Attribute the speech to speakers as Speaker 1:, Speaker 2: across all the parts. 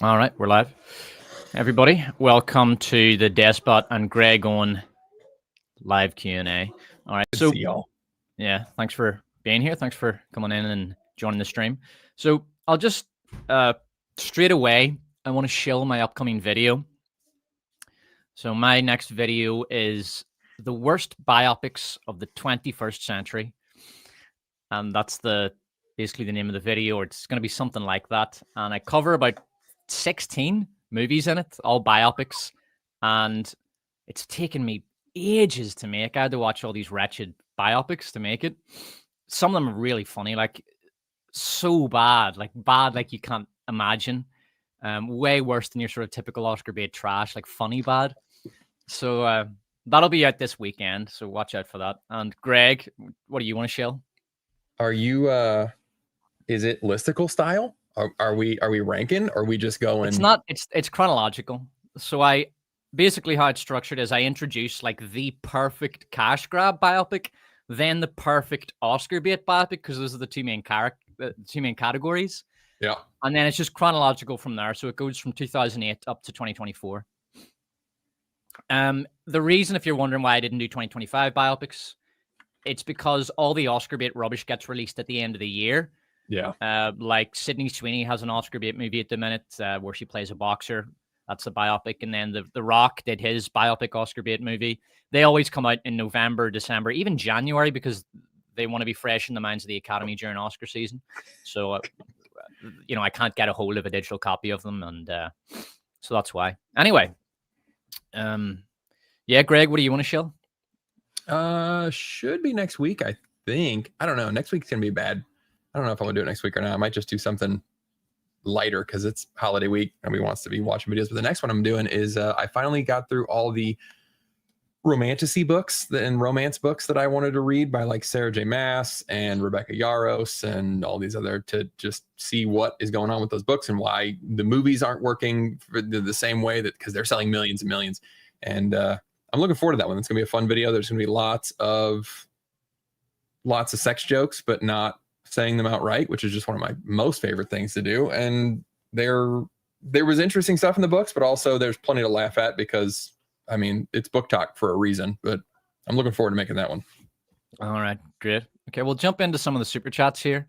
Speaker 1: All right, we're live. Everybody, welcome to the Despot and Greg on live Q&A. All right,
Speaker 2: Good
Speaker 1: so
Speaker 2: to see y'all.
Speaker 1: yeah, thanks for being here. Thanks for coming in and joining the stream. So I'll just straight away, I want to shill my upcoming video. So my next video is the worst biopics of the 21st century. And that's basically the name of the video, or it's going to be something like that. And I cover about 16 movies in it, all biopics. And it's taken me ages to make. I had to watch all these wretched biopics to make it. Some of them are really funny, like so bad like you can't imagine. Way worse than your sort of typical Oscar bait trash, like funny bad. So that'll be out this weekend. So watch out for that. And Greg, what do you want to show?
Speaker 2: Are you is it listicle style? Are we ranking, or are we just going?
Speaker 1: It's not, it's chronological. So I basically, how it's structured is I introduce like the perfect cash grab biopic, then the perfect Oscar bait biopic, because those are the two main categories.
Speaker 2: Yeah.
Speaker 1: And then it's just chronological from there. So it goes from 2008 up to 2024. The reason, if you're wondering why I didn't do 2025 biopics, it's because all the Oscar bait rubbish gets released at the end of the year.
Speaker 2: Yeah.
Speaker 1: Like Sydney Sweeney has an Oscar bait movie at the minute where she plays a boxer. That's a biopic. And then the Rock did his biopic Oscar bait movie. They always come out in November, December, even January, because they want to be fresh in the minds of the Academy during Oscar season. So, I can't get a hold of a digital copy of them. And so that's why. Anyway, yeah, Greg, what do you want to show?
Speaker 2: Should be next week, I think. I don't know. Next week's going to be bad. I don't know if I'm going to do it next week or not. I might just do something lighter because it's holiday week. Nobody wants to be watching videos. But the next one I'm doing is I finally got through all the romanticy books and romance books that I wanted to read by like Sarah J. Maas and Rebecca Yarros and all these other, to just see what is going on with those books and why the movies aren't working the same way, that because they're selling millions and millions. And I'm looking forward to that one. It's going to be a fun video. There's going to be lots of sex jokes, but not saying them outright, which is just one of my most favorite things to do. And there was interesting stuff in the books, but also there's plenty to laugh at because, I mean, it's book talk for a reason. But I'm looking forward to making that one.
Speaker 1: All right, great. Okay, we'll jump into some of the super chats here.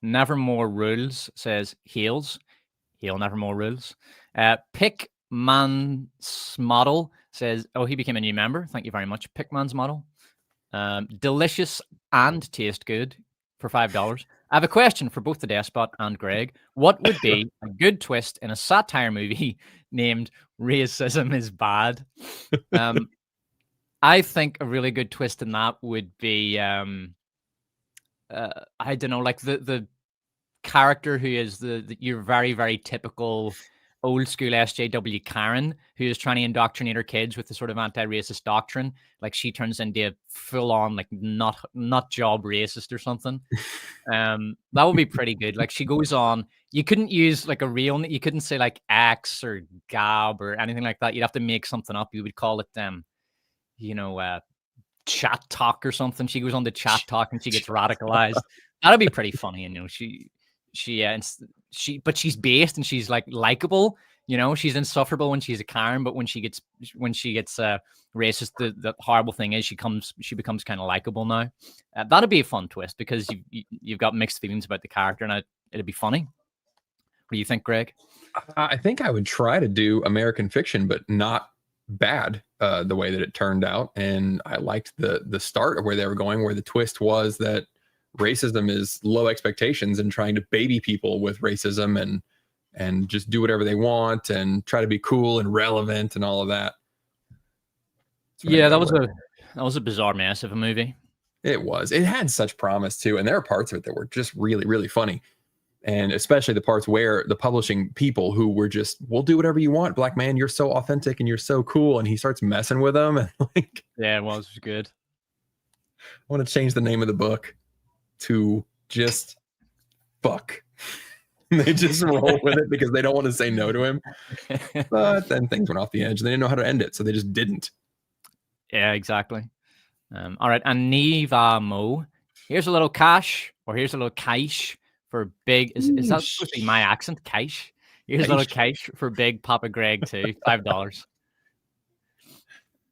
Speaker 1: Nevermore Rules says Hail Nevermore Rules. Pick Man's Model says, oh, he became a new member. Thank you very much, Pick Man's Model. Delicious and taste good for $5. I have a question for both the Despot and Greg. What would be a good twist in a satire movie named Racism is Bad? I think a really good twist in that would be, I don't know, like the character who is your very, very typical old school SJW Karen, who is trying to indoctrinate her kids with the sort of anti-racist doctrine. Like she turns into a full-on like not job racist or something. That would be pretty good. Like she goes on, you couldn't use like a real, you couldn't say like X or Gab or anything like that. You'd have to make something up. You would call it chat talk or something. She goes on to chat talk and she gets radicalized. That'd be pretty funny. And but she's based and she's like likable. She's insufferable when she's a Karen, but when she gets racist, the horrible thing is she becomes kind of likable now. That'd be a fun twist because you've got mixed feelings about the character, and it'd be funny. What do you think, Greg?
Speaker 2: I think I would try to do American Fiction, but not bad the way that it turned out. And I liked the start of where they were going, where the twist was that racism is low expectations and trying to baby people with racism and just do whatever they want and try to be cool and relevant and all of that.
Speaker 1: Yeah, that was a bizarre mess of a movie.
Speaker 2: It was. It had such promise too, and there are parts of it that were just really, really funny. And especially the parts where the publishing people who were just, we'll do whatever you want, black man, you're so authentic and you're so cool, and he starts messing with them. And like,
Speaker 1: yeah, it was good.
Speaker 2: I want to change the name of the book to just fuck. They just roll with it because they don't want to say no to him. But then things went off the edge and they didn't know how to end it, so they just didn't.
Speaker 1: Yeah, exactly. All right, and Niva Mo, here's a little cash, or here's a little cash for big. Is that supposed to be my accent? Cash. Here's a little cash for Big Papa Greg too. $5.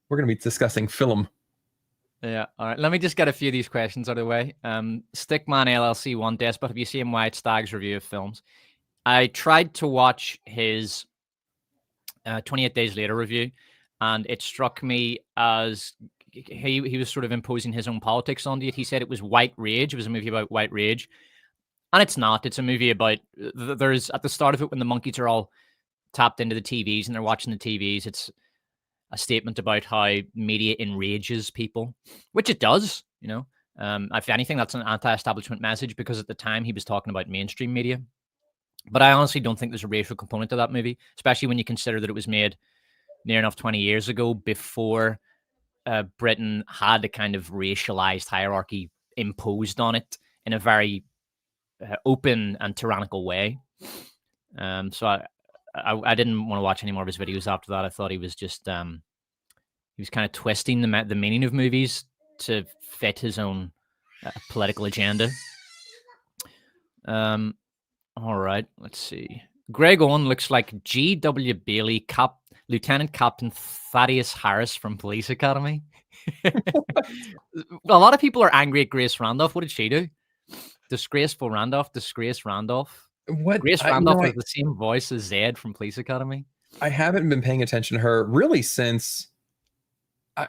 Speaker 2: We're going to be discussing film.
Speaker 1: Yeah. All right. Let me just get a few of these questions out of the way. Stickman LLC 1, Despot, have you seen White Stag's review of films? I tried to watch his 28 Days Later review, and it struck me as he was sort of imposing his own politics onto it. He said it was white rage. It was a movie about white rage. And it's not. It's a movie about, there's, at the start of it, when the monkeys are all tapped into the TVs and they're watching the TVs, it's a statement about how media enrages people, which it does, you know. If anything, that's an anti-establishment message, because at the time he was talking about mainstream media. But I honestly don't think there's a racial component to that movie, especially when you consider that it was made near enough 20 years ago, before Britain had a kind of racialized hierarchy imposed on it in a very open and tyrannical way. So I didn't want to watch any more of his videos after that. I thought he was just he was kind of twisting the meaning of movies to fit his own political agenda. All right, let's see. Greg Owen looks like G.W. Bailey, Lieutenant Captain Thaddeus Harris from Police Academy. A lot of people are angry at Grace Randolph. What did she do? Disgraceful Randolph, Disgrace Randolph.
Speaker 2: What?
Speaker 1: Grace Randolph has the same voice as Zed from Police Academy.
Speaker 2: I haven't been paying attention to her really since,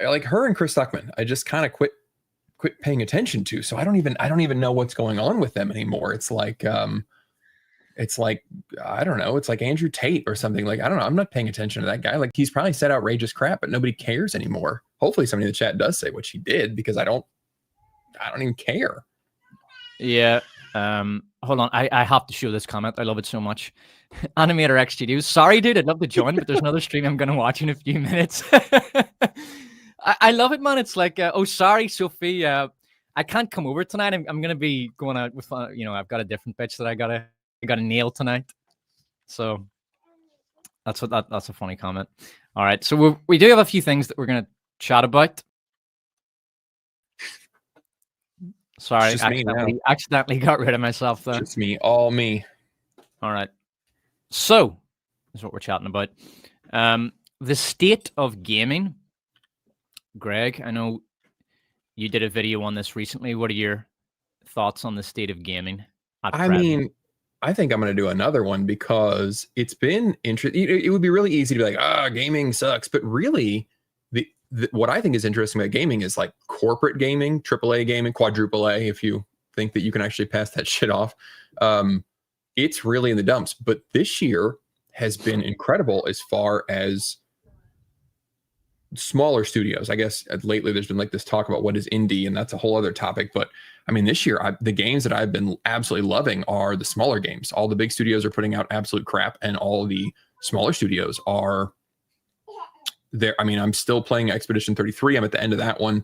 Speaker 2: like, her and Chris Stuckman. I just kind of quit paying attention to. So I don't even know what's going on with them anymore. It's like I don't know. It's like Andrew Tate or something. Like, I don't know. I'm not paying attention to that guy. Like, he's probably said outrageous crap, but nobody cares anymore. Hopefully somebody in the chat does say what she did, because I don't even care.
Speaker 1: Yeah. Hold on. I have to show this comment. I love it so much. Animator X Studios. Sorry, dude. I'd love to join, but there's another stream I'm going to watch in a few minutes. I love it, man. It's like, oh, sorry, Sophie. I can't come over tonight. I'm going to be going out with, I've got a different bitch that I got to nail tonight. So that's a funny comment. All right. So we do have a few things that we're going to chat about. Sorry, accidentally got rid of myself there.
Speaker 2: Just me, all me.
Speaker 1: All right. So, that's what we're chatting about. The state of gaming. Greg, I know you did a video on this recently. What are your thoughts on the state of gaming?
Speaker 2: I mean, I think I'm going to do another one, because it's been interesting. It would be really easy to be like, gaming sucks. But really, what I think is interesting about gaming is like corporate gaming, AAA gaming, quadruple A, if you think that you can actually pass that shit off. It's really in the dumps. But this year has been incredible as far as smaller studios. I guess lately there's been like this talk about what is indie, and that's a whole other topic. But I mean, this year, the games that I've been absolutely loving are the smaller games. All the big studios are putting out absolute crap, and all the smaller studios are there. I mean, I'm still playing Expedition 33. I'm at the end of that one.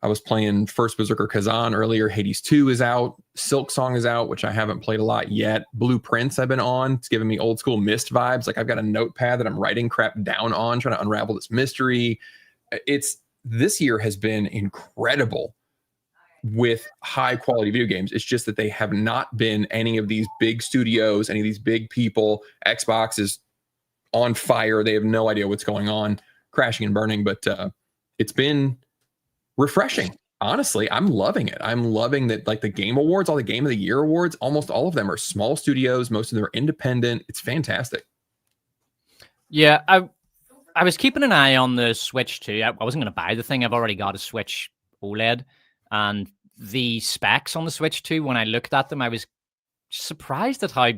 Speaker 2: I was playing First Berserker Kazan earlier. Hades 2 is out. Silk Song is out, which I haven't played a lot yet. Blue Prince I've been on. It's giving me old school Myst vibes. Like, I've got a notepad that I'm writing crap down on, trying to unravel this mystery. This year has been incredible with high quality video games. It's just that they have not been any of these big studios, any of these big people. Xbox is on fire. They have no idea what's going on, crashing and burning. But it's been refreshing. Honestly, I'm loving it. I'm loving that, like, the Game Awards, all the Game of the Year awards, almost all of them are small studios. Most of them are independent. It's fantastic.
Speaker 1: Yeah, I was keeping an eye on the Switch too. I wasn't going to buy the thing. I've already got a Switch OLED, and the specs on the Switch 2, when I looked at them, I was surprised at how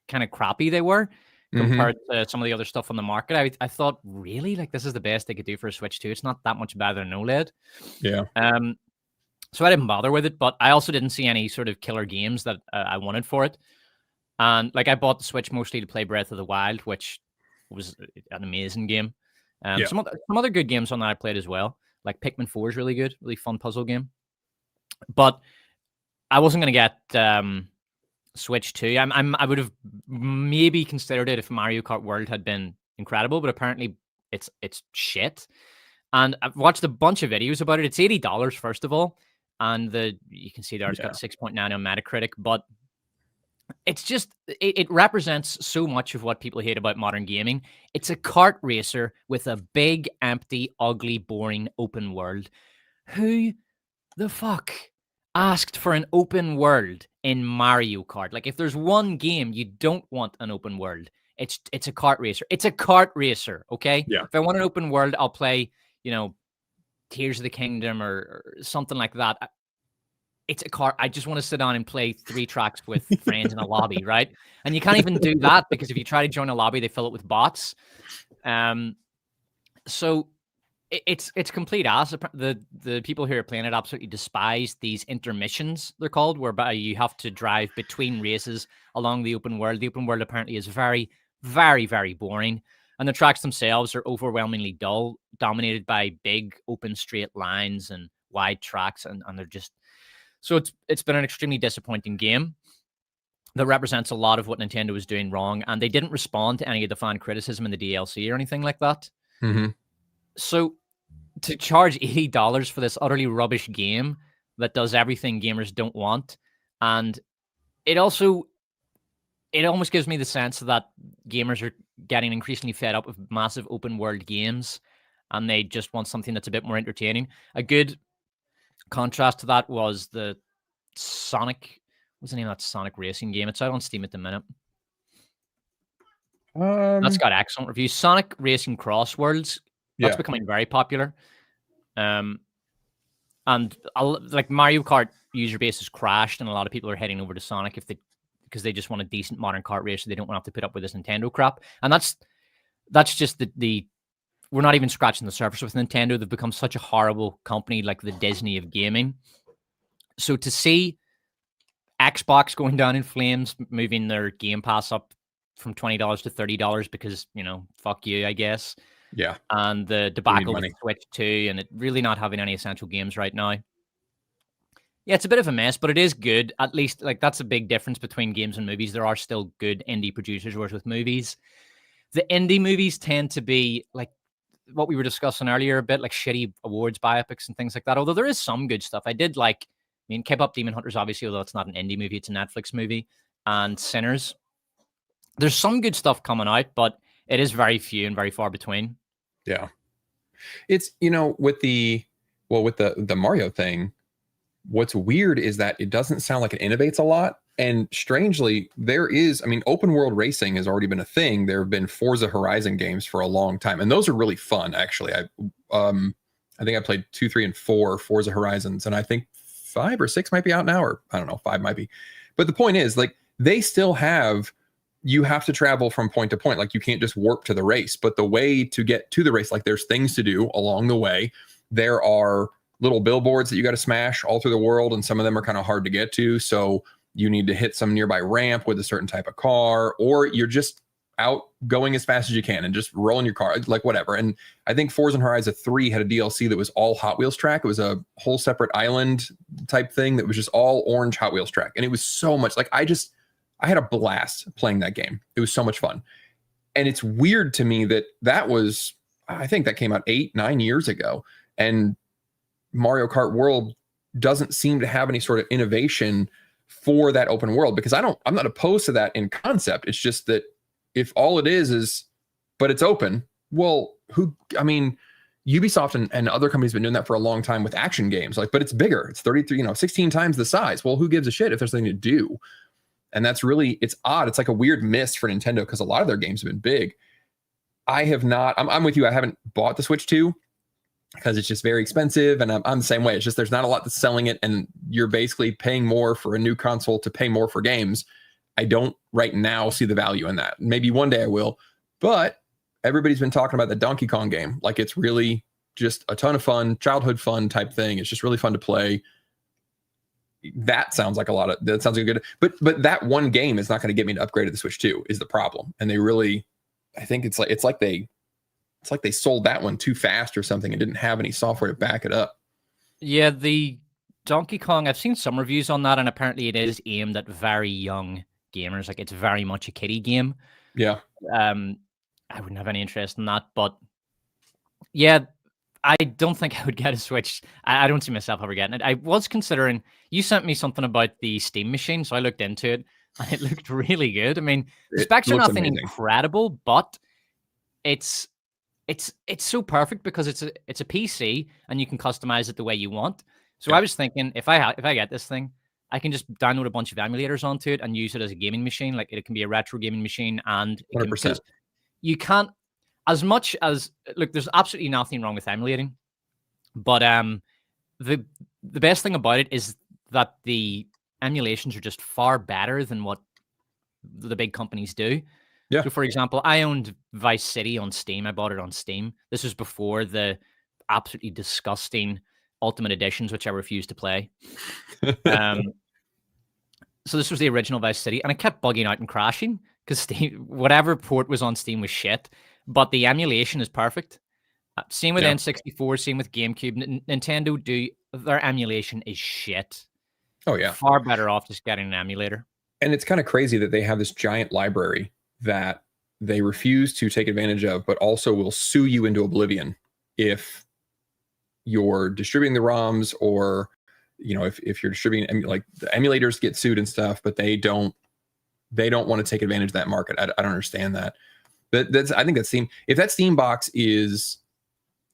Speaker 1: kind of crappy they were compared to some of the other stuff on the market. I thought, really, like, this is the best they could do for a Switch 2. It's not that much better than OLED.
Speaker 2: Yeah.
Speaker 1: So I didn't bother with it, but I also didn't see any sort of killer games that I wanted for it. And like, I bought the Switch mostly to play Breath of the Wild, which was an amazing game. Some other good games on that I played as well. Like Pikmin 4 is really good, really fun puzzle game. But I wasn't going to get Switch 2. I would have maybe considered it if Mario Kart World had been incredible, but apparently it's shit. And I've watched a bunch of videos about it. It's $80 first of all, and you can see there it's got 6.9 on Metacritic. But It's just it represents so much of what people hate about modern gaming. It's a kart racer with a big, empty, ugly, boring open world. Who the fuck asked for an open world in Mario Kart? Like, if there's one game you don't want an open world, it's a kart racer. It's a kart racer, okay?
Speaker 2: Yeah.
Speaker 1: If I want an open world, I'll play, Tears of the Kingdom or something like that. It's a car. I just want to sit down and play 3 tracks with friends in a lobby, right? And you can't even do that because if you try to join a lobby, they fill it with bots. So it's complete ass. The people who are playing it absolutely despise these intermissions, they're called, whereby you have to drive between races along the open world. The open world apparently is very, very, very boring. And the tracks themselves are overwhelmingly dull, dominated by big open straight lines and wide tracks, and they're just so it's been an extremely disappointing game that represents a lot of what Nintendo was doing wrong, and they didn't respond to any of the fan criticism in the DLC or anything like that.
Speaker 2: Mm-hmm.
Speaker 1: So to charge $80 for this utterly rubbish game that does everything gamers don't want, and it almost gives me the sense that gamers are getting increasingly fed up with massive open world games, and they just want something that's a bit more entertaining. A good contrast to that was the Sonic. What's the name of that Sonic racing game? It's out on Steam at the minute. That's got excellent reviews. Sonic Racing Cross Worlds. That's becoming very popular. And like Mario Kart user base has crashed, and a lot of people are heading over to Sonic because they just want a decent modern kart race. So they don't want to have to put up with this Nintendo crap. And that's just the we're not even scratching the surface with Nintendo. They've become such a horrible company, like the Disney of gaming. So to see Xbox going down in flames, moving their Game Pass up from $20 to $30 because, fuck you, I guess.
Speaker 2: Yeah.
Speaker 1: And the debacle with Switch 2 and it really not having any essential games right now. Yeah, it's a bit of a mess, but it is good. At least, like, that's a big difference between games and movies. There are still good indie producers, whereas with movies, the indie movies tend to be like what we were discussing earlier, a bit like shitty awards biopics and things like that. Although there is some good stuff. I did like, K-Pop Demon Hunters, obviously, although it's not an indie movie, it's a Netflix movie, and Sinners. There's some good stuff coming out, but it is very few and very far between.
Speaker 2: Yeah. It's, with the Mario thing, what's weird is that it doesn't sound like it innovates a lot. And strangely, open world racing has already been a thing. There have been Forza Horizon games for a long time, and those are really fun, actually. I think I played 2, 3, and 4 Forza Horizons, and I think 5 or 6 might be out now, or I don't know, 5 might be. But the point is, like, they still you have to travel from point to point. Like, you can't just warp to the race, but the way to get to the race, like, there's things to do along the way. There are little billboards that you got to smash all through the world, and some of them are kind of hard to get to. So you need to hit some nearby ramp with a certain type of car, or you're just out going as fast as you can and just rolling your car, like whatever. And I think Forza Horizon 3 had a DLC that was all Hot Wheels track. It was a whole separate island type thing that was just all orange Hot Wheels track. And it was so much like, I had a blast playing that game. It was so much fun. And it's weird to me that was, I think that came out 8-9 years ago. And Mario Kart World doesn't seem to have any sort of innovation for that open world, because I'm not opposed to that in concept. It's just that if all it is, but it's open, well, Ubisoft and other companies have been doing that for a long time with action games, but it's bigger. It's 33, 16 times the size. Well, who gives a shit if there's something to do? And that's really, it's odd. It's like a weird miss for Nintendo because a lot of their games have been big. I have not, I'm with you. I haven't bought the Switch 2 because it's just very expensive, and I'm the same way. It's just there's not a lot that's selling it, and you're basically paying more for a new console to pay more for games. I don't right now see the value in that. Maybe one day I will, but everybody's been talking about the Donkey Kong game. Like, it's really just a ton of fun, childhood fun type thing. It's just really fun to play. That sounds like good, but that one game is not going to get me to upgrade to the Switch 2 is the problem. And they really, I think it's like they sold that one too fast or something and didn't have any software to back it up.
Speaker 1: Yeah, the Donkey Kong, I've seen some reviews on that, and apparently it is aimed at very young gamers. Like, it's very much a kiddie game.
Speaker 2: Yeah.
Speaker 1: I wouldn't have any interest in that, but yeah, I don't think I would get a Switch. I don't see myself ever getting it. I was considering, you sent me something about the Steam machine, so I looked into it. and it looked really good. I mean, the
Speaker 2: It
Speaker 1: specs are
Speaker 2: looks
Speaker 1: nothing
Speaker 2: amazing.
Speaker 1: incredible, but it's it's so perfect because it's a PC and you can customize it the way you want. So
Speaker 2: Yeah,
Speaker 1: I was thinking if I get this thing, I can just download a bunch of emulators onto it and use it as a gaming machine. Like it can be a retro gaming machine, and it can
Speaker 2: 100%.
Speaker 1: because you can't as much as look. There's absolutely nothing wrong with emulating, but the the best thing about it is that the emulations are just far better than what the big companies do.
Speaker 2: Yeah.
Speaker 1: So, for example, I owned Vice City on Steam. I bought it on Steam. This was before the absolutely disgusting Ultimate Editions, which I refused to play. Um, so this was the original Vice City, and I kept bugging out and crashing because Steam, whatever port was on Steam was shit. But the emulation is perfect. Same with
Speaker 2: Yeah.
Speaker 1: N64, same with GameCube. Nintendo do their emulation is shit.
Speaker 2: Oh yeah.
Speaker 1: Far better off just getting an emulator.
Speaker 2: And it's kind of crazy that they have this giant library that they refuse to take advantage of, but also will sue you into oblivion if you're distributing the ROMs, or if you're distributing, like the emulators get sued and stuff, but they don't want to take advantage of that market. I don't understand that. But I think that Steam, if that Steam box is,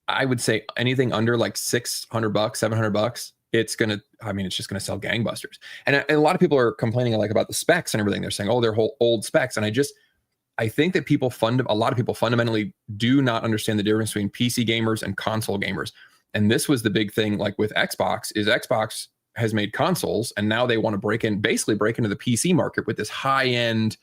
Speaker 2: I would say anything under like $600, $700, it's just gonna sell gangbusters. And a lot of people are complaining like about the specs and everything. They're saying, oh, they're whole old specs. And I think that a lot of people fundamentally do not understand the difference between PC gamers and console gamers. And this was the big thing, like with Xbox, is Xbox has made consoles, and now they want to basically break into the PC market with this high end,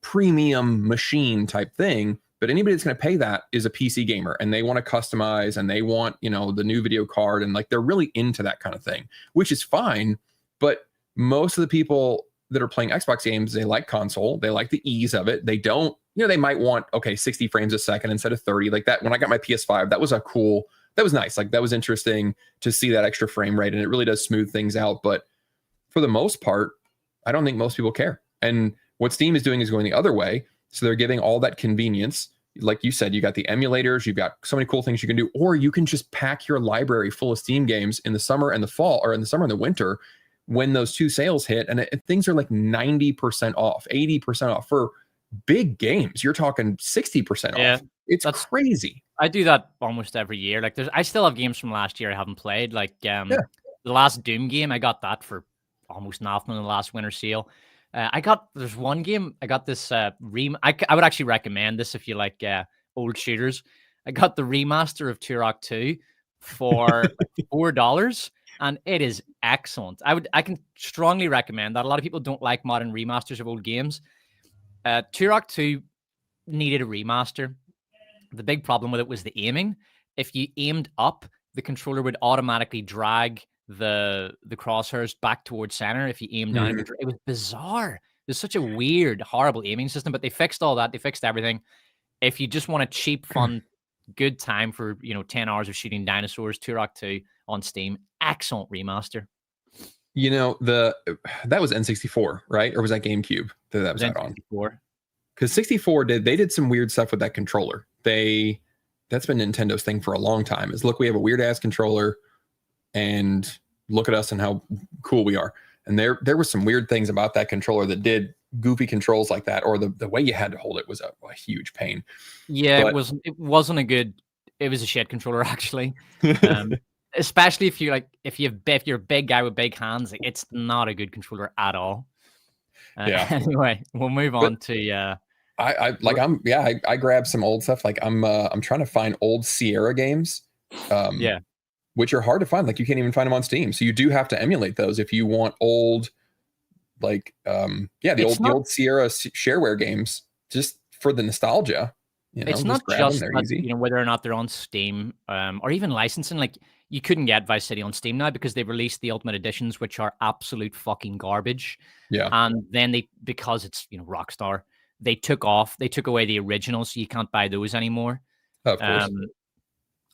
Speaker 2: premium machine type thing. But anybody that's going to pay that is a PC gamer, and they want to customize, and they want, the new video card, and like they're really into that kind of thing, which is fine. But most of the people that are playing Xbox games, they like console, they like the ease of it. They don't, they might want 60 frames a second instead of 30. Like that, when I got my PS5, that was nice. Like that was interesting to see that extra frame rate, and it really does smooth things out. But for the most part, I don't think most people care. And what Steam is doing is going the other way. So they're giving all that convenience. Like you said, you got the emulators, you've got so many cool things you can do, or you can just pack your library full of Steam games in the summer and the fall, or in the summer and the winter, when those two sales hit, and things are like 90% off, 80% off for big games. You're talking 60% off. It's crazy.
Speaker 1: I do that almost every year. Like I still have games from last year I haven't played. Like the last Doom game, I got that for almost nothing in the last winter sale. There's one game, I got this I would actually recommend this if you like old shooters. I got the remaster of Turok 2 for $4, and it is excellent. I can strongly recommend that. A lot of people don't like modern remasters of old games. Turok 2 needed a remaster. The big problem with it was the aiming. If you aimed up, the controller would automatically drag the crosshairs back towards center. If you aimed down, it was bizarre. There's such a weird, horrible aiming system, but they fixed all that. They fixed everything. If you just want a cheap, fun, good time for 10 hours of shooting dinosaurs, Turok 2 on Steam, excellent remaster.
Speaker 2: That was N64, right? Or was that GameCube that was out on? Because 64 did some weird stuff with that controller. That's been Nintendo's thing for a long time. Is look, we have a weird ass controller, and look at us and how cool we are. And there were some weird things about that controller that did goofy controls like that, or the way you had to hold it was a huge pain.
Speaker 1: Yeah, but it wasn't a good. It was a shit controller actually. Especially if you're a big guy with big hands, it's not a good controller at all. Anyway, we'll move on to.
Speaker 2: I grabbed some old stuff. Like I'm trying to find old Sierra games. Which are hard to find. Like you can't even find them on Steam. So you do have to emulate those if you want old, the old Sierra shareware games, just for the nostalgia.
Speaker 1: It's not just that, whether or not they're on Steam, or even licensing. Like you couldn't get Vice City on Steam now because they've released the Ultimate Editions, which are absolute fucking garbage.
Speaker 2: Yeah.
Speaker 1: And then because it's Rockstar, they took away the originals, so you can't buy those anymore.
Speaker 2: Of course.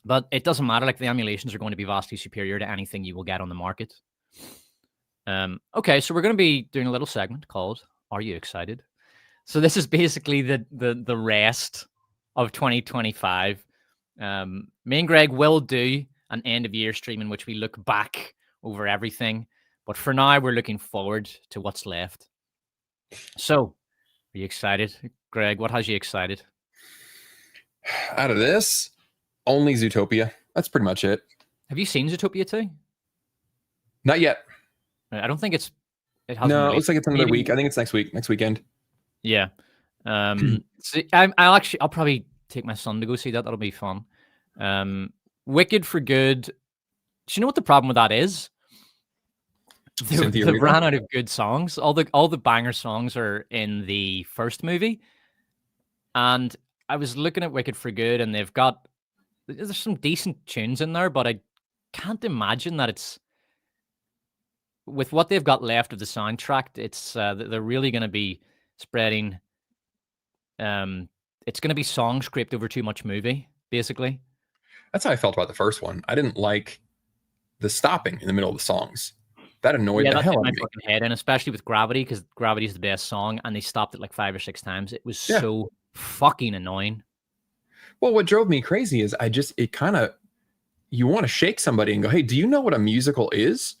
Speaker 1: But it doesn't matter. Like the emulations are going to be vastly superior to anything you will get on the market. Okay, so we're going to be doing a little segment called "Are You Excited?" So this is basically the rest of 2025. Me and Greg will do an end of year stream in which we look back over everything. But for now, we're looking forward to what's left. So, are you excited, Greg? What has you excited?
Speaker 2: Out of this, only Zootopia. That's pretty much it.
Speaker 1: Have you seen Zootopia 2?
Speaker 2: Not yet.
Speaker 1: I don't think it hasn't
Speaker 2: No, it
Speaker 1: released.
Speaker 2: looks like it's another week.
Speaker 1: Maybe,
Speaker 2: I think it's next week, next weekend.
Speaker 1: yeah. See, I'll probably take my son to go see that. That'll be fun. Wicked for Good. Do you know what the problem with that is?
Speaker 2: Cynthia
Speaker 1: They
Speaker 2: Erivo?
Speaker 1: ran out of good songs. All the banger songs are in the first movie, and I was looking at Wicked for Good, and there's some decent tunes in there, but I can't imagine that it's with what they've got left of the soundtrack. It's they're really going to be spreading. It's going to be songs scraped over too much movie, basically.
Speaker 2: That's how I felt about the first one. I didn't like the stopping in the middle of the songs. That annoyed
Speaker 1: Yeah,
Speaker 2: the
Speaker 1: that
Speaker 2: hell
Speaker 1: hit
Speaker 2: out
Speaker 1: my
Speaker 2: of me.
Speaker 1: fucking head, and especially with Gravity, because Gravity is the best song, and they stopped it like 5 or 6 times. It was
Speaker 2: Yeah.
Speaker 1: so fucking annoying.
Speaker 2: Well, what drove me crazy is it kind of, you want to shake somebody and go, hey, do you know what a musical is?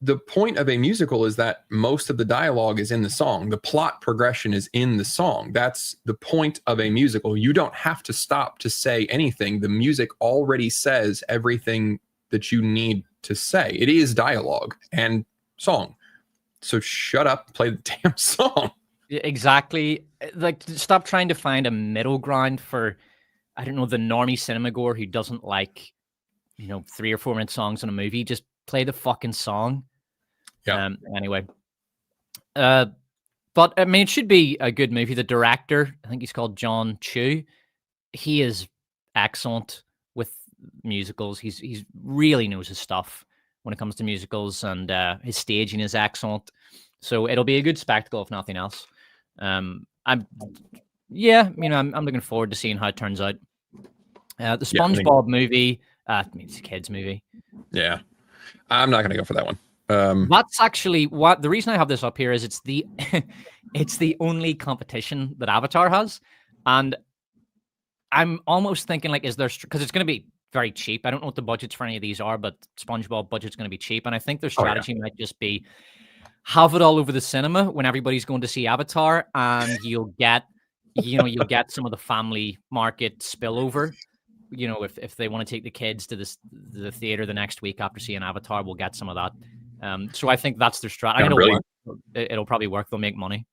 Speaker 2: The point of a musical is that most of the dialogue is in the song. The plot progression is in the song. That's the point of a musical. You don't have to stop to say anything. The music already says everything that you need to say. It is dialogue and song. So shut up, play the damn song.
Speaker 1: Yeah, exactly. Like, stop trying to find a middle ground for, I don't know, the normie cinema goer who doesn't like, 3 or 4 minute songs in a movie. Just play the fucking song.
Speaker 2: Yeah.
Speaker 1: Anyway, but I mean, it should be a good movie. The director, I think he's called John Chu. He is excellent with musicals. He's really knows his stuff when it comes to musicals, and his staging is excellent. So it'll be a good spectacle, if nothing else. I'm looking forward to seeing how it turns out. The
Speaker 2: Yeah,
Speaker 1: SpongeBob movie, it's a kids movie.
Speaker 2: Yeah. I'm not going to go for that one.
Speaker 1: That's actually what the reason I have this up here is it's the it's the only competition that Avatar has, and I'm almost thinking like, is there because it's going to be very cheap. I don't know what the budgets for any of these are, but SpongeBob budget's going to be cheap, and I think their strategy might just be have it all over the cinema when everybody's going to see Avatar, and you'll get some of the family market spillover. If they want to take the kids to the theater the next week after seeing Avatar, we'll get some of that. So I think that's their strategy. It'll work. It'll probably work. They'll make money.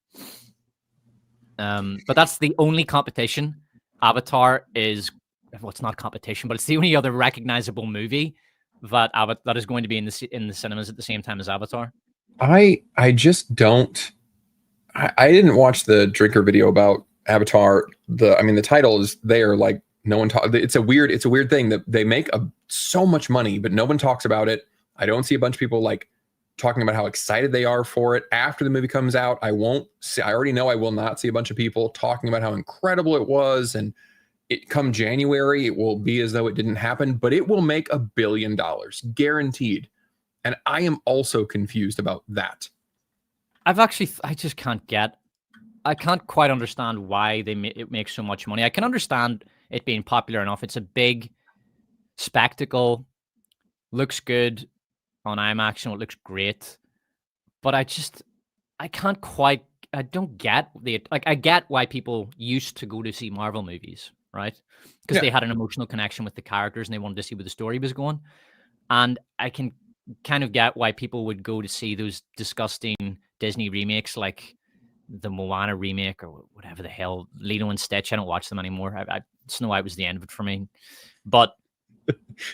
Speaker 1: But that's the only competition. Avatar is, well, it's not competition, but it's the only other recognizable movie that is going to be in the cinemas at the same time as Avatar.
Speaker 2: I just don't. I didn't watch the Drinker video about Avatar. The title is there. Like no one talk. It's a weird thing that they make so much money, but no one talks about it. I don't see a bunch of people like talking about how excited they are for it after the movie comes out. I already know I will not see a bunch of people talking about how incredible it was, and it come January, it will be as though it didn't happen, but it will make $1 billion guaranteed. And I am also confused about that.
Speaker 1: I can't quite understand why it makes so much money. I can understand it being popular enough. It's a big spectacle, looks good on IMAX, it looks great. But I don't get I get why people used to go to see Marvel movies, right? Because they had an emotional connection with the characters and they wanted to see where the story was going. And I can kind of get why people would go to see those disgusting Disney remakes like the Moana remake or whatever the hell, Lilo and Stitch. I don't watch them anymore. Snow White was the end of it for me. But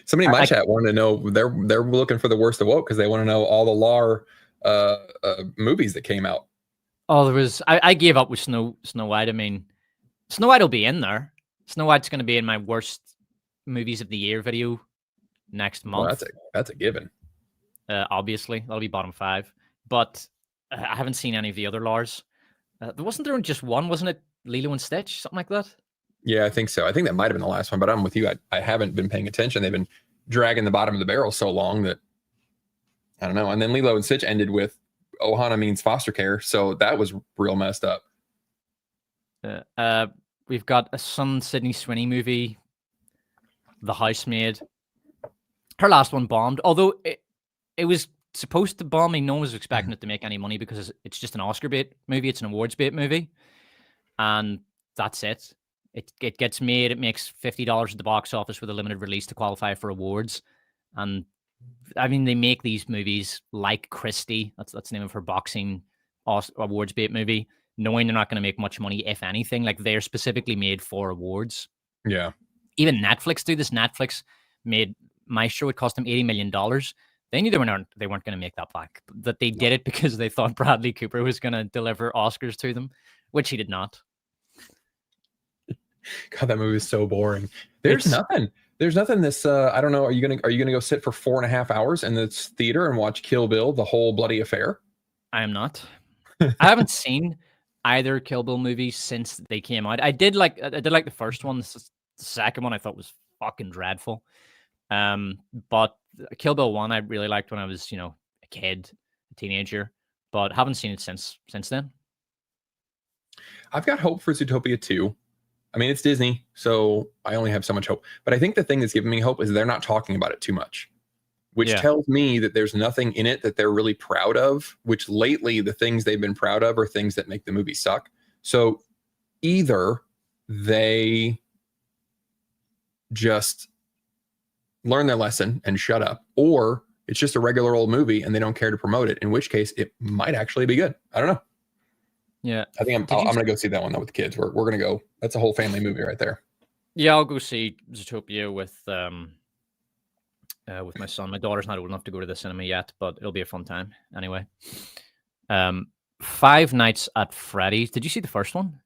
Speaker 2: somebody in my chat wanted to know, they're looking for the worst of woke because they want to know all the Lar movies that came out.
Speaker 1: Oh, I gave up with Snow White. I mean, Snow White will be in there. Snow White's going to be in my worst movies of the year video next month.
Speaker 2: Well, that's a given.
Speaker 1: Obviously, that'll be bottom 5. But I haven't seen any of the other Lars. Wasn't there just one? Wasn't it Lilo and Stitch? Something like that?
Speaker 2: Yeah, I think so. I think that might have been the last one, but I'm with you. I haven't been paying attention. They've been dragging the bottom of the barrel so long that I don't know. And then Lilo and Stitch ended with Ohana means foster care. So that was real messed up.
Speaker 1: We've got a Sydney Sweeney movie, The Housemaid. Her last one bombed, although it was supposed to bomb. No one was expecting it to make any money because it's just an Oscar bait movie. It's an awards bait movie, and that's it. It gets made. It makes $50 at the box office with a limited release to qualify for awards. And I mean, they make these movies like Christie. That's the name of her boxing awards bait movie, knowing they're not going to make much money, if anything. Like, they're specifically made for awards.
Speaker 2: Yeah.
Speaker 1: Even Netflix do this. Netflix made Maestro. It cost them $80 million. They knew they weren't going to make that back. That they did it because they thought Bradley Cooper was going to deliver Oscars to them, which he did not.
Speaker 2: God, that movie is so boring. There's nothing. This I don't know. Are you gonna go sit for 4.5 hours in this theater and watch Kill Bill, the whole bloody affair?
Speaker 1: I am not. I haven't seen either Kill Bill movie since they came out. I did like the first one. The second one I thought was fucking dreadful. But Kill Bill 1 I really liked when I was, a kid, a teenager, but haven't seen it since then.
Speaker 2: I've got hope for Zootopia 2. I mean, it's Disney, so I only have so much hope. But I think the thing that's giving me hope is they're not talking about it too much, which tells me that there's nothing in it that they're really proud of, which lately the things they've been proud of are things that make the movie suck. So either they just learn their lesson and shut up, or it's just a regular old movie and they don't care to promote it, in which case it might actually be good. I don't know.
Speaker 1: Yeah,
Speaker 2: I think I'm going to go see that one though with the kids. We're going to go. That's a whole family movie right there.
Speaker 1: Yeah, I'll go see Zootopia with my son. My daughter's not old enough to go to the cinema yet, but it'll be a fun time anyway. Five Nights at Freddy's. Did you see the first one?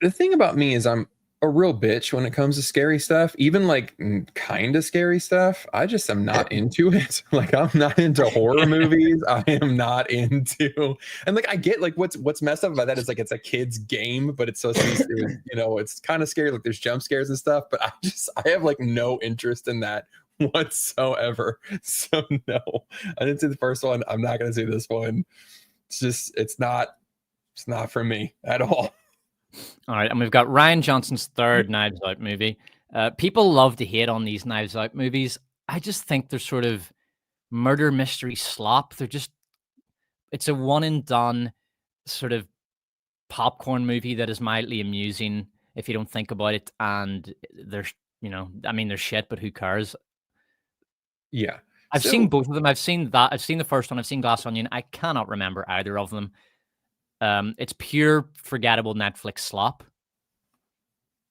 Speaker 2: The thing about me is I'm a real bitch when it comes to scary stuff, even like kind of scary stuff. I just am not into it. Like, I'm not into horror movies. I am not into, and like, I get like what's messed up about that is like, it's a kid's game, but it's so, it's kind of scary. Like, there's jump scares and stuff, but I have like no interest in that whatsoever. So no, I didn't see the first one. I'm not going to see this one. It's not for me at all.
Speaker 1: All right, and we've got Ryan Johnson's third Knives Out movie. People love to hate on these Knives Out movies. I just think they're sort of murder mystery slop. It's a one and done sort of popcorn movie that is mildly amusing if you don't think about it. And they're shit, but who cares?
Speaker 2: Yeah.
Speaker 1: I've seen both of them. I've seen the first one. I've seen Glass Onion. I cannot remember either of them. It's pure forgettable Netflix slop.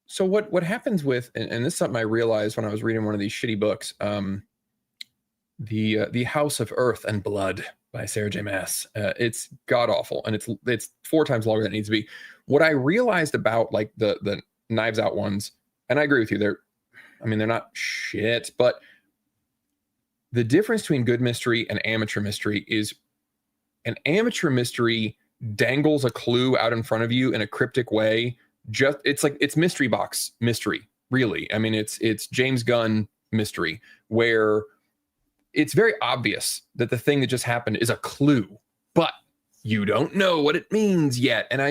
Speaker 2: So what happens with, and this is something I realized when I was reading one of these shitty books, the House of Earth and Blood by Sarah J. Maas. It's god awful, and it's 4 times longer than it needs to be. What I realized about like the Knives Out ones, and I agree with you, they're not shit, but the difference between good mystery and amateur mystery is an amateur mystery dangles a clue out in front of you in a cryptic way. It's mystery box mystery, really. I mean, it's James Gunn mystery, where it's very obvious that the thing that just happened is a clue, but you don't know what it means yet. And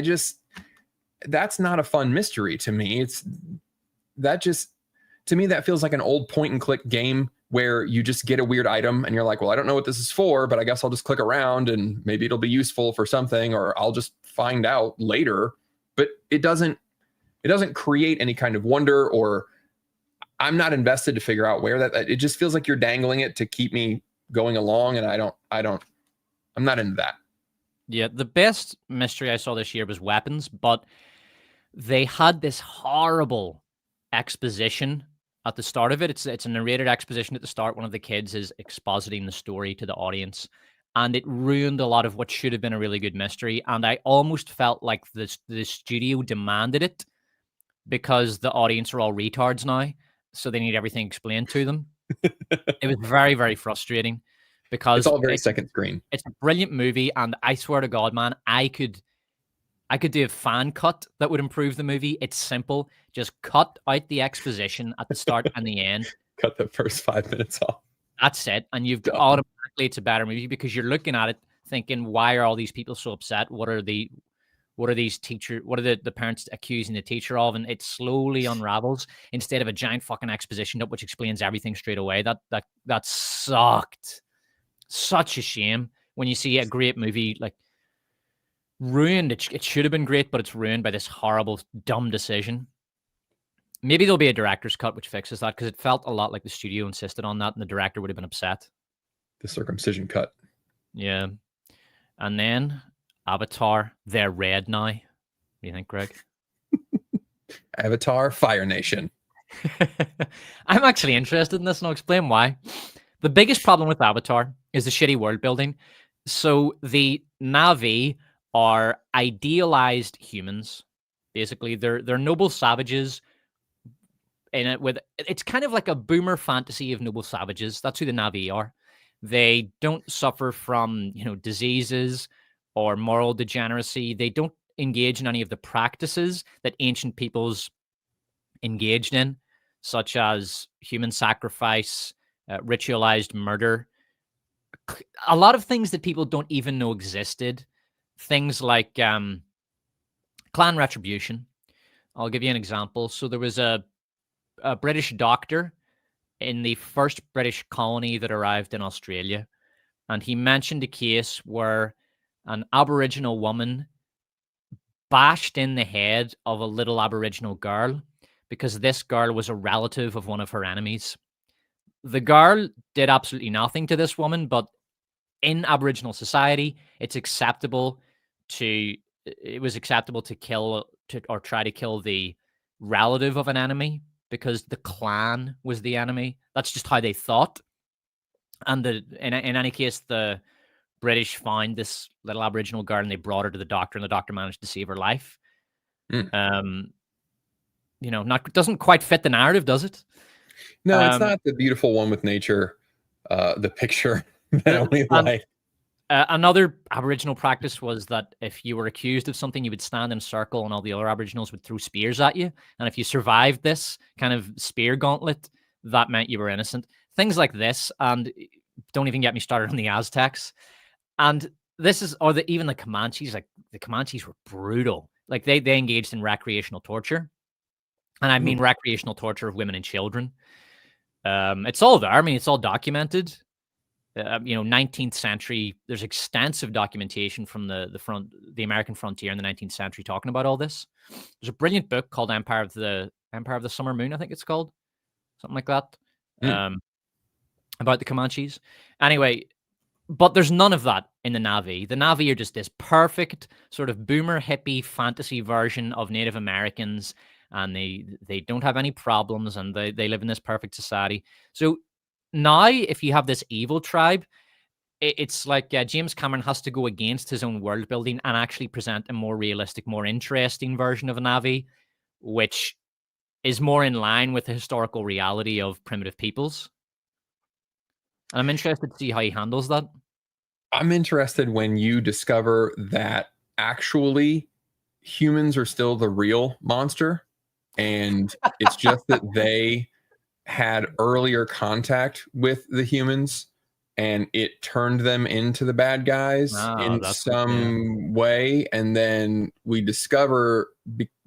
Speaker 2: that's not a fun mystery to me. To me, that feels like an old point and click game where you just get a weird item and you're like, well, I don't know what this is for, but I guess I'll just click around and maybe it'll be useful for something, or I'll just find out later. But it doesn't create any kind of wonder, or I'm not invested to figure out where it just feels like you're dangling it to keep me going along. And I'm not into that. Yeah.
Speaker 1: The best mystery I saw this year was Weapons, but they had this horrible exposition at the start of it. It's a narrated exposition at the start. One of the kids is expositing the story to the audience, and it ruined a lot of what should have been a really good mystery. And I almost felt like the studio demanded it because the audience are all retards now, so they need everything explained to them. It was very, very frustrating because
Speaker 2: it's all very second screen.
Speaker 1: It's a brilliant movie, and I swear to God, man, I could do a fan cut that would improve the movie. It's simple. Just cut out the exposition at the start and the end.
Speaker 2: Cut the first 5 minutes off.
Speaker 1: That's it. And you've automatically, it's a better movie because you're looking at it thinking, why are all these people so upset? What are they what are the parents accusing the teacher of? And it slowly unravels instead of a giant fucking exposition dump which explains everything straight away. That sucked. Such a shame when you see a great movie like ruined. It should have been great, but it's ruined by this horrible, dumb decision. Maybe there'll be a director's cut which fixes that, because it felt a lot like the studio insisted on that and the director would have been upset.
Speaker 2: The circumcision cut.
Speaker 1: Yeah. And then Avatar, they're red now. What do you think, Greg?
Speaker 2: Avatar, Fire Nation.
Speaker 1: I'm actually interested in this, and I'll explain why. The biggest problem with Avatar is the shitty world building. So the Na'vi are idealized humans. Basically, they're noble savages. It's kind of like a boomer fantasy of noble savages. That's who the Na'vi are. They don't suffer from, diseases or moral degeneracy. They don't engage in any of the practices that ancient peoples engaged in, such as human sacrifice, ritualized murder, a lot of things that people don't even know existed. Things like clan retribution. I'll give you an example. So there was a British doctor in the first British colony that arrived in Australia, and he mentioned a case where an Aboriginal woman bashed in the head of a little Aboriginal girl because this girl was a relative of one of her enemies. The girl did absolutely nothing to this woman, but in Aboriginal society, it was acceptable to kill or try to kill the relative of an enemy because the clan was the enemy. That's just how they thought. And in any case, the British found this little Aboriginal girl and they brought her to the doctor, and the doctor managed to save her life. Doesn't quite fit the narrative, does it?
Speaker 2: No, it's not the beautiful one with nature, the picture that we like.
Speaker 1: Another Aboriginal practice was that if you were accused of something, you would stand in a circle and all the other Aboriginals would throw spears at you. And if you survived this kind of spear gauntlet, that meant you were innocent. Things like this. And don't even get me started on the Aztecs. And this is, even the Comanches. Like, the Comanches were brutal. Like, they engaged in recreational torture. And I mean recreational torture of women and children. It's all there. I mean, it's all documented. 19th century, there's extensive documentation from the American frontier in the 19th century talking about all this. There's a brilliant book called Empire of the Summer Moon, I think it's called. Something like that. About the Comanches. Anyway, but there's none of that in the Na'vi. The Na'vi are just this perfect sort of boomer hippie fantasy version of Native Americans, and they don't have any problems, and they live in this perfect society. So now, if you have this evil tribe, it's like James Cameron has to go against his own world building and actually present a more realistic, more interesting version of a Na'vi, which is more in line with the historical reality of primitive peoples. And I'm interested to see how he handles that.
Speaker 2: I'm interested when you discover that actually humans are still the real monster, and it's just that they had earlier contact with the humans and it turned them into the bad guys in some way. And then we discover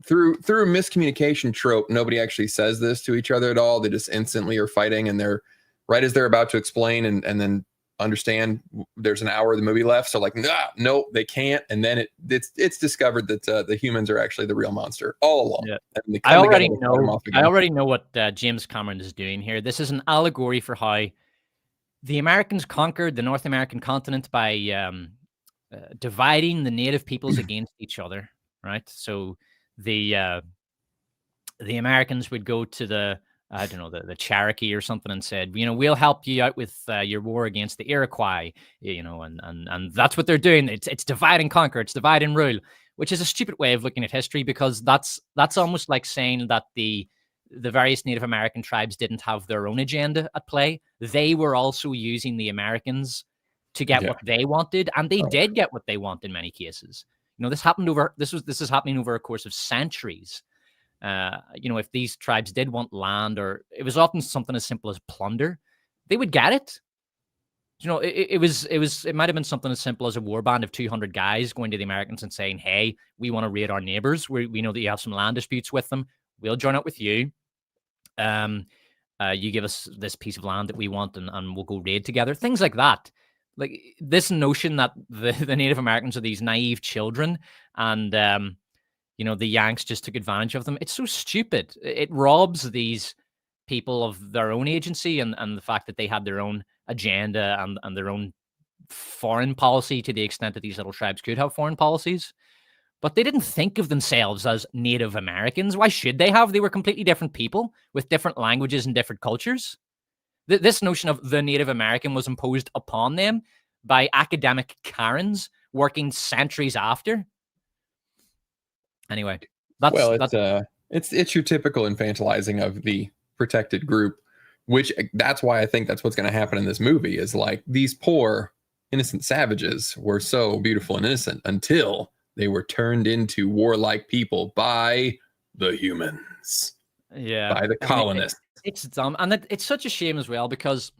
Speaker 2: through a miscommunication trope, nobody actually says this to each other at all. They just instantly are fighting, and they're right as they're about to explain and then understand there's an hour of the movie left. So like, no, they can't. And then it's discovered that the humans are actually the real monster all along.
Speaker 1: Yeah. I already know what James Cameron is doing here. This is an allegory for how the Americans conquered the North American continent by dividing the native peoples against each other. Right. So the Americans would go to the Cherokee or something and said, we'll help you out with your war against the Iroquois, and that's what they're doing. It's divide and conquer, it's divide and rule, which is a stupid way of looking at history, because that's almost like saying that the various Native American tribes didn't have their own agenda at play. They were also using the Americans to get what they wanted, and they did get what they want in many cases. This is happening over a course of centuries. If these tribes did want land, or it was often something as simple as plunder, they would get it. You know, it might have been something as simple as a war band of 200 guys going to the Americans and saying, "Hey, we want to raid our neighbors. We know that you have some land disputes with them. We'll join up with you. Um, you give us this piece of land that we want, and we'll go raid together." Things like that. Like this notion that the Native Americans are these naive children, and you know, the Yanks just took advantage of them. It's so stupid. It robs these people of their own agency and the fact that they had their own agenda and their own foreign policy to the extent that these little tribes could have foreign policies. But they didn't think of themselves as Native Americans. Why should they have? They were completely different people with different languages and different cultures. This notion of the Native American was imposed upon them by academic Karens working centuries after. Anyway,
Speaker 2: it's your typical infantilizing of the protected group, which that's why I think that's what's going to happen in this movie is like these poor innocent savages were so beautiful and innocent until they were turned into warlike people by the humans, by the colonists.
Speaker 1: It's dumb, and it's such a shame as well because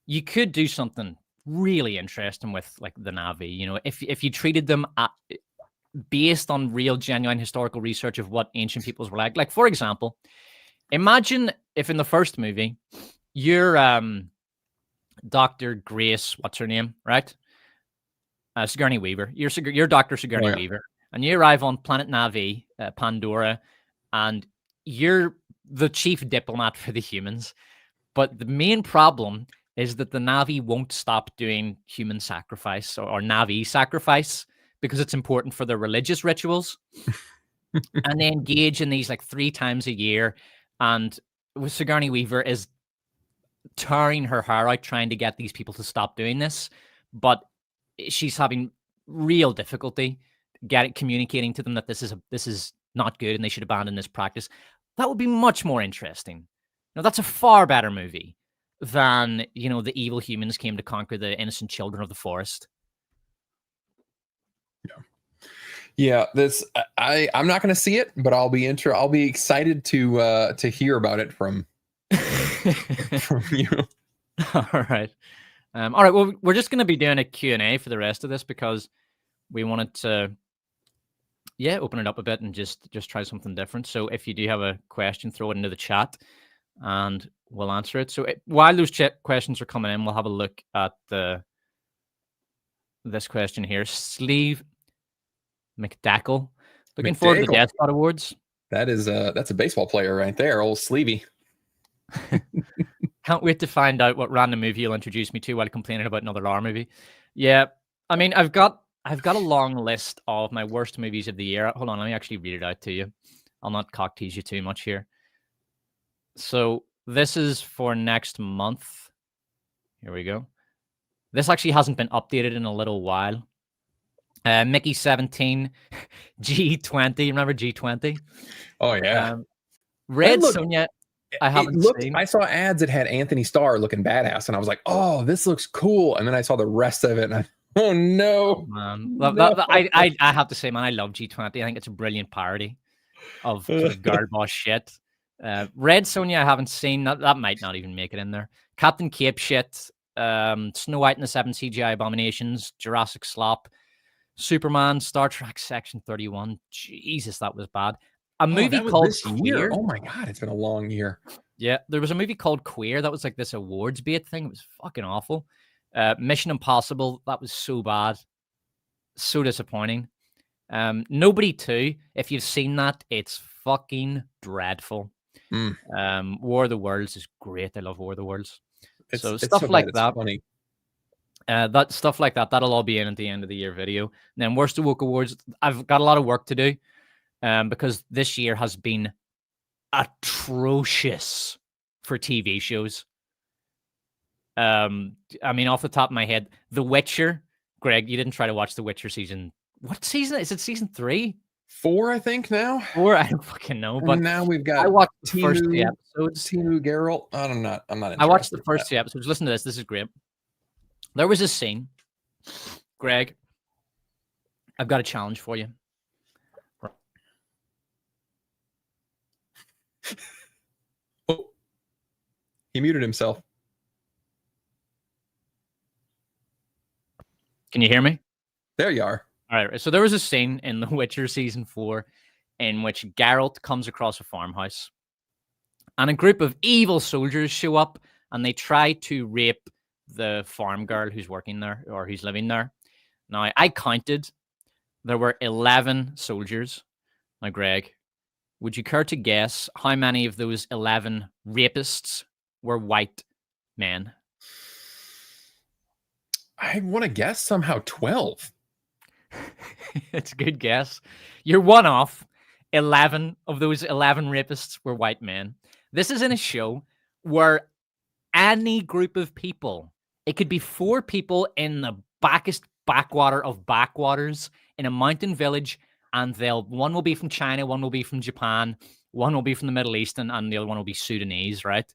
Speaker 1: you could do something really interesting with like the Na'vi. You know, if you treated them based on real, genuine historical research of what ancient peoples were like. Like, for example, imagine if in the first movie, you're Dr. Grace, what's her name, right? Sigourney Weaver. You're Dr. Sigourney Weaver, and you arrive on planet Na'vi, Pandora, and you're the chief diplomat for the humans. But the main problem is that the Na'vi won't stop doing human sacrifice or Na'vi sacrifice because it's important for their religious rituals. And they engage in these like 3 times a year. And Sigourney Weaver is tearing her hair out trying to get these people to stop doing this. But she's having real difficulty communicating to them that this is not good and they should abandon this practice. That would be much more interesting. Now, that's a far better movie than, you know, the evil humans came to conquer the innocent children of the forest.
Speaker 2: Yeah, this I'm not going to see it, but I'll be excited to hear about it from you.
Speaker 1: All right. All right. Well, we're just going to be doing a Q&A for the rest of this because we wanted to, open it up a bit and just try something different. So if you do have a question, throw it into the chat and we'll answer it. So while those questions are coming in, we'll have a look at this question here. Sleeve McDackle. Looking forward to the Despot Awards.
Speaker 2: That's a baseball player right there, old Sleevey.
Speaker 1: Can't wait to find out what random movie you'll introduce me to while complaining about another R movie. Yeah, I mean, I've got a long list of my worst movies of the year. Hold on, let me actually read it out to you. I'll not cock tease you too much here. So this is for next month. Here we go. This actually hasn't been updated in a little while. Mickey 17, G20. Remember G20?
Speaker 2: Oh yeah.
Speaker 1: Red Sonja. I haven't seen.
Speaker 2: I saw ads that had Anthony Starr looking badass, and I was like, "Oh, this looks cool." And then I saw the rest of it, and oh no,
Speaker 1: man.
Speaker 2: No.
Speaker 1: I have to say, man, I love G20. I think it's a brilliant parody of sort of girl boss shit. Red Sonja, I haven't seen. That might not even make it in there. Captain Cape shit. Snow White and the Seven CGI Abominations. Jurassic Slop. Superman. Star Trek Section 31. Jesus, that was bad. A movie called Queer.
Speaker 2: Oh my god, it's been a long year.
Speaker 1: Yeah, there was a movie called Queer that was like this awards bait thing. It was fucking awful. Mission Impossible, that was so bad. So disappointing. Nobody 2, if you've seen that, it's fucking dreadful. War of the Worlds is great. I love War of the Worlds. So stuff like that.
Speaker 2: Funny.
Speaker 1: That stuff like that, that'll all be in at the end of the year video. And then Worst of Woke Awards, I've got a lot of work to do. Because this year has been atrocious for TV shows. I mean, off the top of my head, The Witcher. Greg, you didn't try to watch The Witcher season. What season? Is it season 3?
Speaker 2: 4, I think now.
Speaker 1: 4? I don't fucking know. But
Speaker 2: now we've got.
Speaker 1: I watched the first 3 episodes.
Speaker 2: Timu Geralt. I'm not.
Speaker 1: I watched the first 2 episodes. Listen to this. This is great. There was a scene. Greg, I've got a challenge for you.
Speaker 2: Oh, he muted himself.
Speaker 1: Can you hear me?
Speaker 2: There you are.
Speaker 1: All right. So there was a scene in The Witcher season 4 in which Geralt comes across a farmhouse and a group of evil soldiers show up and they try to rape the farm girl who's working there or who's living there. Now, I counted, there were 11 soldiers. Now, Greg, would you care to guess how many of those 11 rapists were white men?
Speaker 2: I want to guess somehow 12.
Speaker 1: It's a good guess. You're one off. 11 of those 11 rapists were white men. This is in a show where any group of people, it could be 4 people in the backest backwater of backwaters in a mountain village, and one will be from China, one will be from Japan, one will be from the Middle East, and the other one will be Sudanese, right?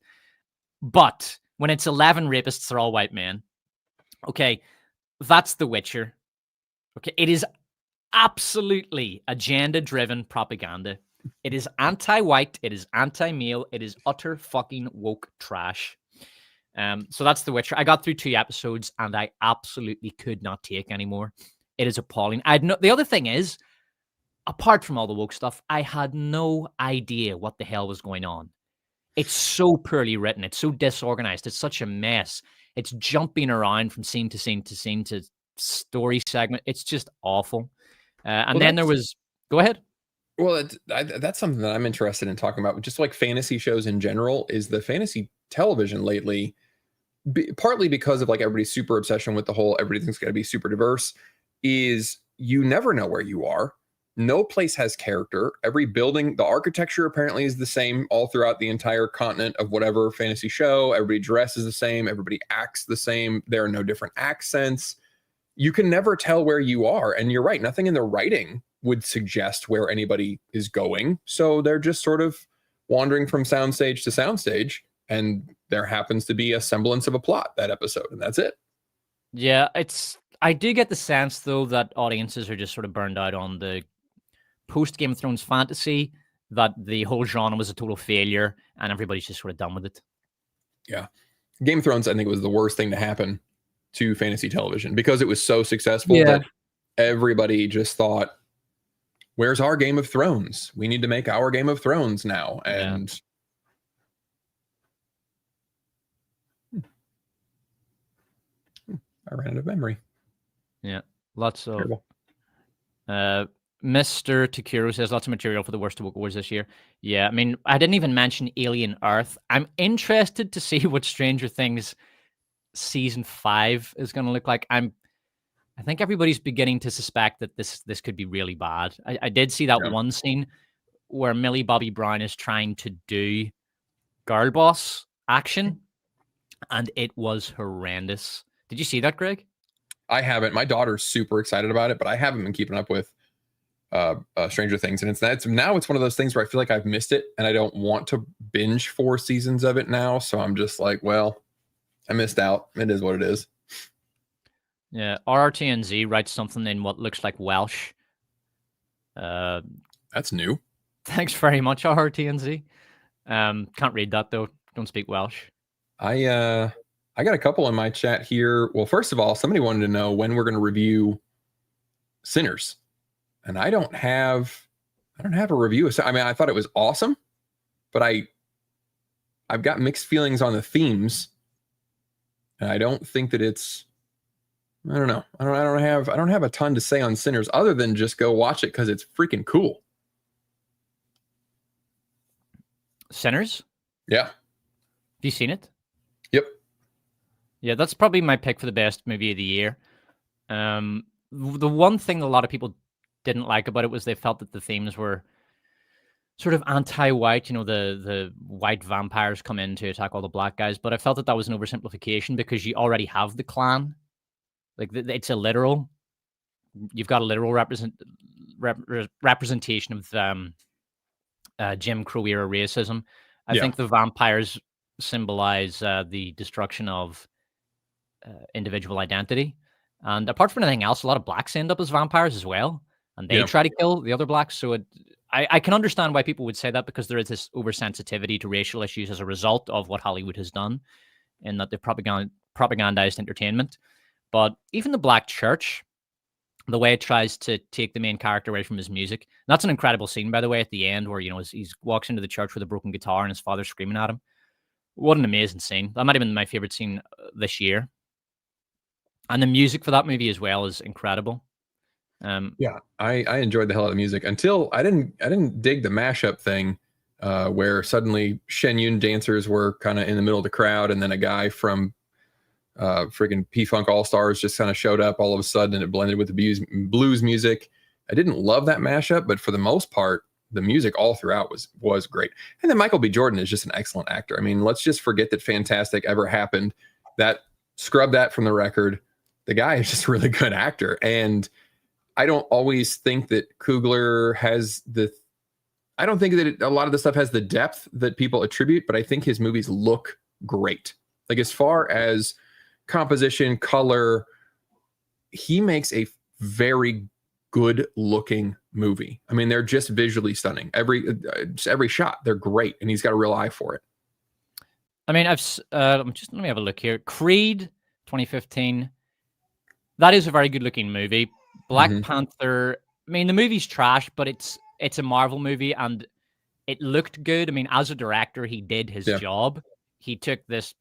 Speaker 1: But when it's 11 rapists, they're all white men. Okay, that's The Witcher. Okay, it is absolutely agenda-driven propaganda. It is anti-white. It is anti-male. It is utter fucking woke trash. So that's The Witcher. I got through 2 episodes and I absolutely could not take anymore. It is appalling. The other thing is, apart from all the woke stuff, I had no idea what the hell was going on. It's so poorly written. It's so disorganized. It's such a mess. It's jumping around from scene to scene to scene to story segment. It's just awful. And then there was, go ahead.
Speaker 2: Well, that's something that I'm interested in talking about. Just like fantasy shows in general, is the fantasy television lately, partly because of like everybody's super obsession with the whole everything's got to be super diverse, is you never know where you are. No place has character. Every building, the architecture apparently is the same all throughout the entire continent of whatever fantasy show. Everybody dresses the same. Everybody acts the same. There are no different accents. You can never tell where you are. And you're right. Nothing in the writing would suggest where anybody is going. So they're just sort of wandering from soundstage to soundstage. And there happens to be a semblance of a plot that episode. And that's it.
Speaker 1: Yeah, I do get the sense, though, that audiences are just sort of burned out on the post Game of Thrones fantasy, that the whole genre was a total failure and everybody's just sort of done with it.
Speaker 2: Yeah. Game of Thrones, I think, was the worst thing to happen to fantasy television because it was so successful that everybody just thought, where's our Game of Thrones? We need to make our Game of Thrones now. And I ran out of memory.
Speaker 1: Yeah. Lots of Mr. Takuro says lots of material for the worst of Woke Wars this year. Yeah, I mean, I didn't even mention Alien Earth. I'm interested to see what Stranger Things season 5 is going to look like. I think everybody's beginning to suspect that this could be really bad. I did see that one scene where Millie Bobby Brown is trying to do girl boss action, and it was horrendous. Did you see that, Greg?
Speaker 2: I haven't. My daughter's super excited about it, but I haven't been keeping up with Stranger Things, and it's one of those things where I feel like I've missed it, and I don't want to binge 4 seasons of it now. So I'm just like, well, I missed out. It is what it is.
Speaker 1: Yeah, RRTNZ writes something in what looks like Welsh.
Speaker 2: That's new.
Speaker 1: Thanks very much, RRTNZ. Can't read that though. Don't speak Welsh.
Speaker 2: I got a couple in my chat here. Well, first of all, somebody wanted to know when we're going to review Sinners, and I don't have a review. I mean, I thought it was awesome, but I've got mixed feelings on the themes, and I don't think that it's. I don't know. I don't have a ton to say on Sinners other than just go watch it because it's freaking cool.
Speaker 1: Sinners?
Speaker 2: Yeah.
Speaker 1: Have you seen it?
Speaker 2: Yep.
Speaker 1: Yeah, that's probably my pick for the best movie of the year. The one thing a lot of people didn't like about it was they felt that the themes were sort of anti-white. You know, the white vampires come in to attack all the black guys. But I felt that was an oversimplification because you already have the Klan. Like, it's a literal. You've got a literal representation of Jim Crow era racism. I think the vampires symbolize the destruction of individual identity. And apart from anything else, a lot of blacks end up as vampires as well. And they try to kill the other blacks. So I can understand why people would say that, because there is this oversensitivity to racial issues as a result of what Hollywood has done, in that they've propagandized entertainment. But even the Black Church, the way it tries to take the main character away from his music. And that's an incredible scene, by the way, at the end where, he walks into the church with a broken guitar and his father's screaming at him. What an amazing scene. That might have been my favorite scene this year. And the music for that movie as well is incredible.
Speaker 2: Yeah, I enjoyed the hell out of the music until I didn't dig the mashup thing, where suddenly Shen Yun dancers were kind of in the middle of the crowd, and then a guy from friggin' P-Funk All-Stars just kind of showed up all of a sudden, and it blended with the blues music. I didn't love that mashup, but for the most part, the music all throughout was great. And then Michael B. Jordan is just an excellent actor. I mean, let's just forget that Fantastic ever happened. Scrub that from the record. The guy is just a really good actor. And I don't always think that Coogler has I don't think that a lot of the stuff has the depth that people attribute, but I think his movies look great. Like, as far as composition, color, he makes a very good looking movie. I mean, they're just visually stunning. Every shot, they're great, and he's got a real eye for it.
Speaker 1: I mean, let me have a look here. Creed 2015. That is a very good looking movie. Black Panther. I mean, the movie's trash, but it's a Marvel movie, and it looked good. I mean, as a director, he did his job. He took this,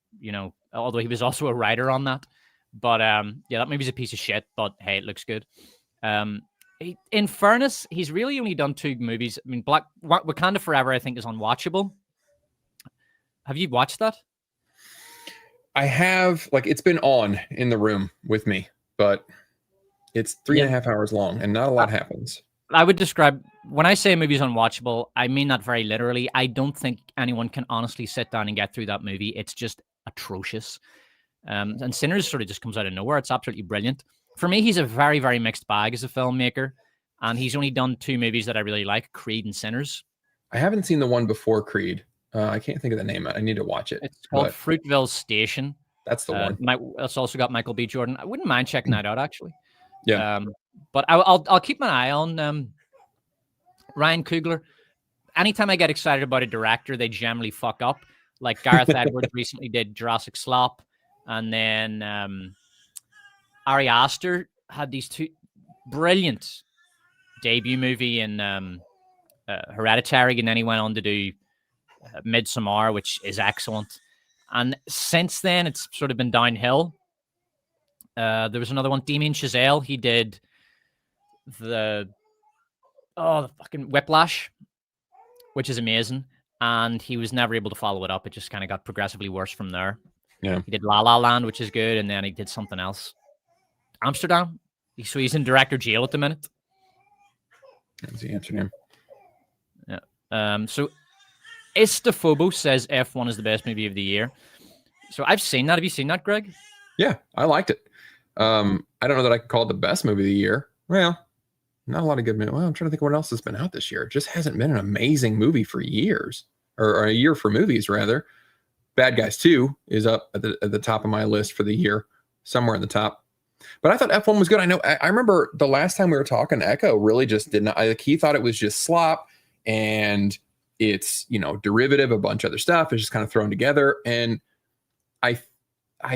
Speaker 1: although he was also a writer on that. But that movie's a piece of shit, but hey, it looks good. In fairness, he's really only done 2 movies. I mean, Wakanda Forever, I think, is unwatchable. Have you watched that?
Speaker 2: I have. Like, it's been on in the room with me, but it's 3.5 hours long, and not a lot happens.
Speaker 1: I would describe, when I say a movie's unwatchable, I mean that very literally. I don't think anyone can honestly sit down and get through that movie. It's just atrocious. And Sinners sort of just comes out of nowhere. It's absolutely brilliant. For me, he's a very, very mixed bag as a filmmaker, and he's only done 2 movies that I really like, Creed and Sinners.
Speaker 2: I haven't seen the one before Creed. I can't think of the name. I need to watch it.
Speaker 1: It's called Fruitville Station.
Speaker 2: That's the one.
Speaker 1: It's also got Michael B. Jordan. I wouldn't mind checking that out, actually.
Speaker 2: Yeah.
Speaker 1: But I'll keep my eye on Ryan Coogler. Anytime I get excited about a director, they generally fuck up. Like Gareth Edwards recently did Jurassic Slop, and then Ari Aster had these 2 brilliant debut movie in Hereditary, and then he went on to do Midsommar, which is excellent. And since then, it's sort of been downhill. There was another one, Damien Chazelle. He did the fucking Whiplash, which is amazing. And he was never able to follow it up. It just kind of got progressively worse from there.
Speaker 2: Yeah.
Speaker 1: He did La La Land, which is good, and then he did something else. Amsterdam. So he's in director jail at the minute.
Speaker 2: That's the answer name.
Speaker 1: Yeah. So Istophobos says F1 is the best movie of the year. So I've seen that. Have you seen that, Greg?
Speaker 2: Yeah, I liked it. I don't know that I could call it the best movie of the year. Well, not a lot of good movies. Well, I'm trying to think what else has been out this year. It just hasn't been an amazing movie for years, or a year for movies, rather. Bad Guys 2 is up at the top of my list for the year, somewhere in the top. But I thought F1 was good. I remember the last time we were talking, Echo really just did not. He thought it was just slop, and it's derivative, a bunch of other stuff. It's just kind of thrown together, and I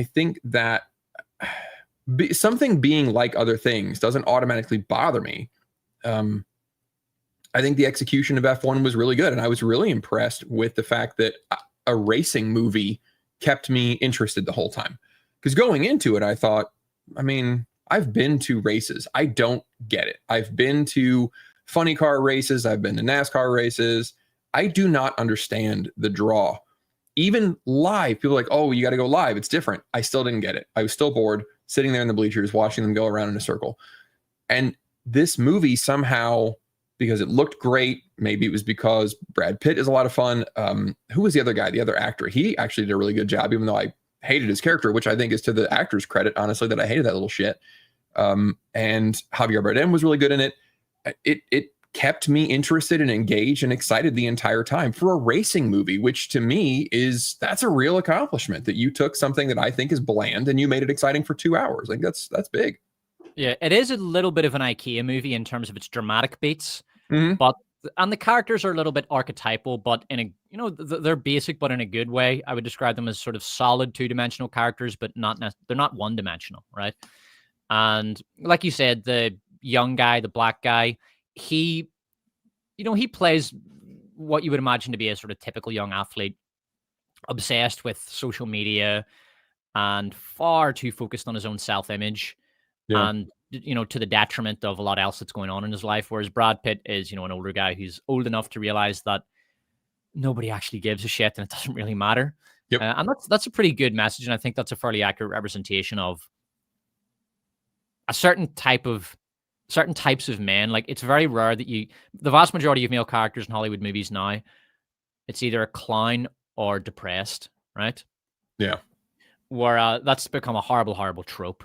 Speaker 2: think that something being like other things doesn't automatically bother me. I think the execution of F1 was really good, and I was really impressed with the fact that a racing movie kept me interested the whole time. Because going into it, I thought, I mean, I've been to races. I don't get it. I've been to funny car races. I've been to NASCAR races. I do not understand the draw. Even live, people are like, oh, you got to go live. It's different. I still didn't get it. I was still bored sitting there in the bleachers, watching them go around in a circle. And this movie somehow, because it looked great, maybe it was because Brad Pitt is a lot of fun. Who was the other guy, the other actor? He actually did a really good job, even though I hated his character, which I think is to the actor's credit, honestly, that I hated that little shit. And Javier Bardem was really good in it. It kept me interested and engaged and excited the entire time for a racing movie, which to me that's a real accomplishment, that you took something that I think is bland and you made it exciting for 2 hours. Like that's big.
Speaker 1: Yeah, it is a little bit of an IKEA movie in terms of its dramatic beats,
Speaker 2: Mm-hmm.
Speaker 1: but and the characters are a little bit archetypal, but in a they're basic, but in a good way. I would describe them as sort of solid two-dimensional characters, but they're not one-dimensional, right? And like you said, the young guy, the black guy, he he plays what you would imagine to be a sort of typical young athlete, obsessed with social media and far too focused on his own self-image,
Speaker 2: Yeah.
Speaker 1: and to the detriment of a lot else that's going on in his life. Whereas Brad Pitt is, an older guy who's old enough to realize that nobody actually gives a shit and it doesn't really matter.
Speaker 2: Yep.
Speaker 1: And that's a pretty good message, and I think that's a fairly accurate representation of a certain types of men. Like, it's very rare that the vast majority of male characters in Hollywood movies now, it's either a clown or depressed, right?
Speaker 2: Yeah.
Speaker 1: Where that's become a horrible, horrible trope.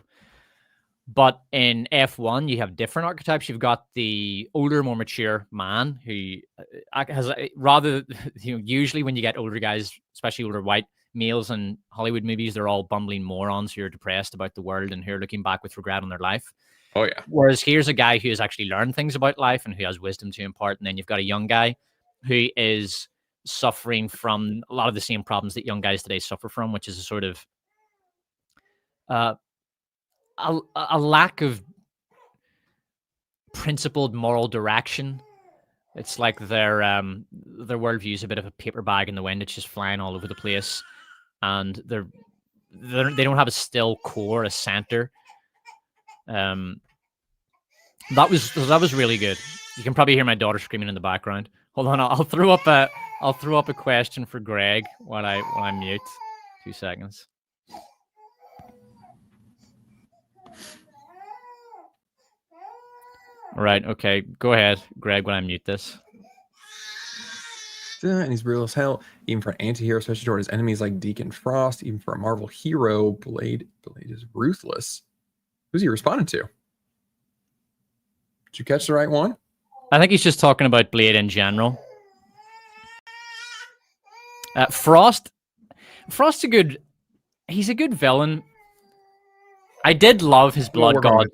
Speaker 1: But in F1, you have different archetypes. You've got the older, more mature man who has rather, usually when you get older guys, especially older white males in Hollywood movies, they're all bumbling morons who are depressed about the world and who are looking back with regret on their life.
Speaker 2: Oh, yeah.
Speaker 1: Whereas here's a guy who has actually learned things about life and who has wisdom to impart. And then you've got a young guy who is suffering from a lot of the same problems that young guys today suffer from, which is a sort of a lack of principled moral direction. It's like their worldview is a bit of a paper bag in the wind. It's just flying all over the place, and they don't have a still core, a center. That was really good. You can probably hear my daughter screaming in the background. Hold on, I'll throw up a question for Greg while I mute. 2 seconds. Right. Okay. Go ahead, Greg, when I mute this.
Speaker 2: And he's real as hell, even for an anti-hero, especially toward his enemies like Deacon Frost. Even for a Marvel hero, Blade is ruthless. Who's he responding to? Did you catch the right one?
Speaker 1: I think he's just talking about Blade in general. Frost's he's a good villain. I did love his Blood God.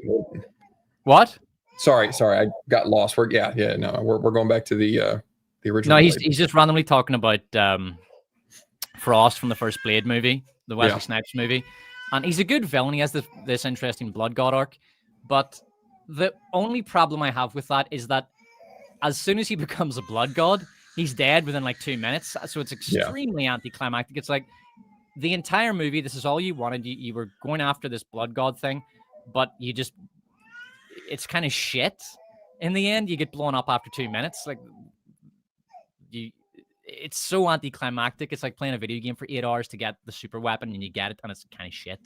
Speaker 1: What?
Speaker 2: Sorry, I got lost. We're going back to the original.
Speaker 1: No, he's just randomly talking about Frost from the first Blade movie, the Wesley Snipes movie, and he's a good villain. He has this interesting Blood God arc, but the only problem I have with that is that as soon as he becomes a Blood God, he's dead within like 2 minutes. So it's extremely anticlimactic. It's like the entire movie, this is all you wanted. You were going after this Blood God thing, but it's kind of shit. In the end, you get blown up after 2 minutes. Like, it's so anticlimactic. It's like playing a video game for 8 hours to get the super weapon, and you get it, and it's kind of shit.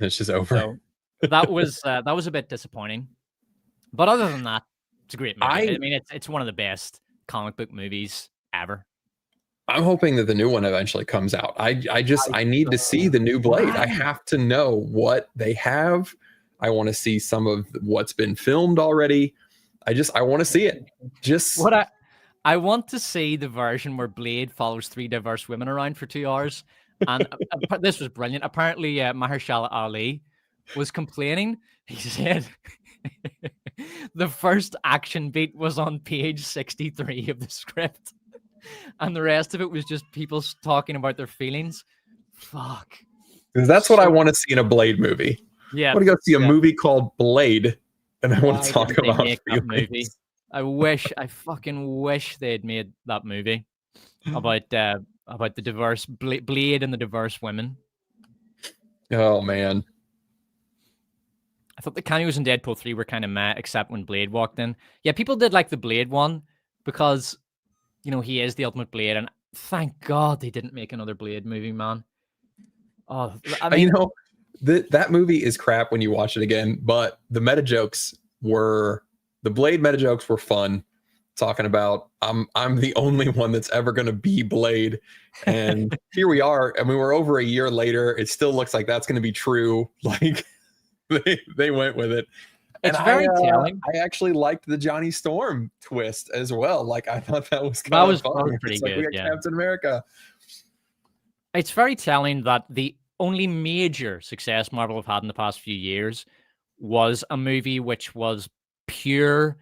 Speaker 2: It's just over.
Speaker 1: So that was a bit disappointing. But other than that, it's a great movie. I mean, it's one of the best comic book movies ever.
Speaker 2: I'm hoping that the new one eventually comes out. I need to see the new Blade. I have to know what they have. I want to see some of what's been filmed already. I want to see it.
Speaker 1: I want to see the version where Blade follows 3 diverse women around for 2 hours. And this was brilliant. Apparently, Mahershala Ali was complaining. He said the first action beat was on page 63 of the script, and the rest of it was just people talking about their feelings. Fuck.
Speaker 2: That's what I want to see in a Blade movie.
Speaker 1: Yeah.
Speaker 2: I want to go see a movie called Blade, and I want to talk about
Speaker 1: that movie. I fucking wish they'd made that movie about the diverse Blade and the diverse women.
Speaker 2: Oh man.
Speaker 1: I thought the cameos in Deadpool 3 were kind of meh, except when Blade walked in. Yeah, people did like the Blade one because, he is the ultimate Blade, and thank God they didn't make another Blade movie, man. Oh, I mean,
Speaker 2: that movie is crap when you watch it again, but the Blade meta jokes were fun. Talking about I'm the only one that's ever going to be Blade, and here we are. I mean, we're over a year later. It still looks like that's going to be true. Like they went with it.
Speaker 1: It's very telling.
Speaker 2: I actually liked the Johnny Storm twist as well. Like, I thought that was fun.
Speaker 1: Pretty
Speaker 2: it's
Speaker 1: good.
Speaker 2: Like we got Captain America.
Speaker 1: It's very telling that the only major success Marvel have had in the past few years was a movie which was pure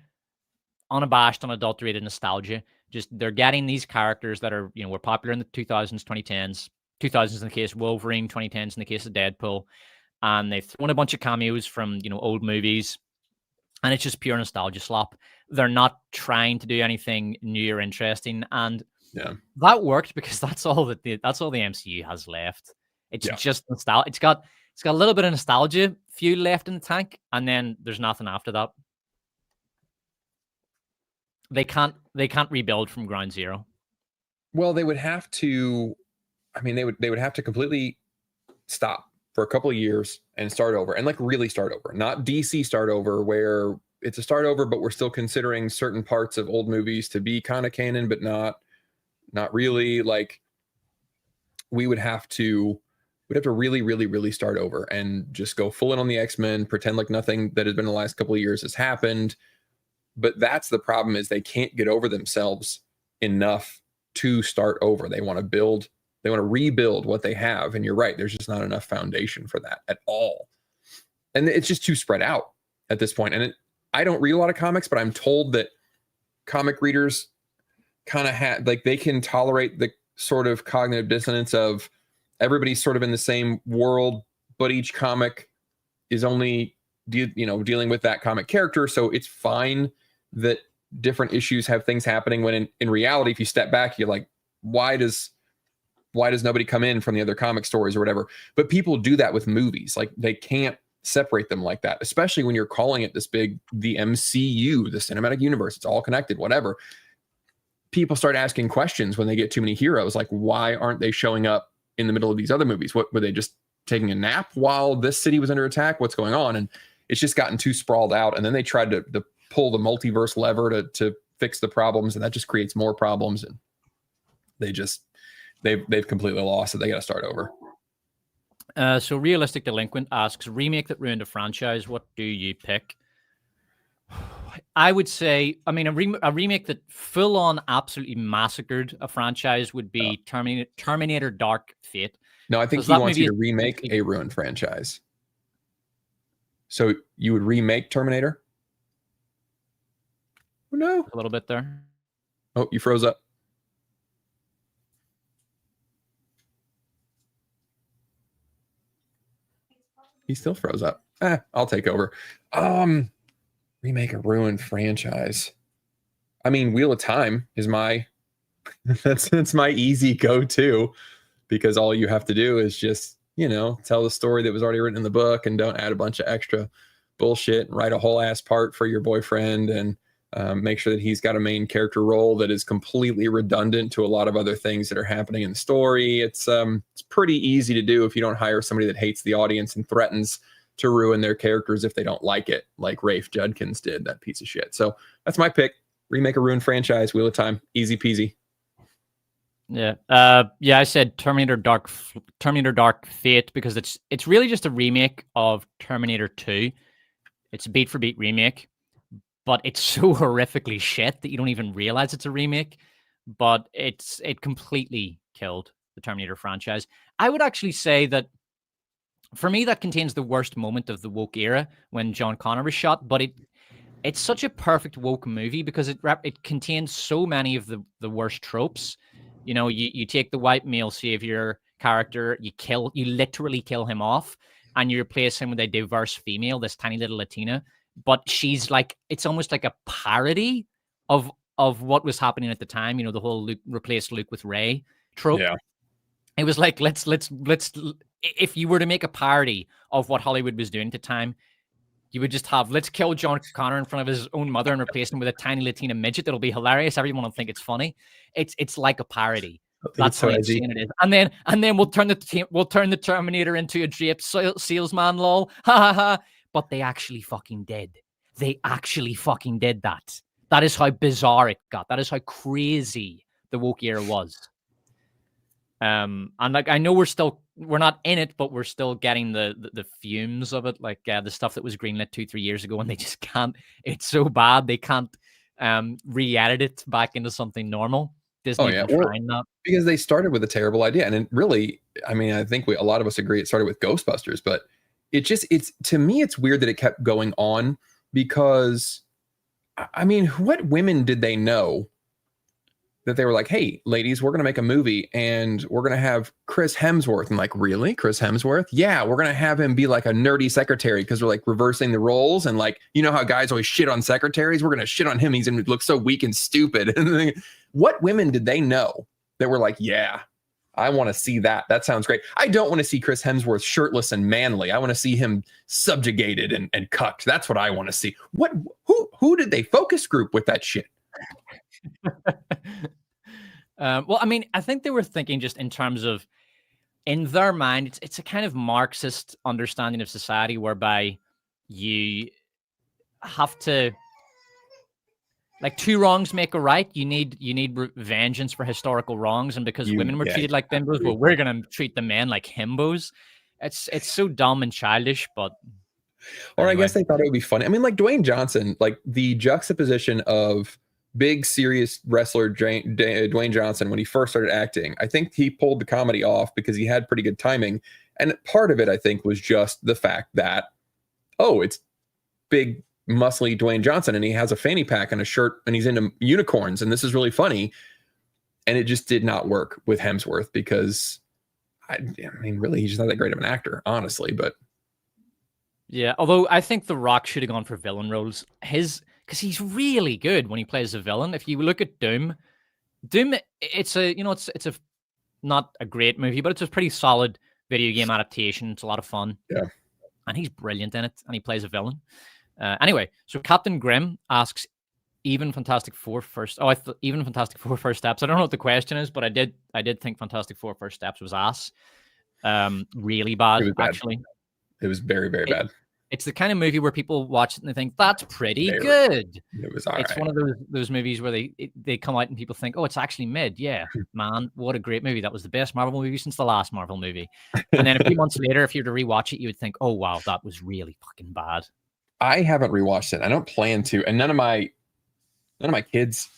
Speaker 1: unabashed, unadulterated nostalgia. Just they're getting these characters that are, were popular in the 2000s, 2010s, 2000s in the case of Wolverine, 2010s in the case of Deadpool, and they've thrown a bunch of cameos from old movies, and it's just pure nostalgia slop. They're not trying to do anything new or interesting, and that worked because that's all the MCU has left. It's just nostalgia. It's got a little bit of nostalgia fuel left in the tank, and then there's nothing after that. They can't rebuild from ground zero.
Speaker 2: Well, they would have to. I mean, they would have to completely stop for a couple of years and start over, and like really start over. Not DC start over, where it's a start over, but we're still considering certain parts of old movies to be kind of canon, but not really. Like we would have to really, really, really start over and just go full in on the X-Men, pretend like nothing that has been the last couple of years has happened. But that's the problem, is they can't get over themselves enough to start over. They want to rebuild what they have. And you're right, there's just not enough foundation for that at all. And it's just too spread out at this point. And I don't read a lot of comics, but I'm told that comic readers kind of they can tolerate the sort of cognitive dissonance of everybody's sort of in the same world, but each comic is only dealing with that comic character. So it's fine that different issues have things happening, when in reality, if you step back, you're like, why does nobody come in from the other comic stories or whatever? But people do that with movies. Like they can't separate them like that, especially when you're calling it this big, the MCU, the cinematic universe. It's all connected, whatever. People start asking questions when they get too many heroes. Like, why aren't they showing up in the middle of these other movies? What were they just taking a nap while this city was under attack? What's going on? And it's just gotten too sprawled out. And then they tried to pull the multiverse lever to fix the problems, and that just creates more problems. And they've completely lost it. They got to start over.
Speaker 1: So Realistic Delinquent asks, remake that ruined a franchise, what do you pick? I would say, a remake that full on absolutely massacred a franchise would be Terminator Dark Fate.
Speaker 2: No, I think he wants you to remake a ruined franchise. So you would remake Terminator? Oh, no.
Speaker 1: A little bit there.
Speaker 2: Oh, you froze up. He still froze up. I'll take over. Remake a ruined franchise. I mean, Wheel of Time is my that's my easy go-to, because all you have to do is just, tell the story that was already written in the book and don't add a bunch of extra bullshit and write a whole ass part for your boyfriend and make sure that he's got a main character role that is completely redundant to a lot of other things that are happening in the story. It's pretty easy to do if you don't hire somebody that hates the audience and threatens to ruin their characters if they don't like it, like Rafe Judkins did, that piece of shit. So that's my pick. Remake a ruined franchise, Wheel of Time, easy peasy.
Speaker 1: Yeah. I said Terminator Dark Fate because it's really just a remake of Terminator 2. It's a beat for beat remake, but it's so horrifically shit that you don't even realize it's a remake. But it completely killed the Terminator franchise. I would actually say that for me, that contains the worst moment of the woke era when John Connor was shot, but it's such a perfect woke movie because it contains so many of the worst tropes. You take the white male savior character, you literally kill him off, and you replace him with a diverse female, this tiny little Latina, but she's like, it's almost like a parody of what was happening at the time. The whole replace Luke with Ray trope. Yeah. It was like, let's if you were to make a parody of what Hollywood was doing at the time, you would just have, let's kill John Connor in front of his own mother and replace him with a tiny Latina midget. That'll be hilarious. Everyone will think it's funny. It's like a parody. That's how insane it is. And then we'll turn the Terminator into a draped salesman, lol. Ha ha ha. But they actually fucking did. They actually fucking did that. That is how bizarre it got. That is how crazy the woke era was. And like, I know we're not in it, but we're still getting the fumes of it, like the stuff that was greenlit 2-3 years ago, and they just can't. It's so bad they can't re-edit it back into something normal. Disney trying that
Speaker 2: because they started with a terrible idea, and it really, I mean, I think a lot of us agree it started with Ghostbusters, but it's to me it's weird that it kept going on, because I mean, what women did they know that they were like, hey, ladies, we're going to make a movie and we're going to have Chris Hemsworth. And like, really? Chris Hemsworth? Yeah, we're going to have him be like a nerdy secretary because we're like reversing the roles. And like, you know how guys always shit on secretaries? We're going to shit on him. He's going to look so weak and stupid. And what women did they know that were like, yeah, I want to see that. That sounds great. I don't want to see Chris Hemsworth shirtless and manly. I want to see him subjugated and cucked. That's what I want to see. Who did they focus group with that shit?
Speaker 1: Well, I mean, I think they were thinking just in terms of, in their mind, it's a kind of Marxist understanding of society whereby you have to, like, two wrongs make a right. You need vengeance for historical wrongs, and because women were treated like bimbos, well, we're gonna treat the men like himbos. It's so dumb and childish, but.
Speaker 2: Or anyway. I guess they thought it would be funny. I mean, like Dwayne Johnson, like the juxtaposition of big serious wrestler Dwayne Johnson when he first started acting, I think he pulled the comedy off because he had pretty good timing. And part of it, I think, was just the fact that, oh, it's big, muscly Dwayne Johnson and he has a fanny pack and a shirt and he's into unicorns and this is really funny. And it just did not work with Hemsworth because, I mean, really, he's just not that great of an actor, honestly. But
Speaker 1: yeah, although I think The Rock should have gone for villain roles. Because he's really good when he plays a villain. If you look at Doom, it's a not a great movie, but it's a pretty solid video game adaptation. It's a lot of fun.
Speaker 2: Yeah.
Speaker 1: And he's brilliant in it, and he plays a villain. Anyway, so Captain Grimm asks, even Fantastic Four first. Oh, even Fantastic Four First Steps. I don't know what the question is, but I did think Fantastic Four First Steps was ass. Really bad, actually.
Speaker 2: It was very, very bad.
Speaker 1: It's the kind of movie where people watch it and they think that's pretty good.
Speaker 2: It was all right.
Speaker 1: It's one of those movies where they come out and people think, oh, it's actually mid. Yeah, man, what a great movie. That was the best Marvel movie since the last Marvel movie. And then a few months later, if you were to rewatch it, you would think, oh, wow, that was really fucking bad.
Speaker 2: I haven't rewatched it. I don't plan to. And none of my kids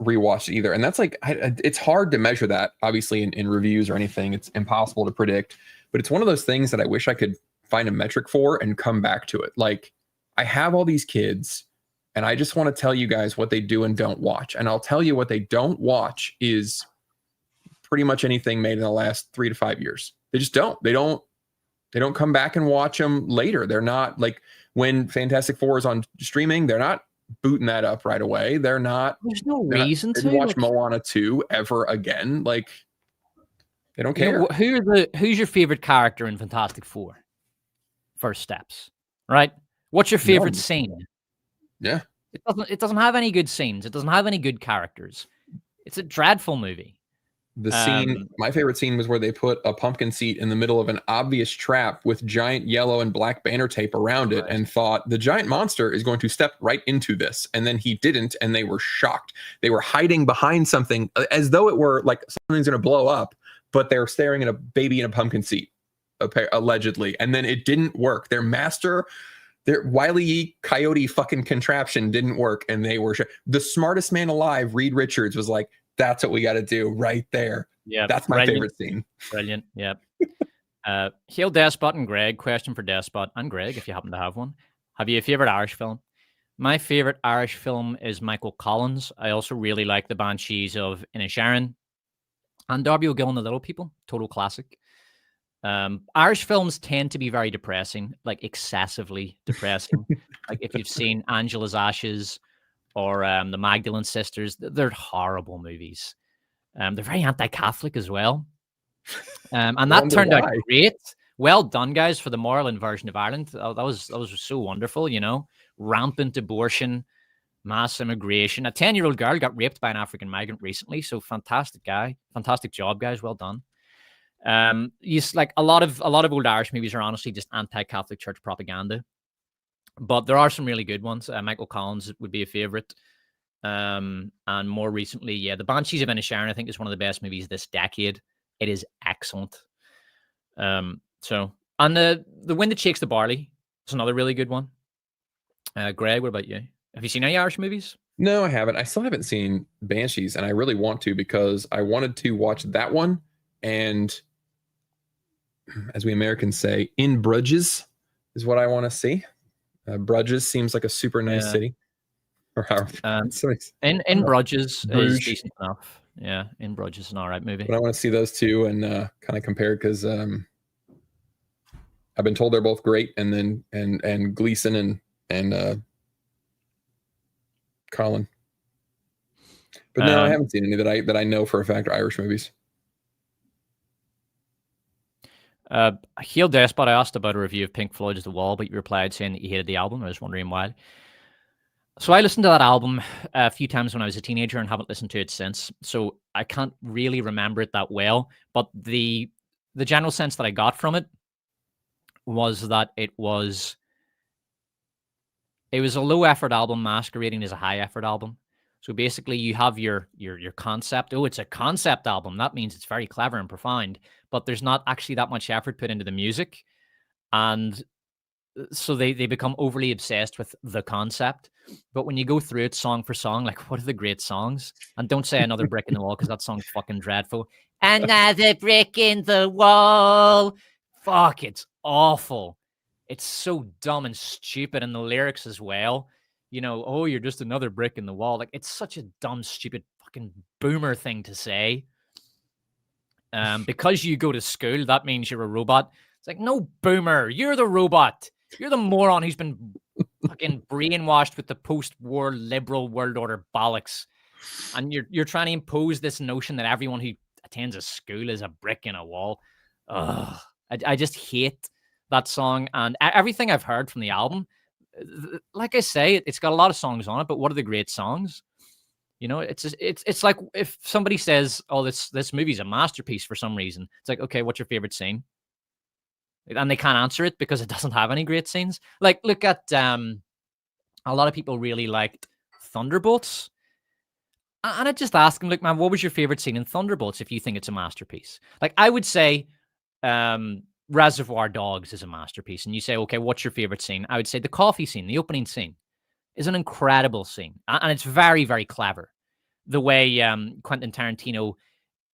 Speaker 2: rewatched it either. And that's like, it's hard to measure that, obviously, in reviews or anything. It's impossible to predict. But it's one of those things that I wish I could find a metric for and come back to it. Like, I have all these kids and I just want to tell you guys what they do and don't watch. And I'll tell you what they don't watch is pretty much anything made in the last 3 to 5 years. They just don't. They don't come back and watch them later. They're not like when Fantastic Four is on streaming, they're not booting that up right away. There's
Speaker 1: no reason to
Speaker 2: watch Moana 2 ever again. Like, they don't care.
Speaker 1: Who's your favorite character in Fantastic Four? First Steps, right? What's your favorite scene?
Speaker 2: Yeah.
Speaker 1: It doesn't have any good scenes. It doesn't have any good characters. It's a dreadful movie.
Speaker 2: The scene, my favorite scene was where they put a pumpkin seat in the middle of an obvious trap with giant yellow and black banner tape around it and thought the giant monster is going to step right into this. And then he didn't, and they were shocked. They were hiding behind something as though it were like something's going to blow up, but they're staring at a baby in a pumpkin seat, allegedly. And then it didn't work. Their Wile E. Coyote fucking contraption didn't work, and they were the smartest man alive, Reed Richards, was like, that's what we got to do right there. Yeah, that's my favorite scene.
Speaker 1: Brilliant. Yep. Hail Despot and Greg. Question for Despot and Greg, if you happen to have one. Have you a favorite Irish film? My favorite Irish film is Michael Collins. I also really like The Banshees of Inisherin and Darby O'Gill and the Little People. Total classic. Irish films tend to be very depressing, like excessively depressing. Like if you've seen Angela's Ashes or the Magdalene Sisters, they're horrible movies. They're very anti-Catholic as well. And that turned out great. Well done, guys, for the moral inversion of Ireland. That was so wonderful, you know. Rampant abortion, mass immigration. A 10-year-old girl got raped by an African migrant recently. So fantastic job, guys. Well done. Like a lot of old Irish movies are honestly just anti-Catholic church propaganda, but there are some really good ones. Michael Collins would be a favorite. And more recently, The Banshees of Inisherin, I think, is one of the best movies this decade. It is excellent. And the Wind That Shakes the Barley is another really good one. Greg, what about you? Have you seen any Irish movies?
Speaker 2: No, I haven't. I still haven't seen Banshees, and I really want to because I wanted to watch that one. And as we Americans say, in Bruges is what I want to see. Bruges seems like a super nice city. Or how? So
Speaker 1: In Bruges is
Speaker 2: Bruges.
Speaker 1: decent enough. Yeah, In Bruges is an all right movie.
Speaker 2: But I want to see those two and kind of compare because I've been told they're both great, and then and Gleason and Colin. But no, I haven't seen any that I know for a fact are Irish movies.
Speaker 1: Heel Despot, I asked about a review of Pink Floyd's The Wall, but you replied saying that you hated the album. I was wondering why. So I listened to that album a few times when I was a teenager and haven't listened to it since. So I can't really remember it that well. But the general sense that I got from it was that it was a low effort album masquerading as a high effort album. So basically you have your concept. Oh, it's a concept album. That means it's very clever and profound, but there's not actually that much effort put into the music. And so they become overly obsessed with the concept. But when you go through it song for song, like, what are the great songs? And don't say Another Brick in the Wall, because that song's fucking dreadful. Another brick in the wall. Fuck, it's awful. It's so dumb and stupid. And the lyrics as well. You know, oh, you're just another brick in the wall. Like, it's such a dumb, stupid, fucking boomer thing to say. Because you go to school, that means you're a robot. It's like, no, boomer, you're the robot. You're the moron who's been fucking brainwashed with the post-war liberal world order bollocks. And you're trying to impose this notion that everyone who attends a school is a brick in a wall. Ugh. I just hate that song. And everything I've heard from the album, like I say, it's got a lot of songs on it, but what are the great songs? You know, it's like if somebody says, "Oh, this movie's a masterpiece" for some reason. It's like, okay, what's your favorite scene? And they can't answer it because it doesn't have any great scenes. Like, look at a lot of people really liked Thunderbolts, and I just asked them, like, man, what was your favorite scene in Thunderbolts if you think it's a masterpiece? Like, I would say Reservoir Dogs is a masterpiece, and you say, okay, what's your favorite scene? I would say the coffee scene, the opening scene, is an incredible scene, and it's very, very clever. The way Quentin Tarantino,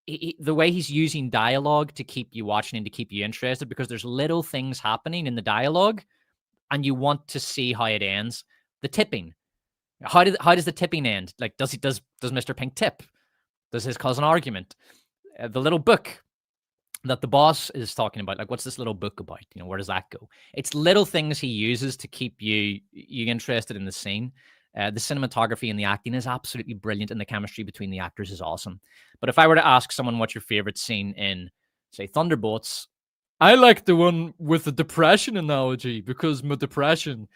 Speaker 1: the way he's using dialogue to keep you watching and to keep you interested, because there's little things happening in the dialogue, and you want to see how it ends. The tipping, how does the tipping end? Like, does Mr. Pink tip? Does his cause an argument? The little book that the boss is talking about, like, what's this little book about? You know, where does that go? It's little things he uses to keep you interested in the scene. The cinematography and the acting is absolutely brilliant, and the chemistry between the actors is awesome. But if I were to ask someone what's your favorite scene in, say, Thunderbolts, I like the one with the depression analogy because my depression.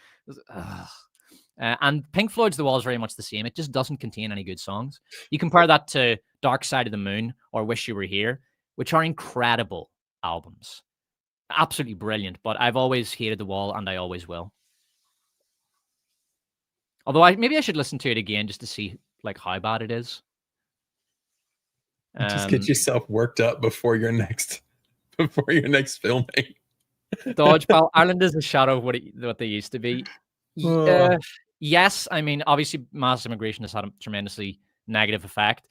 Speaker 1: And Pink Floyd's The Wall is very much the same. It just doesn't contain any good songs. You compare that to Dark Side of the Moon or Wish You Were Here, which are incredible albums. Absolutely brilliant. But I've always hated The Wall, and I always will. Although maybe I should listen to it again just to see, like, how bad it is.
Speaker 2: Just get yourself worked up before your next filming.
Speaker 1: Dodgeball. Ireland is a shadow of what they used to be. Yes, I mean, obviously mass immigration has had a tremendously negative effect.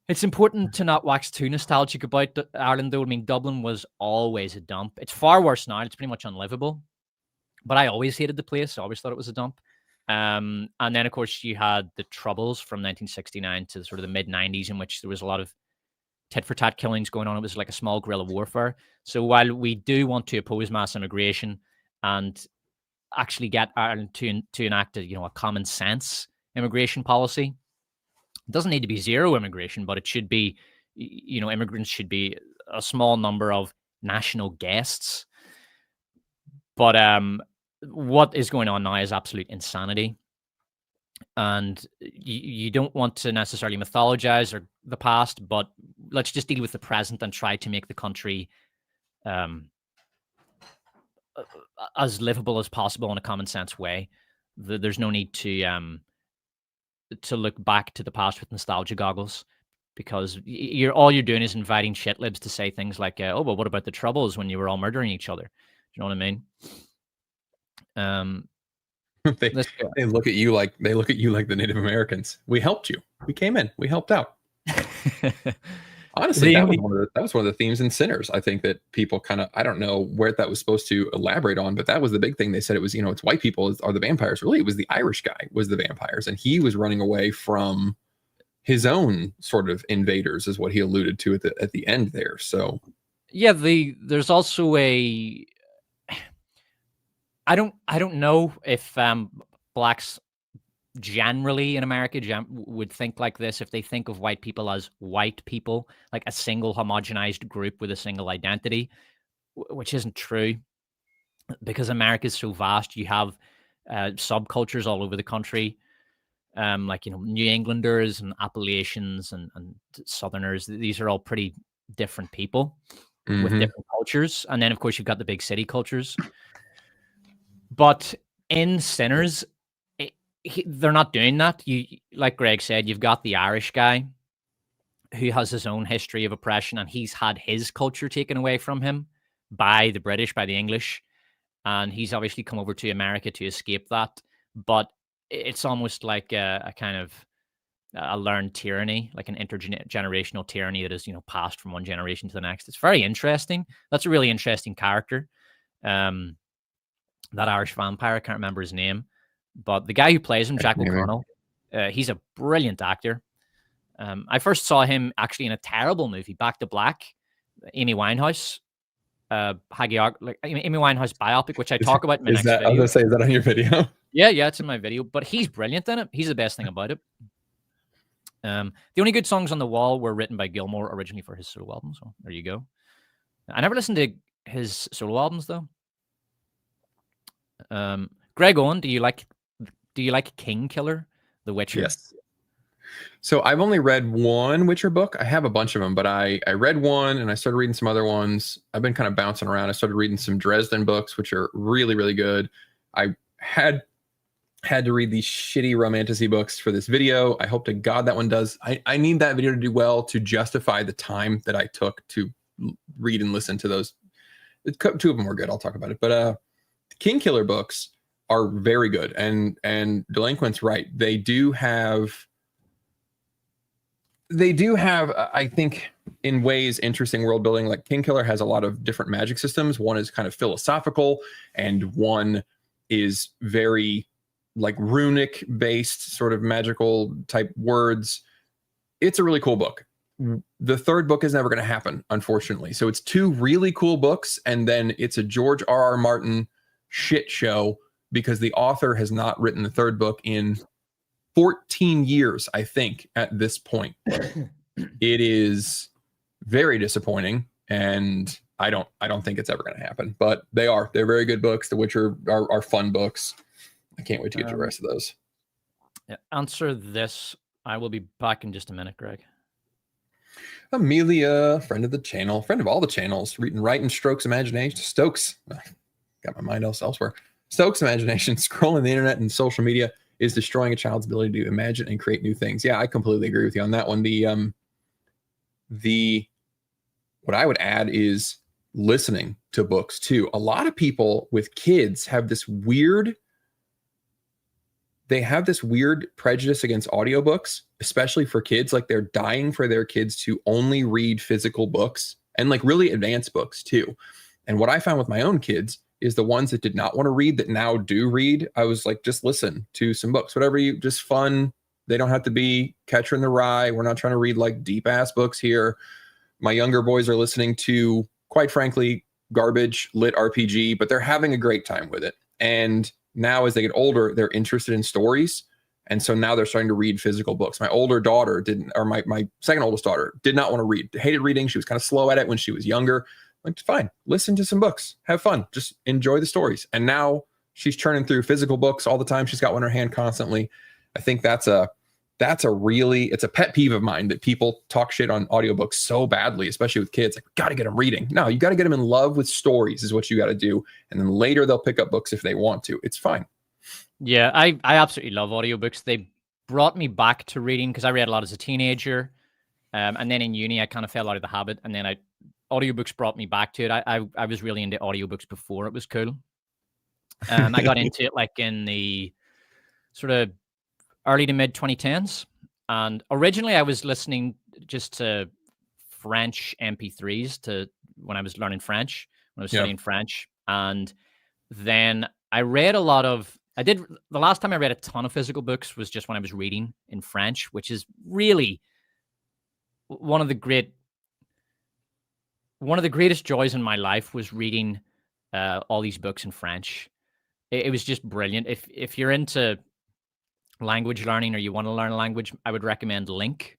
Speaker 1: It's important to not wax too nostalgic about Ireland, though. I mean, Dublin was always a dump. It's far worse now. It's pretty much unlivable. But I always hated the place. I always thought it was a dump. And then, of course, you had the Troubles from 1969 to sort of the mid-90s, in which there was a lot of tit-for-tat killings going on. It was like a small guerrilla warfare. So while we do want to oppose mass immigration and actually get Ireland to enact a common sense immigration policy, it doesn't need to be zero immigration, but it should be, immigrants should be a small number of national guests. But what is going on now is absolute insanity. And you don't want to necessarily mythologize or the past, but let's just deal with the present and try to make the country as livable as possible in a common sense way. There's no need to look back to the past with nostalgia goggles, because all you're doing is inviting shitlibs to say things like, "Oh, well, what about the Troubles when you were all murdering each other?" Do you know what I mean?
Speaker 2: They look at you like the Native Americans. We helped you. We came in. We helped out. Honestly, that was one of the themes in Sinners. I think that people kind of, I don't know where that was supposed to elaborate on, but that was the big thing. They said it was, it's white people are the vampires. Really, it was the Irish guy was the vampires, and he was running away from his own sort of invaders, is what he alluded to at the end there. So
Speaker 1: yeah, there's also a I don't know if blacks generally in America would think like this, if they think of white people as white people, like a single homogenized group with a single identity, which isn't true, because America is so vast. You have subcultures all over the country, like New Englanders and Appalachians and Southerners. These are all pretty different people with different cultures, and then of course you've got the big city cultures. But in Sinners, they're not doing that. Like Greg said, you've got the Irish guy who has his own history of oppression, and he's had his culture taken away from him by the British, by the English, and he's obviously come over to America to escape that. But it's almost like a kind of a learned tyranny, like an intergenerational tyranny that is, passed from one generation to the next. It's very interesting. That's a really interesting character. That Irish vampire, I can't remember his name, but the guy who plays him, Jack O'Connell, he's a brilliant actor. I first saw him actually in a terrible movie, Back to Black, Amy Winehouse, Amy Winehouse biopic, which I talk about in my next video.
Speaker 2: I was going to say, is that on your video?
Speaker 1: Yeah, it's in my video, but he's brilliant in it. He's the best thing about it. The only good songs on the wall were written by Gilmour originally for his solo album, so there you go. I never listened to his solo albums, though. Greg Owen, do you like King Killer, The Witcher?
Speaker 2: Yes. So I've only read one Witcher book. I have a bunch of them, but I read one and I started reading some other ones. I've been kind of bouncing around. I started reading some Dresden books, which are really, really good. I had to read these shitty romantasy books for this video. I hope to God that one does. I need that video to do well to justify the time that I took to read and listen to those. Two of them were good. I'll talk about it. But King Killer books are very good. And Delinquent's right. They do have, I think, in ways, interesting world building. Like King Killer has a lot of different magic systems. One is kind of philosophical, and one is very like runic based, sort of magical type words. It's a really cool book. The third book is never going to happen, unfortunately. So it's two really cool books, and then it's a George R.R. Martin shit show because the author has not written the third book in 14 years, I think, at this point. It is very disappointing, and I don't think it's ever going to happen. But they're very good books. The Witcher are fun books. I can't wait to get to the rest of those.
Speaker 1: Yeah, answer this. I will be back in just a minute, Greg.
Speaker 2: Amelia, friend of the channel, friend of all the channels, reading Writing Stokes' imagination. Stokes, got my mind elsewhere. Stokes' imagination, scrolling the internet and social media is destroying a child's ability to imagine and create new things. Yeah, I completely agree with you on that one. What I would add is listening to books too. A lot of people with kids have this weird prejudice against audiobooks, especially for kids. Like they're dying for their kids to only read physical books, and like really advanced books too. And what I found with my own kids is the ones that did not want to read that now do read. I was like, just listen to some books, whatever just fun. They don't have to be Catcher in the Rye. We're not trying to read like deep ass books here. My younger boys are listening to, quite frankly, garbage lit RPG, but they're having a great time with it. And now as they get older, they're interested in stories. And so now they're starting to read physical books. My older daughter didn't, or my second oldest daughter did not want to read, hated reading. She was kind of slow at it when she was younger. Like, fine, listen to some books, have fun, just enjoy the stories. And now she's churning through physical books all the time. She's got one in her hand constantly. I think it's a pet peeve of mine that people talk shit on audiobooks so badly, especially with kids. Like, got to get them reading. No, you got to get them in love with stories is what you got to do. And then later they'll pick up books if they want to. It's fine.
Speaker 1: Yeah, I absolutely love audiobooks. They brought me back to reading because I read a lot as a teenager. And then in uni, I kind of fell out of the habit. And then audiobooks brought me back to it. I was really into audiobooks before it was cool. I got into it like in the sort of early to mid 2010s. And originally I was listening just French MP3s to when I was learning French, when I was
Speaker 2: Yeah.
Speaker 1: studying French. And then I read a lot of, the last time I read a ton of physical books was just when I was reading in French, which is really one of the greatest joys in my life was reading all these books in French. It was just brilliant. If you're into language learning or you want to learn a language, I would recommend Link.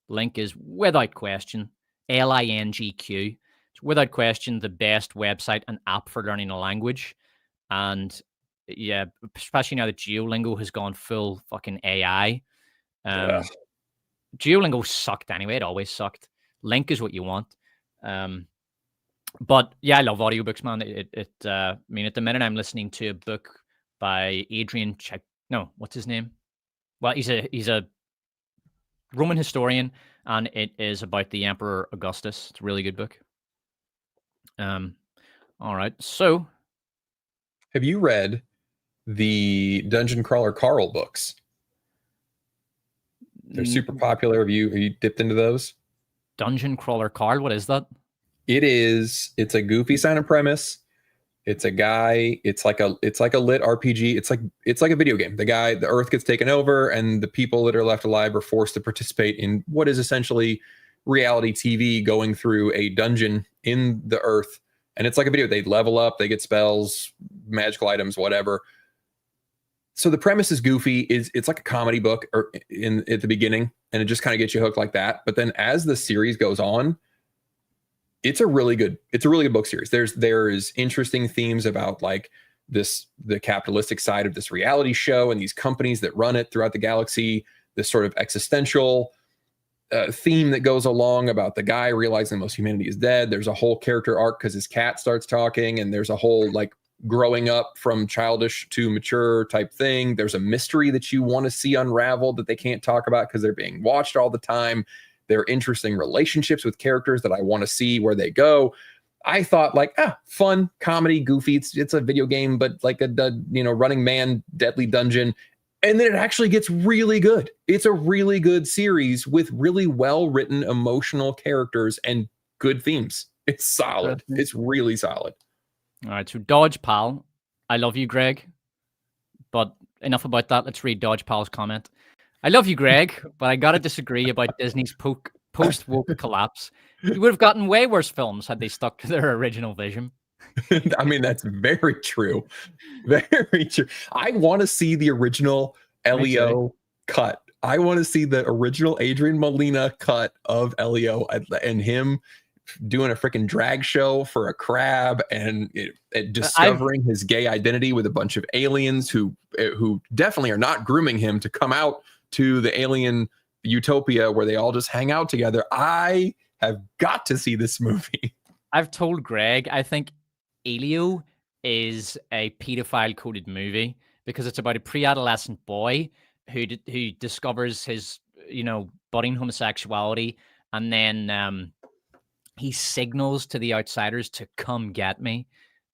Speaker 1: Link is without question, LINGQ. It's without question the best website and app for learning a language. And yeah, especially now that Duolingo has gone full fucking AI. Duolingo sucked anyway. It always sucked. Link is what you want. But yeah, I love audiobooks, man. I mean, at the minute I'm listening to a book by Adrian no, what's his name? Well, he's a Roman historian, and it is about the Emperor Augustus. It's a really good book. All right. So,
Speaker 2: have you read the Dungeon Crawler Carl books? They're super popular. Have you dipped into those?
Speaker 1: Dungeon Crawler Carl, what is that?
Speaker 2: It's a goofy sounding premise. It's a guy, it's like a lit RPG. It's like a video game. The Earth gets taken over, and the people that are left alive are forced to participate in what is essentially reality TV, going through a dungeon in the Earth. And it's like a video. They level up, they get spells, magical items, whatever. So the premise is goofy. It's like a comedy book at the beginning, and it just kind of gets you hooked like that. But then as the series goes on, it's a really good book series. There's interesting themes about like the capitalistic side of this reality show and these companies that run it throughout the galaxy, this sort of existential theme that goes along about the guy realizing most humanity is dead. There's a whole character arc because his cat starts talking, and there's a whole like growing up from childish to mature type thing. There's a mystery that you want to see unraveled that they can't talk about because they're being watched all the time. There are interesting relationships with characters that I want to see where they go. I thought like, fun, comedy, goofy. It's a video game, but like a Running Man, Deadly Dungeon. And then it actually gets really good. It's a really good series with really well-written, emotional characters and good themes. It's solid. It's really solid.
Speaker 1: All right, so Dodge Pal. I love you, Greg. But enough about that. Let's read Dodge Pal's comment. I love you, Greg, but I gotta disagree about Disney's post-woke collapse. You would have gotten way worse films had they stuck to their original vision.
Speaker 2: I mean, that's very true. Very true. I want to see the original Elio cut. I want to see the original Adrian Molina cut of Elio and him doing a freaking drag show for a crab and discovering his gay identity with a bunch of aliens who definitely are not grooming him to come out to the alien utopia where they all just hang out together. I have got to see this movie.
Speaker 1: I've told Greg, I think Elio is a pedophile coded movie because it's about a pre-adolescent boy who discovers his, budding homosexuality, and then he signals to the outsiders to come get me.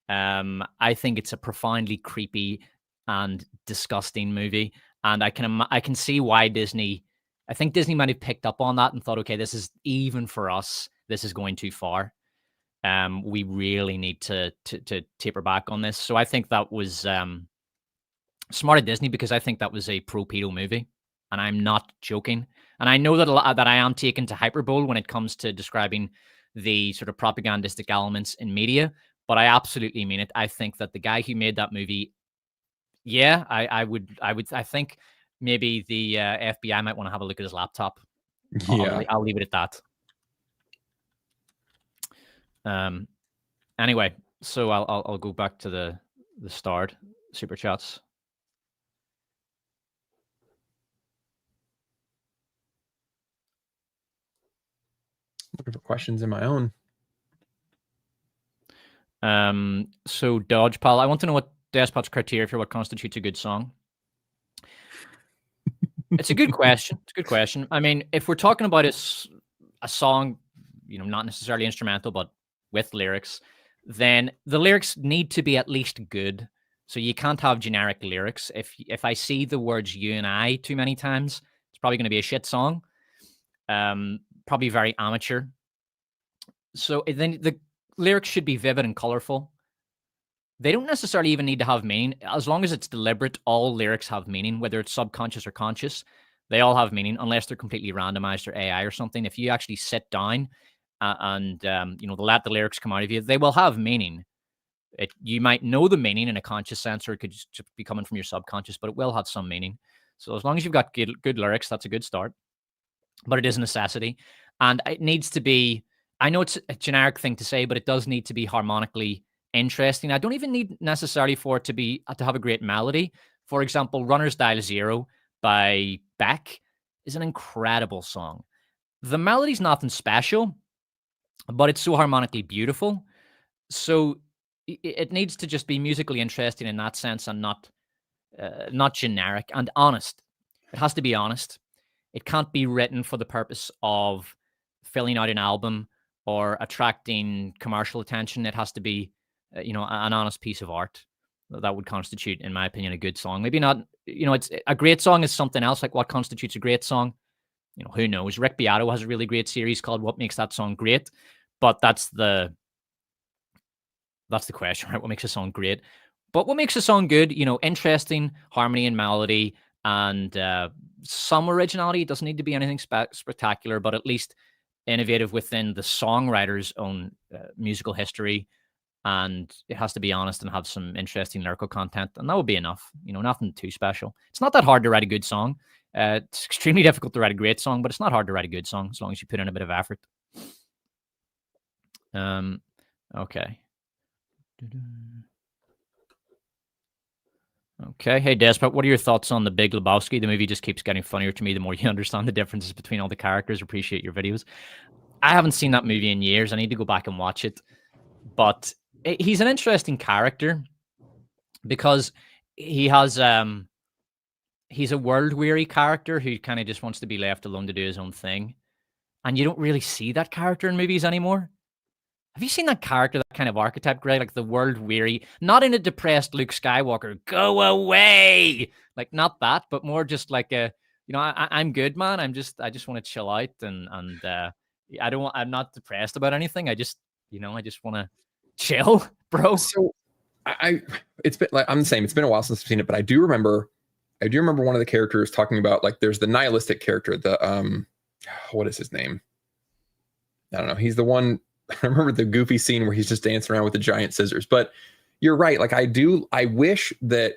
Speaker 1: I think it's a profoundly creepy and disgusting movie, and I can see why Disney. I think Disney might have picked up on that and thought, okay, this is even for us. This is going too far. We really need to taper back on this. So I think that was smart of Disney, because I think that was a pro-pedo movie, and I'm not joking. And I know that I am taken to hyperbole when it comes to describing the sort of propagandistic elements in media, but I absolutely mean it. I think that the guy who made that movie, I think maybe the FBI might want to have a look at his laptop.
Speaker 2: Yeah.
Speaker 1: I'll leave it at that. Anyway, so I'll go back to the start super chats.
Speaker 2: Looking for questions in my own.
Speaker 1: So Dodge Pal, I want to know what Despot's criteria for what constitutes a good song. It's a good question. It's a good question. I mean, if we're talking about a song, not necessarily instrumental, but with lyrics, then the lyrics need to be at least good. So you can't have generic lyrics. If I see the words "you" and "I" too many times, it's probably going to be a shit song. Probably very amateur. So then the lyrics should be vivid and colorful. They don't necessarily even need to have meaning. As long as it's deliberate, all lyrics have meaning, whether it's subconscious or conscious. They all have meaning, unless they're completely randomized or AI or something. If you actually sit down and let the lyrics come out of you, they will have meaning. You might know the meaning in a conscious sense, or it could just be coming from your subconscious, but it will have some meaning. So as long as you've got good lyrics, that's a good start. But it is a necessity, and it needs to be. I know it's a generic thing to say, but it does need to be harmonically interesting. I don't even need necessarily for it to have a great melody. For example, "Runner's Dial Zero" by Beck is an incredible song. The melody's nothing special, but it's so harmonically beautiful. So it needs to just be musically interesting in that sense, and not generic and honest. It has to be honest. It can't be written for the purpose of filling out an album or attracting commercial attention. It has to be, an honest piece of art that would constitute, in my opinion, a good song. Maybe not. It's a great song is something else. Like, what constitutes a great song? Who knows? Rick Beato has a really great series called "What Makes That Song Great," but that's the question, right? What makes a song great? But what makes a song good? Interesting harmony and melody, and some originality. It doesn't need to be anything spectacular, but at least innovative within the songwriter's own musical history. And it has to be honest and have some interesting lyrical content, and that would be enough. Nothing too special. It's not that hard to write a good song. It's extremely difficult to write a great song, but it's not hard to write a good song as long as you put in a bit of effort. Okay. Okay. Hey, Despot, what are your thoughts on The Big Lebowski? The movie just keeps getting funnier to me the more you understand the differences between all the characters. Appreciate your videos. I haven't seen that movie in years. I need to go back and watch it. But he's an interesting character because he has he's a world-weary character who kind of just wants to be left alone to do his own thing. And you don't really see that character in movies anymore. Have you seen that character, that kind of archetype, Greg? Like the world-weary, not in a depressed Luke Skywalker, go away! Like, not that, but more just like I'm good, man. I just want to chill out and I'm not depressed about anything. I just want to chill, bro.
Speaker 2: So it's been like, I'm the same. It's been a while since I've seen it, but I do remember one of the characters talking about, like, there's the nihilistic character, the what is his name? I don't know. He's the one. I remember the goofy scene where he's just dancing around with the giant scissors. But you're right. Like, I wish that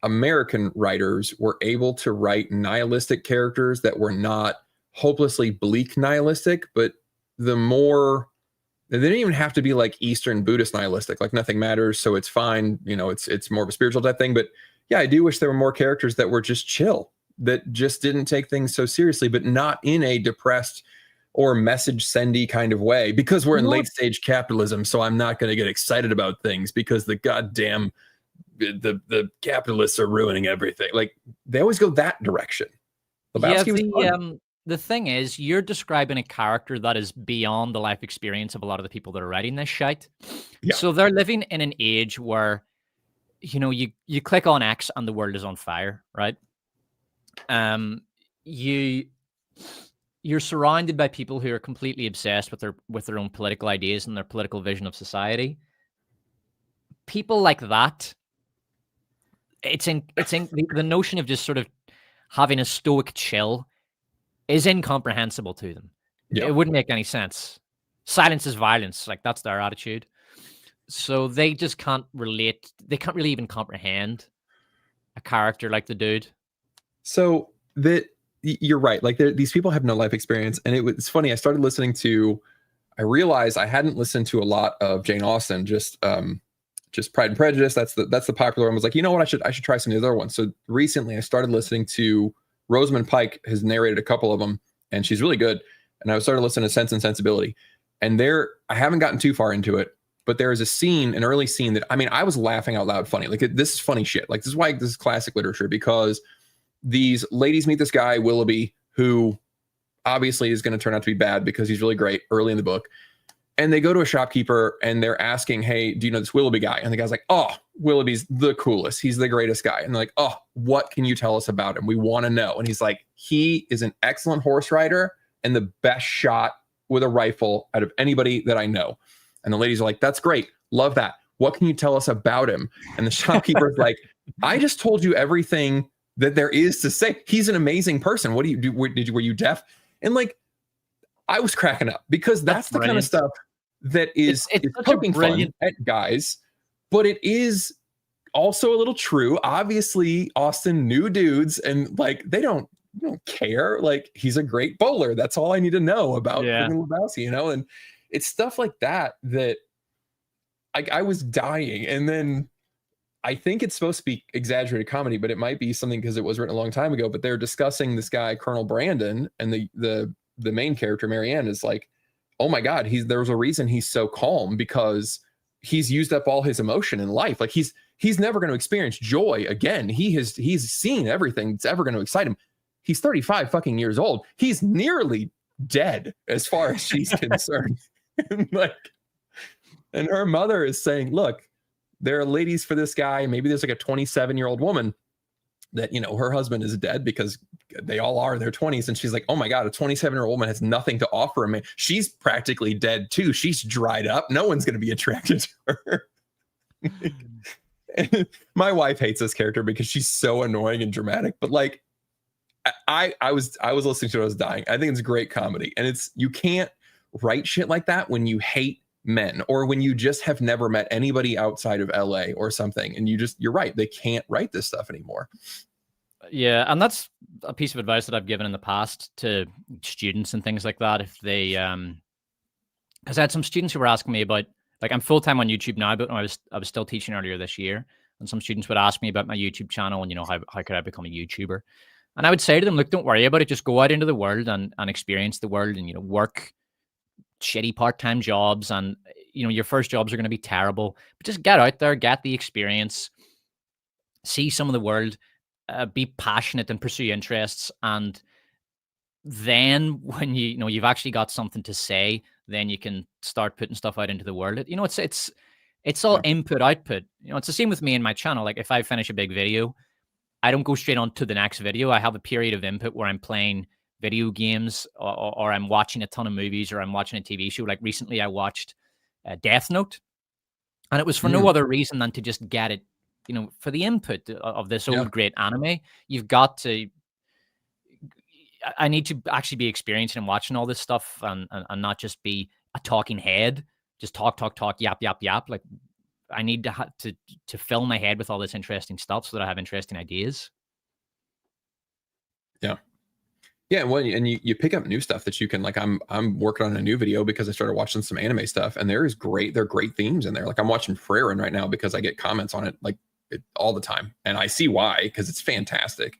Speaker 2: American writers were able to write nihilistic characters that were not hopelessly bleak nihilistic, but they didn't even have to be like Eastern Buddhist nihilistic, like nothing matters, so it's fine. It's more of a spiritual type thing. But yeah, I do wish there were more characters that were just chill, that just didn't take things so seriously, but not in a depressed or message sendy kind of way, because we're in late stage capitalism. So I'm not going to get excited about things because the goddamn the capitalists are ruining everything. Like, they always go that direction.
Speaker 1: The thing is, you're describing a character that is beyond the life experience of a lot of the people that are writing this shite. Yeah. So they're living in an age where, you click on X and the world is on fire, right? You're surrounded by people who are completely obsessed with their own political ideas and their political vision of society. People like that, it's in the notion of just sort of having a stoic chill is incomprehensible to them. Yeah. It wouldn't make any sense. Silence is violence. Like, that's their attitude. So they just can't relate. They can't really even comprehend a character like the dude.
Speaker 2: So you're right. Like, these people have no life experience. And it's funny. I realized I hadn't listened to a lot of Jane Austen, just Pride and Prejudice. That's the popular one. I was like, you know what? I should try some of the other ones. So recently I started listening to Rosamund Pike, has narrated a couple of them, and she's really good. And I started listening to Sense and Sensibility. And I haven't gotten too far into it, but there is an early scene that, I was laughing out loud funny. Like, this is funny shit. Like, this is why this is classic literature, because these ladies meet this guy, Willoughby, who obviously is going to turn out to be bad because he's really great early in the book. And they go to a shopkeeper and they're asking, hey, do you know this Willoughby guy? And the guy's like, oh, Willoughby's the coolest. He's the greatest guy. And they're like, oh, what can you tell us about him? We want to know. And he's like, he is an excellent horse rider and the best shot with a rifle out of anybody that I know. And the ladies are like, that's great. Love that. What can you tell us about him? And the shopkeeper's like, I just told you everything that there is to say. He's an amazing person. What do you do? Were you deaf? And like, I was cracking up because that's the kind of stuff that is
Speaker 1: it's
Speaker 2: poking fun at guys, but it is also a little true. Obviously, Austin knew dudes, and like they don't care. Like, he's a great bowler. That's all I need to know about freaking Lebowski, you know? And it's stuff like that that I was dying. And then I think it's supposed to be exaggerated comedy, but it might be something because it was written a long time ago. But they're discussing this guy, Colonel Brandon, and the main character, Marianne, is like, oh my God, there's a reason he's so calm, because he's used up all his emotion in life. Like he's never going to experience joy again. He's seen everything that's ever going to excite him. He's 35 fucking years old. He's nearly dead as far as she's concerned. And her mother is saying, look, there are ladies for this guy. Maybe there's like a 27-year-old woman that, you know, her husband is dead, because they all are in their 20s. And she's like, oh my God, a 27-year-old woman has nothing to offer him. She's practically dead too. She's dried up. No one's going to be attracted to her. My wife hates this character because she's so annoying and dramatic, but like, I was listening to it, I was dying. I think it's great comedy. And you can't write shit like that when you hate men, or when you just have never met anybody outside of LA or something. And you're right. They can't write this stuff anymore.
Speaker 1: Yeah. And that's a piece of advice that I've given in the past to students and things like that. If they, because I had some students who were asking me about, like, I'm full-time on YouTube now, but I was still teaching earlier this year. And some students would ask me about my YouTube channel and, you know, how could I become a YouTuber? And I would say to them, look, don't worry about it. Just go out into the world and experience the world, and, you know, work shitty part-time jobs, and, you know, your first jobs are going to be terrible, but just get out there, get the experience, see some of the world, be passionate and pursue interests. And then when you know you've actually got something to say, then you can start putting stuff out into the world. You know, it's all input output. You know, it's the same with me and my channel. Like, if I finish a big video, I don't go straight on to the next video. I have a period of input where I'm playing video games, or I'm watching a ton of movies, or I'm watching a TV show. Like recently I watched Death Note, and it was for no other reason than to just get it, you know, for the input of this old great anime. You've got to, I need to actually be experiencing and watching all this stuff, and not just be a talking head, just talk, yap, yap, yap. Like, I need to fill my head with all this interesting stuff so that I have interesting ideas.
Speaker 2: Yeah. Yeah, well, and you pick up new stuff that you can, like, I'm working on a new video because I started watching some anime stuff, and there are great themes in there. Like, I'm watching Frieren right now because I get comments on it all the time, and I see why, because it's fantastic.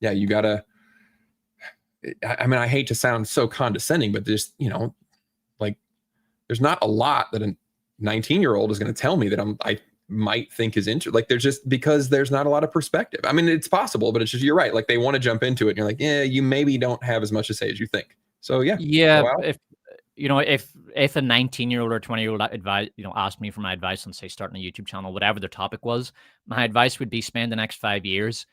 Speaker 2: Yeah, you gotta. I mean, I hate to sound so condescending, but there's, you know, like, there's not a lot that a 19-year-old is going to tell me that I might think is interesting. Like, there's just, because there's not a lot of perspective. I mean, it's possible, but it's just, you're right. Like, they want to jump into it, and you're like, yeah, you maybe don't have as much to say as you think. So yeah.
Speaker 1: If you know, if a 19-year-old or 20-year-old asked me for my advice on, say, starting a YouTube channel, whatever their topic was, my advice would be spend the next 5 years,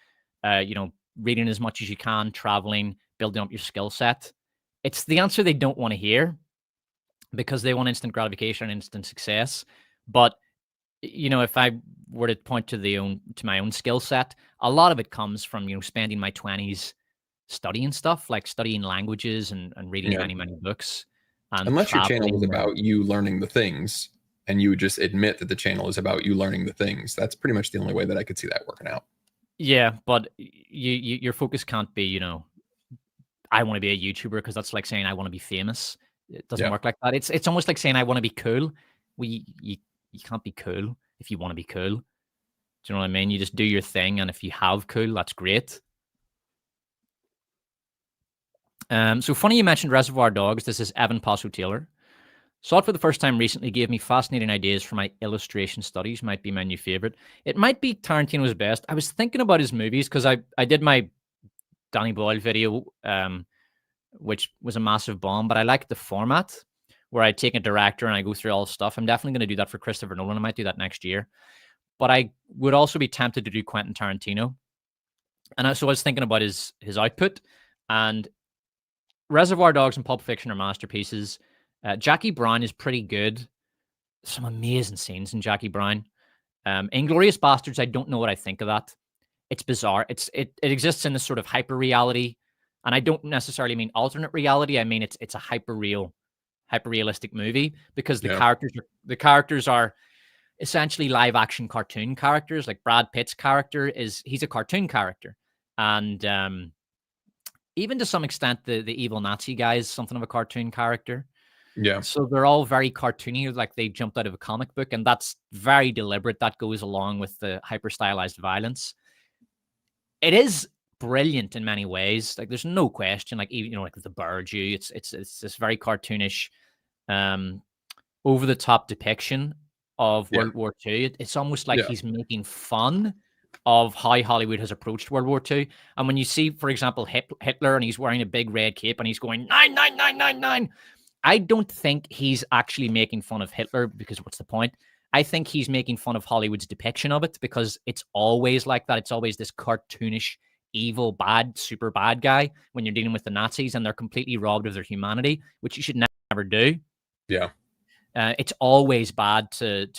Speaker 1: you know, reading as much as you can, traveling, building up your skill set. It's the answer they don't want to hear, because they want instant gratification and instant success. But, you know, if I were to point to my own skill set, a lot of it comes from, you know, spending my 20s studying stuff, like studying languages and reading many books. And
Speaker 2: unless your channel is about you learning the things, and you just admit that the channel is about you learning the things, that's pretty much the only way that I could see that working out.
Speaker 1: Yeah, but your focus can't be, you know, I want to be a YouTuber, because that's like saying I want to be famous. It doesn't work like that. It's almost like saying I want to be cool. Well, you can't be cool if you want to be cool. Do you know what I mean? You just do your thing, and if you have cool, that's great. So funny you mentioned Reservoir Dogs. This is Evan Paso Taylor. Saw it for the first time recently. Gave me fascinating ideas for my illustration studies. Might be my new favorite. It might be Tarantino's best. I was thinking about his movies, because I did my Danny Boyle video, which was a massive bomb, but I like the format where I take a director and I go through all the stuff. I'm definitely going to do that for Christopher Nolan. I might do that next year, but I would also be tempted to do Quentin Tarantino. And so I was thinking about his output, and Reservoir Dogs and Pulp Fiction are masterpieces. Jackie Brown is pretty good. Some amazing scenes in Jackie Brown. Inglourious Bastards, I don't know what I think of that. It's bizarre. It exists in this sort of hyper reality, and I don't necessarily mean alternate reality. I mean it's a hyper realistic movie because the characters are essentially live action cartoon characters. Like Brad Pitt's character he's a cartoon character, and even to some extent the evil Nazi guy is something of a cartoon character.
Speaker 2: Yeah.
Speaker 1: So they're all very cartoony, like they jumped out of a comic book, and that's very deliberate. That goes along with the hyper stylized violence. It is brilliant in many ways. Like there's no question. Like even like the Burju, it's this very cartoonish, over the top depiction of World War II. It's almost like he's making fun of how Hollywood has approached World War II. And when you see, for example, Hitler and he's wearing a big red cape and he's going 99999. I don't think he's actually making fun of Hitler because what's the point? I think he's making fun of Hollywood's depiction of it because it's always like that. It's always this cartoonish, evil, bad, super bad guy when you're dealing with the Nazis and they're completely robbed of their humanity, which you should never do.
Speaker 2: Yeah.
Speaker 1: It's always bad to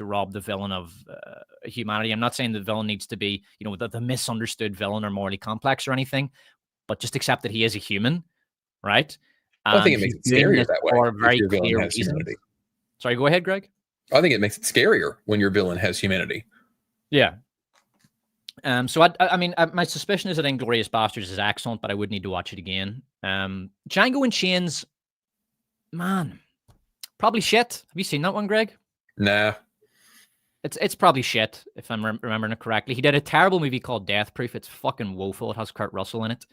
Speaker 1: rob the villain of humanity. I'm not saying the villain needs to be, the misunderstood villain or morally complex or anything, but just accept that he is a human, right?
Speaker 2: Well, I think it makes it scarier that way.
Speaker 1: For very clear reasons. Sorry, go ahead, Greg.
Speaker 2: I think it makes it scarier when your villain has humanity.
Speaker 1: Yeah. So I mean, my suspicion is that Inglourious Bastards is excellent, but I would need to watch it again. Django Unchained, man, probably shit. Have you seen that one, Greg?
Speaker 2: Nah.
Speaker 1: It's probably shit if I'm remembering it correctly. He did a terrible movie called Death Proof. It's fucking woeful. It has Kurt Russell in it.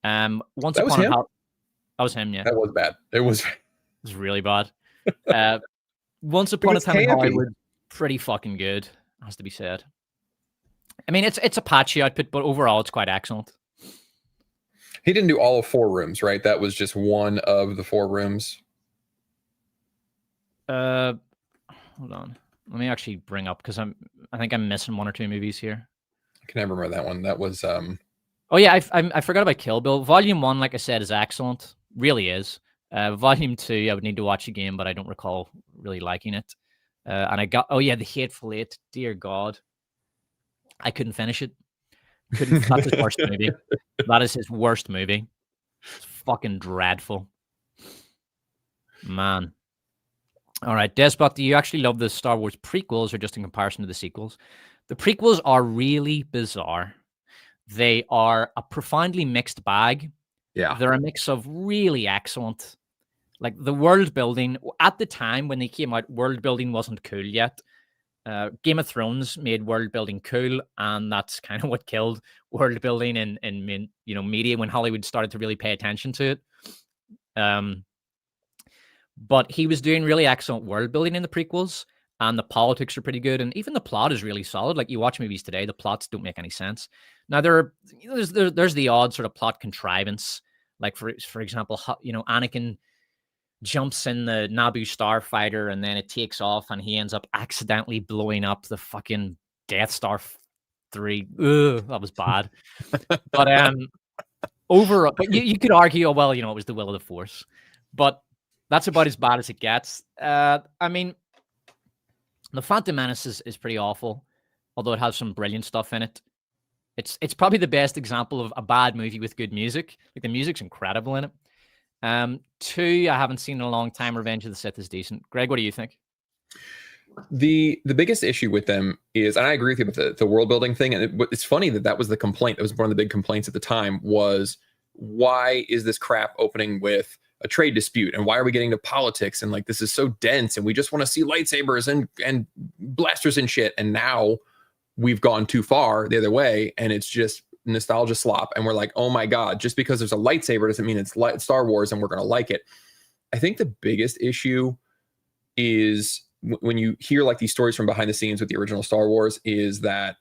Speaker 1: Once
Speaker 2: that was him.
Speaker 1: That was him. Yeah,
Speaker 2: that was bad. It was
Speaker 1: really bad. Once Upon a Time in Hollywood, pretty fucking good, has to be said. I mean, it's a patchy output, but overall, it's quite excellent.
Speaker 2: He didn't do all of 4 Rooms, right? That was just one of the 4 Rooms.
Speaker 1: Hold on. Let me actually bring up because I think I'm missing 1 or 2 movies here.
Speaker 2: I can never remember that one. That was
Speaker 1: Oh yeah, I forgot about Kill Bill. Volume 1, like I said, is excellent. Really is. Volume 2, I would need to watch again, but I don't recall really liking it. And I got The Hateful Eight. Dear God, I couldn't finish it. That's his worst movie. That is his worst movie. It's fucking dreadful, man. All right, Despot, do you actually love the Star Wars prequels or just in comparison to the sequels? The prequels are really bizarre. They are a profoundly mixed bag.
Speaker 2: Yeah.
Speaker 1: They're a mix of really excellent, like the world building. At the time when they came out, world building wasn't cool yet. Game of Thrones made world building cool, and that's kind of what killed world building in media when Hollywood started to really pay attention to it. But he was doing really excellent world building in the prequels, and the politics are pretty good, and even the plot is really solid. Like you watch movies today, the plots don't make any sense. Now there's the odd sort of plot contrivance, like for example, Anakin jumps in the Naboo starfighter and then it takes off and he ends up accidentally blowing up the fucking Death Star 3. Ugh, that was bad. But overall, but you could argue, it was the will of the Force, but that's about as bad as it gets. I mean, The Phantom Menace is pretty awful, although it has some brilliant stuff in it. It's probably the best example of a bad movie with good music. Like the music's incredible in it. 2, I haven't seen in a long time. Revenge of the Sith is decent. Greg, what do you think?
Speaker 2: The biggest issue with them is, and I agree with you with the world building thing. And it's funny that was the complaint. That was one of the big complaints at the time was, why is this crap opening with a trade dispute? And why are we getting to politics? And like, this is so dense and we just want to see lightsabers and blasters and shit. And now we've gone too far the other way. And it's just nostalgia slop. And we're like, oh my God, just because there's a lightsaber doesn't mean it's Star Wars and we're going to like it. I think the biggest issue is when you hear like these stories from behind the scenes with the original Star Wars is that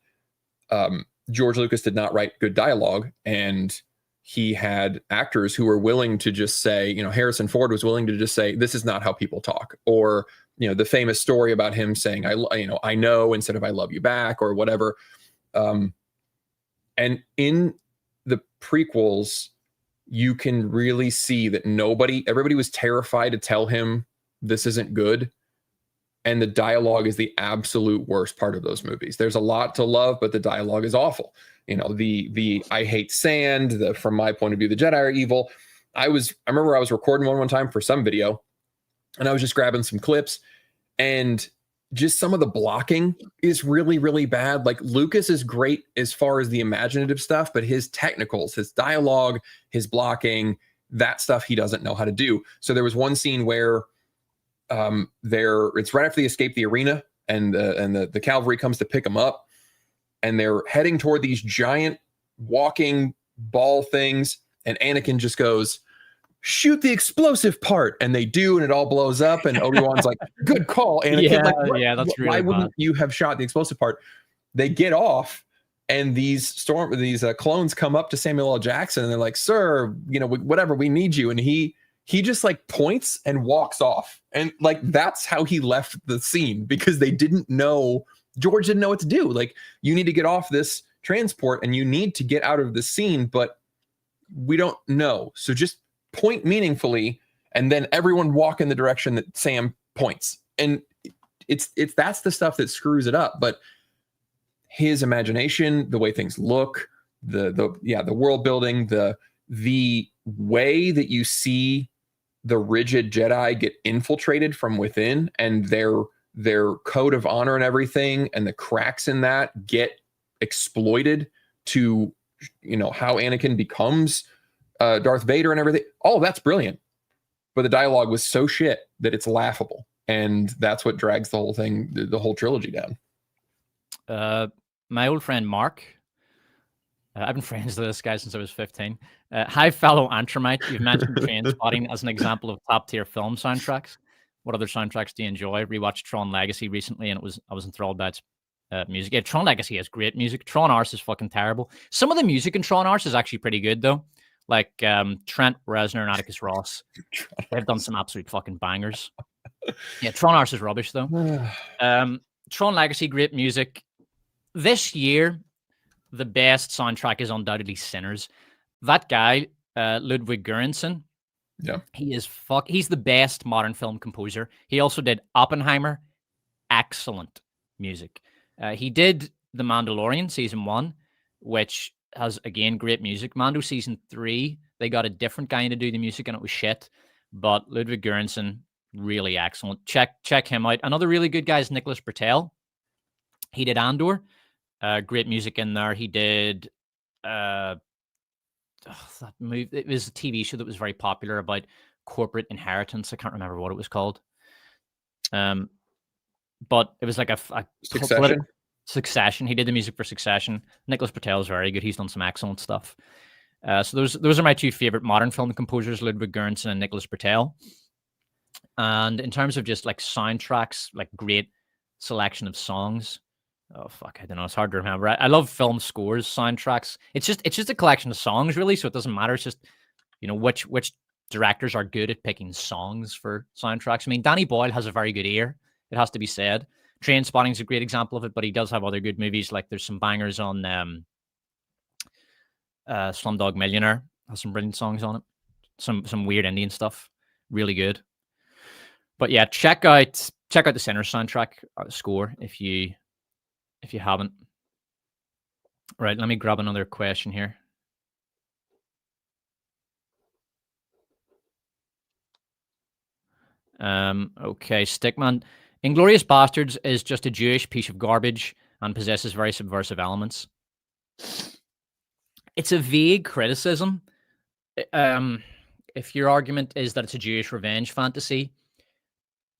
Speaker 2: George Lucas did not write good dialogue, and he had actors who were willing to just say, Harrison Ford was willing to just say, this is not how people talk. Or, the famous story about him saying, I know instead of I love you back or whatever. And in the prequels, you can really see that everybody was terrified to tell him this isn't good. And the dialogue is the absolute worst part of those movies. There's a lot to love, but the dialogue is awful. You know, the I hate sand, from my point of view, the Jedi are evil. I remember I was recording one time for some video, and I was just grabbing some clips, and just some of the blocking is really, really bad. Like, Lucas is great as far as the imaginative stuff, but his technicals, his dialogue, his blocking, that stuff he doesn't know how to do. So there was one scene where it's right after they escape the arena, and the cavalry comes to pick them up, and they're heading toward these giant walking ball things, and Anakin just goes, "Shoot the explosive part," and they do, and it all blows up, and Obi-Wan's like, "Good call, Anakin."
Speaker 1: Yeah, that's really
Speaker 2: why
Speaker 1: bad.
Speaker 2: wouldn't you have shot the explosive part? They get off, and these clones come up to Samuel L. Jackson, and they're like, "Sir, whatever, we need you," and he just like points and walks off, and like that's how he left the scene, because George didn't know what to do. Like, you need to get off this transport, and you need to get out of the scene, but we don't know, so just point meaningfully, and then everyone walk in the direction that Sam points. And it's that's the stuff that screws it up. But his imagination, the way things look, the world building, the way that you see the rigid Jedi get infiltrated from within, and their code of honor and everything, and the cracks in that get exploited to, how Anakin becomes Darth Vader and everything. All of that's brilliant, but the dialogue was so shit that it's laughable, and that's what drags the whole thing, the whole trilogy down.
Speaker 1: My old friend Mark, I've been friends with this guy since I was 15. Hi, fellow Antrimite. You've mentioned Trainspotting as an example of top-tier film soundtracks. What other soundtracks do you enjoy? Rewatched Tron Legacy recently, and I was enthralled by its music. Yeah, Tron Legacy has great music. Tron Arse is fucking terrible. Some of the music in Tron Arse is actually pretty good, though. Like Trent Reznor and Atticus Ross. They've done some absolute fucking bangers. Yeah, Tron Arse is rubbish, though. Tron Legacy, great music. This year, the best soundtrack is undoubtedly Sinners. That guy, Ludwig Göransson,
Speaker 2: yeah,
Speaker 1: he's the best modern film composer. He also did Oppenheimer. Excellent music. He did The Mandalorian season 1, which has, again, great music. Mando season 3, they got a different guy to do the music, and it was shit. But Ludwig Göransson, really excellent. Check him out. Another really good guy is Nicholas Britell. He did Andor. Great music in there. He did that movie. It was a TV show that was very popular about corporate inheritance. I can't remember what it was called. But it was like a Succession. He did the music for Succession. Nicholas Britell is very good. He's done some excellent stuff. So those are my two favorite modern film composers, Ludwig Göransson and Nicholas Britell. And in terms of just like soundtracks, like great selection of songs. Oh fuck, I don't know. It's hard to remember. I love film scores, soundtracks. It's just a collection of songs, really. So it doesn't matter. It's just, which directors are good at picking songs for soundtracks. I mean, Danny Boyle has a very good ear. It has to be said. Trainspotting is a great example of it, but he does have other good movies. Like there's some bangers on Slumdog Millionaire. Has some brilliant songs on it. Some weird Indian stuff. Really good. But yeah, check out the Sinners soundtrack score if you haven't. Right, let me grab another question here. Okay, Stickman. Inglourious Bastards is just a Jewish piece of garbage and possesses very subversive elements. It's a vague criticism. If your argument is that it's a Jewish revenge fantasy,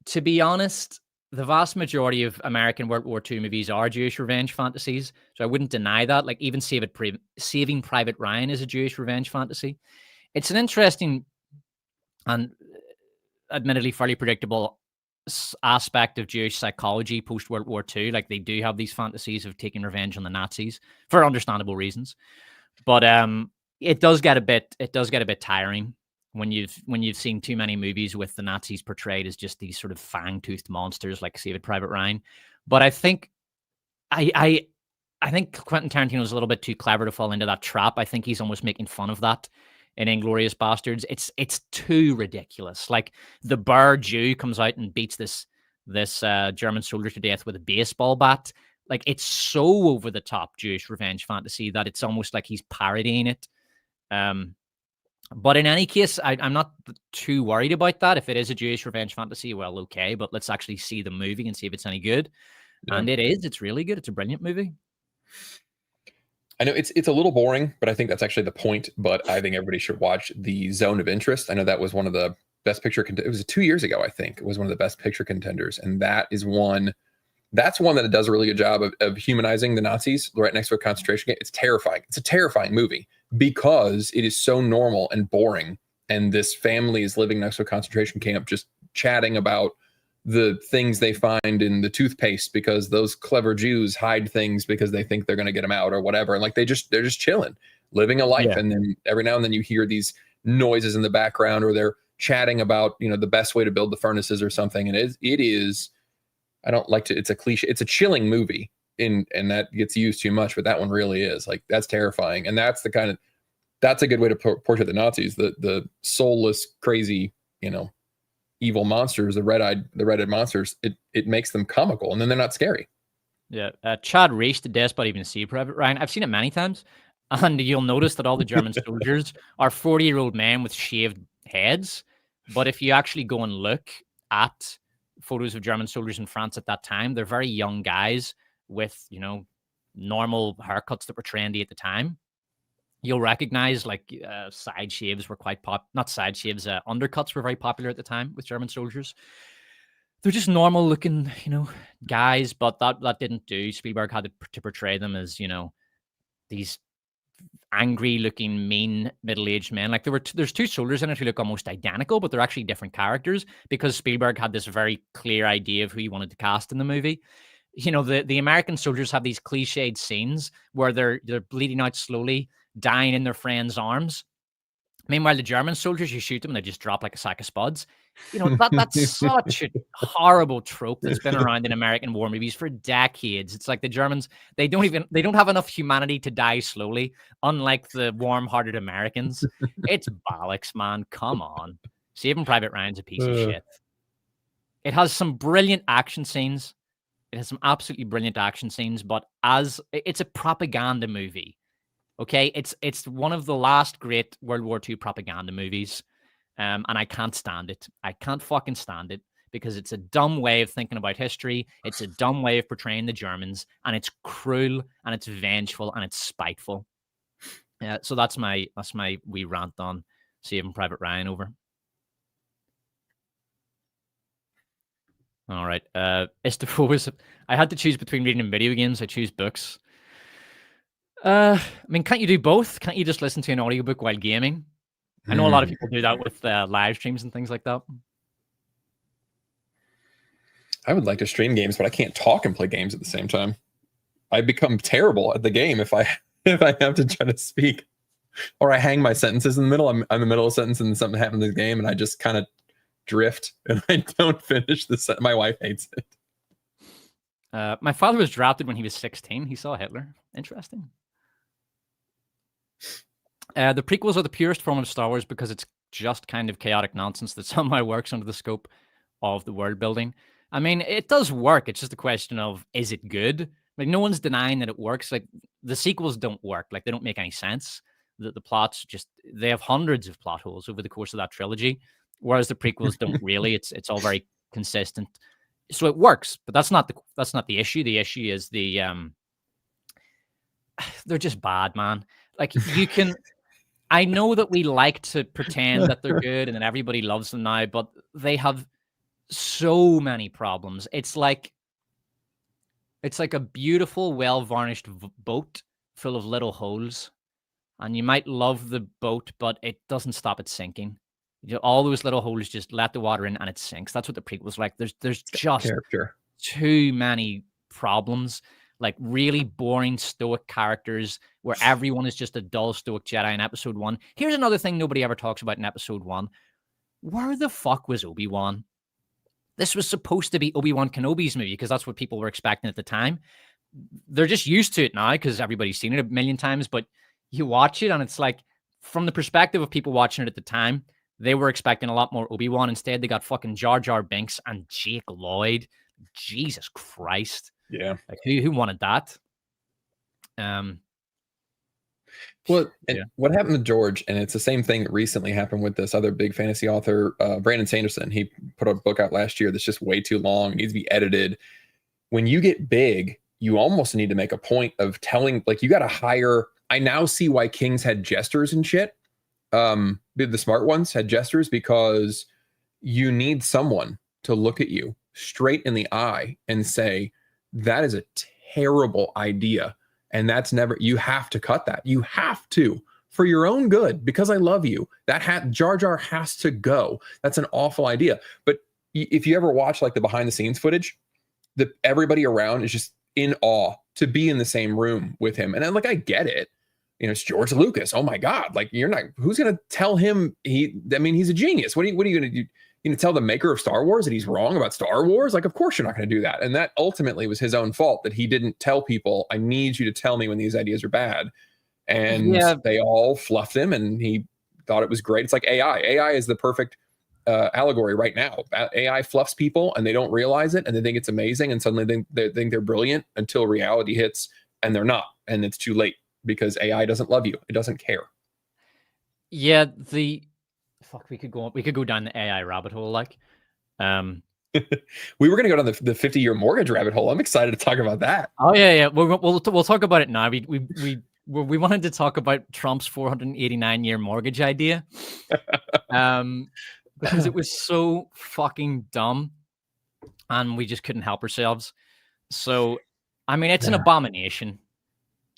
Speaker 1: to be honest, the vast majority of American World War II movies are Jewish revenge fantasies, so I wouldn't deny that. Like even Saving Private Ryan is a Jewish revenge fantasy. It's an interesting and admittedly fairly predictable aspect of Jewish psychology post World War II. Like they do have these fantasies of taking revenge on the Nazis for understandable reasons, but it does get a bit tiring when you've seen too many movies with the Nazis portrayed as just these sort of fang-toothed monsters like Saving Private Ryan. But I think I think Quentin Tarantino is a little bit too clever to fall into that trap. I think he's almost making fun of that in Inglourious Bastards. It's too ridiculous. Like the Bar Jew comes out and beats this German soldier to death with a baseball bat. Like it's so over the top Jewish revenge fantasy that it's almost like he's parodying it. But in any case, I'm not too worried about that. If it is a Jewish revenge fantasy, well, okay. But let's actually see the movie and see if it's any good. Yeah. And it is. It's really good. It's a brilliant movie.
Speaker 2: I know it's a little boring, but I think that's actually the point. But I think everybody should watch The Zone of Interest. I know that was one of the best picture. It was 2 years ago, I think. It was one of the best picture contenders, and that is one. That's one that does a really good job of humanizing the Nazis right next to a concentration camp. It's terrifying. It's a terrifying movie because it is so normal and boring. And this family is living next to a concentration camp, just chatting about the things they find in the toothpaste because those clever Jews hide things because they think they're going to get them out or whatever. And like they're just chilling, living a life. Yeah. And then every now and then you hear these noises in the background, or they're chatting about, the best way to build the furnaces or something. And it is, I don't like to, it's a cliche, it's a chilling movie and that gets used too much, but that one really is like, that's terrifying. And that's that's a good way to portray the Nazis, the soulless, crazy, evil monsters, the red-eyed monsters. It makes them comical, and then they're not scary.
Speaker 1: Yeah. Chad Reese, the Despot Even See, Private Ryan. I've seen it many times, and you'll notice that all the German soldiers are 40-year-old men with shaved heads. But if you actually go and look at photos of German soldiers in France at that time, they're very young guys with, normal haircuts that were trendy at the time. You'll recognize side shaves were quite not side shaves, undercuts were very popular at the time with German soldiers. They're just normal looking, guys, but that didn't do. Spielberg had to portray them as, these angry looking, mean middle-aged men. Like there's two soldiers in it who look almost identical, but they're actually different characters because Spielberg had this very clear idea of who he wanted to cast in the movie. The American soldiers have these cliched scenes where they're bleeding out slowly, dying in their friends' arms. Meanwhile, the German soldiers, you shoot them and they just drop like a sack of spuds. That's such a horrible trope that's been around in American war movies for decades. It's like the Germans, they don't have enough humanity to die slowly, unlike the warm-hearted Americans. It's bollocks, man. Come on. Saving Private Ryan's a piece of shit. It has some brilliant action scenes. It has some absolutely brilliant action scenes, but it's a propaganda movie. Okay, it's one of the last great World War II propaganda movies, and I can't stand it. I can't fucking stand it because it's a dumb way of thinking about history. It's a dumb way of portraying the Germans, and it's cruel, and it's vengeful, and it's spiteful. So that's my wee rant on Saving Private Ryan over. All right, I had to choose between reading and video games. I choose books. Can't you do both? Can't you just listen to an audiobook while gaming? I know a lot of people do that with live streams and things like that.
Speaker 2: I would like to stream games, but I can't talk and play games at the same time. I become terrible at the game if I have to try to speak, or I hang my sentences in the middle. I'm in the middle of a sentence and something happens in the game, and I just kind of drift and I don't finish the sentence. My wife hates it.
Speaker 1: My father was drafted when he was 16. He saw Hitler. Interesting. The prequels are the purest form of Star Wars because it's just kind of chaotic nonsense that somehow works under the scope of the world building. I mean, it does work. It's just a question of, is it good? Like, no one's denying that it works. Like, the sequels don't work. Like, they don't make any sense. The plots they have hundreds of plot holes over the course of that trilogy, whereas the prequels don't really. It's all very consistent. So it works, but that's not the issue. The issue is they're just bad, man. Like, you can, I know that we like to pretend that they're good and that everybody loves them now, but they have so many problems. It's like a beautiful, well-varnished boat full of little holes, and you might love the boat, but it doesn't stop it sinking. All those little holes just let the water in and it sinks. That's what the prequel's like. There's just too many problems. Like really boring stoic characters where everyone is just a dull stoic Jedi in episode 1. Here's another thing nobody ever talks about in episode 1. Where the fuck was Obi-Wan? This was supposed to be Obi-Wan Kenobi's movie because that's what people were expecting at the time. They're just used to it now because everybody's seen it a million times, but you watch it and it's like, from the perspective of people watching it at the time, they were expecting a lot more Obi-Wan. Instead, they got fucking Jar Jar Binks and Jake Lloyd. Jesus Christ.
Speaker 2: Yeah.
Speaker 1: Like, who wanted that?
Speaker 2: Well, and
Speaker 1: Yeah.
Speaker 2: what happened to George, and it's the same thing that recently happened with this other big fantasy author, Brandon Sanderson. He put a book out last year that's just way too long, needs to be edited. When you get big, you almost need to make a point of telling, like, you got to hire. I now see why kings had jesters and shit. The smart ones had jesters, because you need someone to look at you straight in the eye and say, that is a terrible idea. And that's never, you have to cut that. You have to, for your own good, because I love you. That Jar Jar has to go. That's an awful idea. But if you ever watch like the behind the scenes footage, everybody around is just in awe to be in the same room with him. And then, like, I get it. You know, it's George Lucas. Oh my God. Like, who's going to tell him he's a genius. What are you going to do? You know, tell the maker of Star Wars that he's wrong about Star Wars? Like, of course you're not going to do that. And that ultimately was his own fault, that he didn't tell people, I need you to tell me when these ideas are bad. And they all fluffed him, and he thought it was great. It's like AI. AI is the perfect allegory right now. AI fluffs people, and they don't realize it, and they think it's amazing, and suddenly they think they're brilliant until reality hits, and they're not. And it's too late, because AI doesn't love you. It doesn't care.
Speaker 1: Yeah, we could go down the AI rabbit hole, like.
Speaker 2: We were going to go down the 50-year mortgage rabbit hole. I'm excited to talk about that.
Speaker 1: Oh yeah. We'll talk about it now. We wanted to talk about Trump's 489-year mortgage idea, because it was so fucking dumb, and we just couldn't help ourselves. So, I mean, it's an abomination,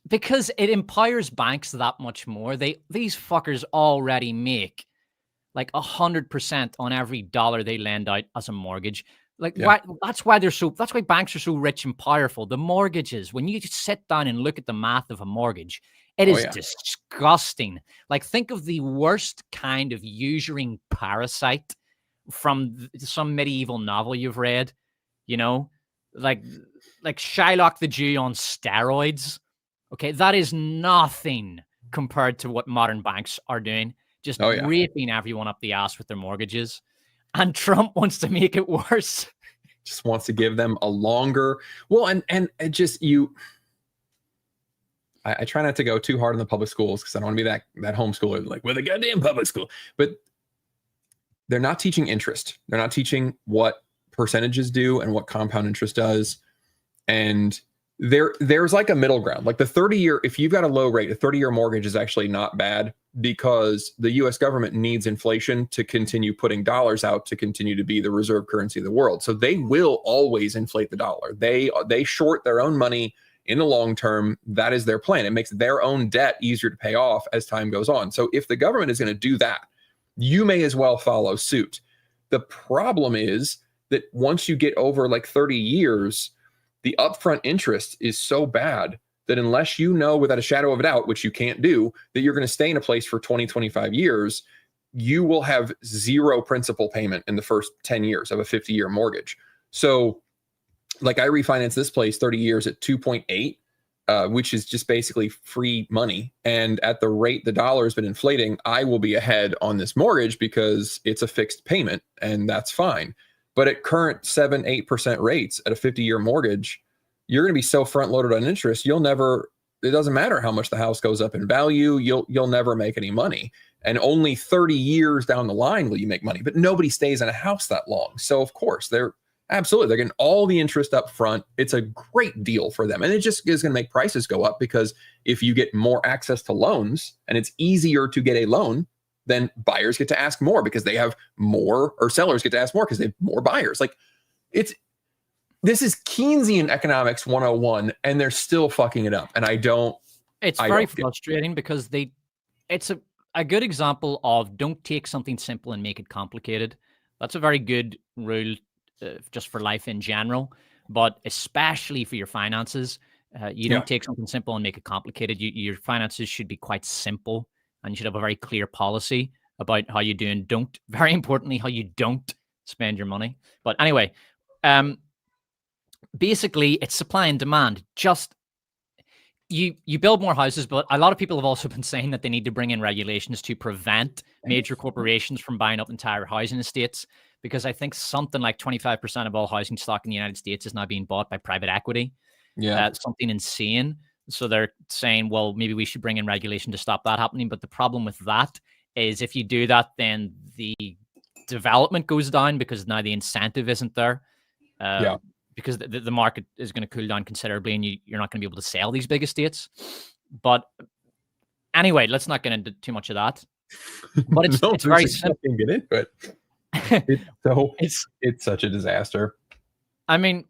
Speaker 1: because it empowers banks that much more. These fuckers already make like 100% on every dollar they lend out as a mortgage. Like, that's why banks are so rich and powerful. The mortgages, when you sit down and look at the math of a mortgage, it is disgusting. Like, think of the worst kind of usuring parasite from some medieval novel you've read, you know, like Shylock the Jew on steroids. Okay, that is nothing compared to what modern banks are doing. Just raping everyone up the ass with their mortgages. And Trump wants to make it worse.
Speaker 2: Just wants to give them a longer, well, and it just, I try not to go too hard on the public schools, because I don't want to be that homeschooler, like, with a goddamn public school. But they're not teaching interest. They're not teaching what percentages do and what compound interest does. And there's like a middle ground. Like the 30-year, if you've got a low rate, a 30-year mortgage is actually not bad, because the US government needs inflation to continue putting dollars out, to continue to be the reserve currency of the world. So they will always inflate the dollar. They short their own money in the long term. That is their plan. It makes their own debt easier to pay off as time goes on. So if the government is going to do that, you may as well follow suit. The problem is that once you get over like 30 years, the upfront interest is so bad that unless you know without a shadow of a doubt, which you can't do, that you're going to stay in a place for 20, 25 years, you will have zero principal payment in the first 10 years of a 50-year mortgage. So like, I refinanced this place 30 years at 2.8, which is just basically free money. And at the rate the dollar has been inflating, I will be ahead on this mortgage because it's a fixed payment, and that's fine. But at current 7-8% rates at a 50-year mortgage, you're going to be so front loaded on interest, it doesn't matter how much the house goes up in value, you'll never make any money. And only 30 years down the line will you make money. But nobody stays in a house that long. So of course, they're getting all the interest up front. It's a great deal for them. And it just is going to make prices go up, because if you get more access to loans and it's easier to get a loan, then buyers get to ask more because they have more, or sellers get to ask more because they have more buyers. Like, this is Keynesian economics 101, and they're still fucking it up. And
Speaker 1: it's very frustrating, because it's a good example of don't take something simple and make it complicated. That's a very good rule just for life in general, but especially for your finances. You don't take something simple and make it complicated. Your finances should be quite simple, and you should have a very clear policy about how you do and don't, very importantly, how you don't spend your money. But anyway, basically it's supply and demand. Just you build more houses, but a lot of people have also been saying that they need to bring in regulations to prevent major corporations from buying up entire housing estates, because I think something like 25% of all housing stock in the United States is now being bought by private equity.
Speaker 2: Yeah.
Speaker 1: Something insane. So they're saying, well, maybe we should bring in regulation to stop that happening. But the problem with that is if you do that, then the development goes down because now the incentive isn't there. Because the market is going to cool down considerably, and you're not going to be able to sell these big estates. But anyway, let's not get into too much of that. But it's very simple.
Speaker 2: Get into it. It's such a disaster.
Speaker 1: I mean,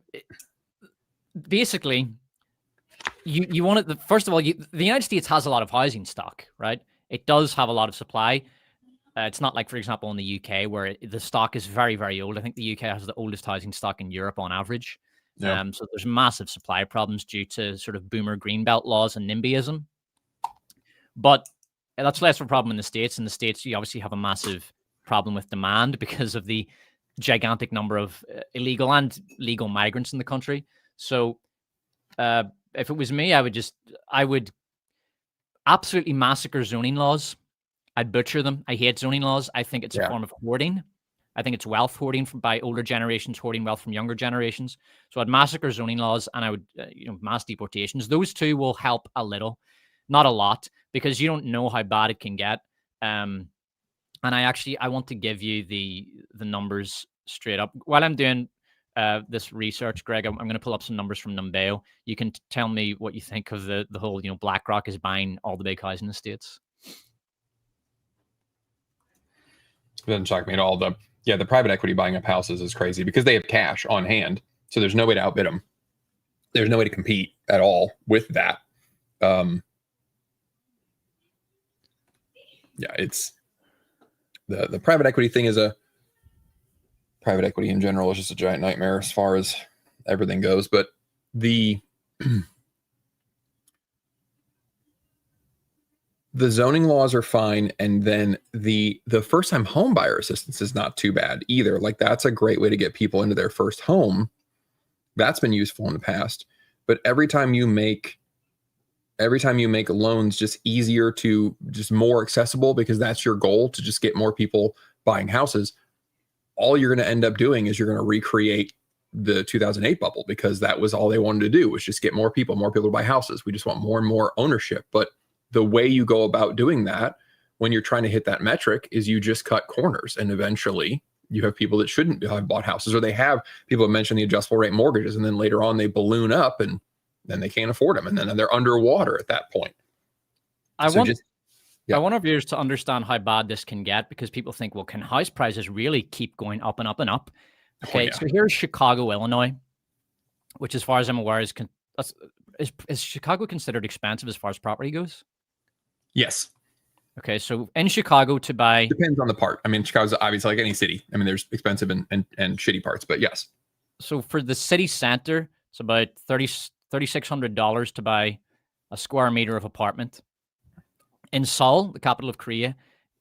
Speaker 1: basically, you want it. First of all, the United States has a lot of housing stock, right? It does have a lot of supply. It's not like, for example, in the UK where the stock is very, very old. I think the UK has the oldest housing stock in Europe on average.
Speaker 2: Yeah.
Speaker 1: So there's massive supply problems due to sort of boomer greenbelt laws and NIMBYism. But that's less of a problem in the States. In the States, you obviously have a massive problem with demand because of the gigantic number of illegal and legal migrants in the country. So if it was me, I would absolutely massacre zoning laws. I'd butcher them. I hate zoning laws. I think it's a form of hoarding. I think it's wealth hoarding by older generations, hoarding wealth from younger generations. So I'd massacre zoning laws, and I would, mass deportations. Those two will help a little, not a lot, because you don't know how bad it can get. And I want to give you the numbers straight up while I'm doing this research, Greg. I'm going to pull up some numbers from Numbeo. You can tell me what you think of the whole, BlackRock is buying all the big housing estates.
Speaker 2: It doesn't shock me at all. The private equity buying up houses is crazy because they have cash on hand. So there's no way to outbid them. There's no way to compete at all with that. It's the private equity thing private equity in general is just a giant nightmare as far as everything goes. But the zoning laws are fine, and then the first time home buyer assistance is not too bad either. Like, that's a great way to get people into their first home. That's been useful in the past. But every time you make loans just easier to just more accessible, because that's your goal, to just get more people buying houses, all you're going to end up doing is you're going to recreate the 2008 bubble, because that was all they wanted to do, was just get more people to buy houses. We just want more and more ownership. But the way you go about doing that when you're trying to hit that metric is you just cut corners, and eventually you have people that shouldn't have bought houses, or they have people that mention the adjustable rate mortgages, and then later on they balloon up and then they can't afford them, and then they're underwater at that point.
Speaker 1: I want our viewers to understand how bad this can get, because people think, well, can house prices really keep going up and up and up? Okay, so here's Chicago, Illinois, which, as far as I'm aware, is Chicago considered expensive as far as property goes?
Speaker 2: Yes.
Speaker 1: Okay, so in Chicago to buy...
Speaker 2: Depends on the part. I mean, Chicago's obviously like any city. I mean, there's expensive and shitty parts, but yes.
Speaker 1: So for the city center, it's about $3,600 to buy a square meter of apartment. In Seoul, the capital of Korea,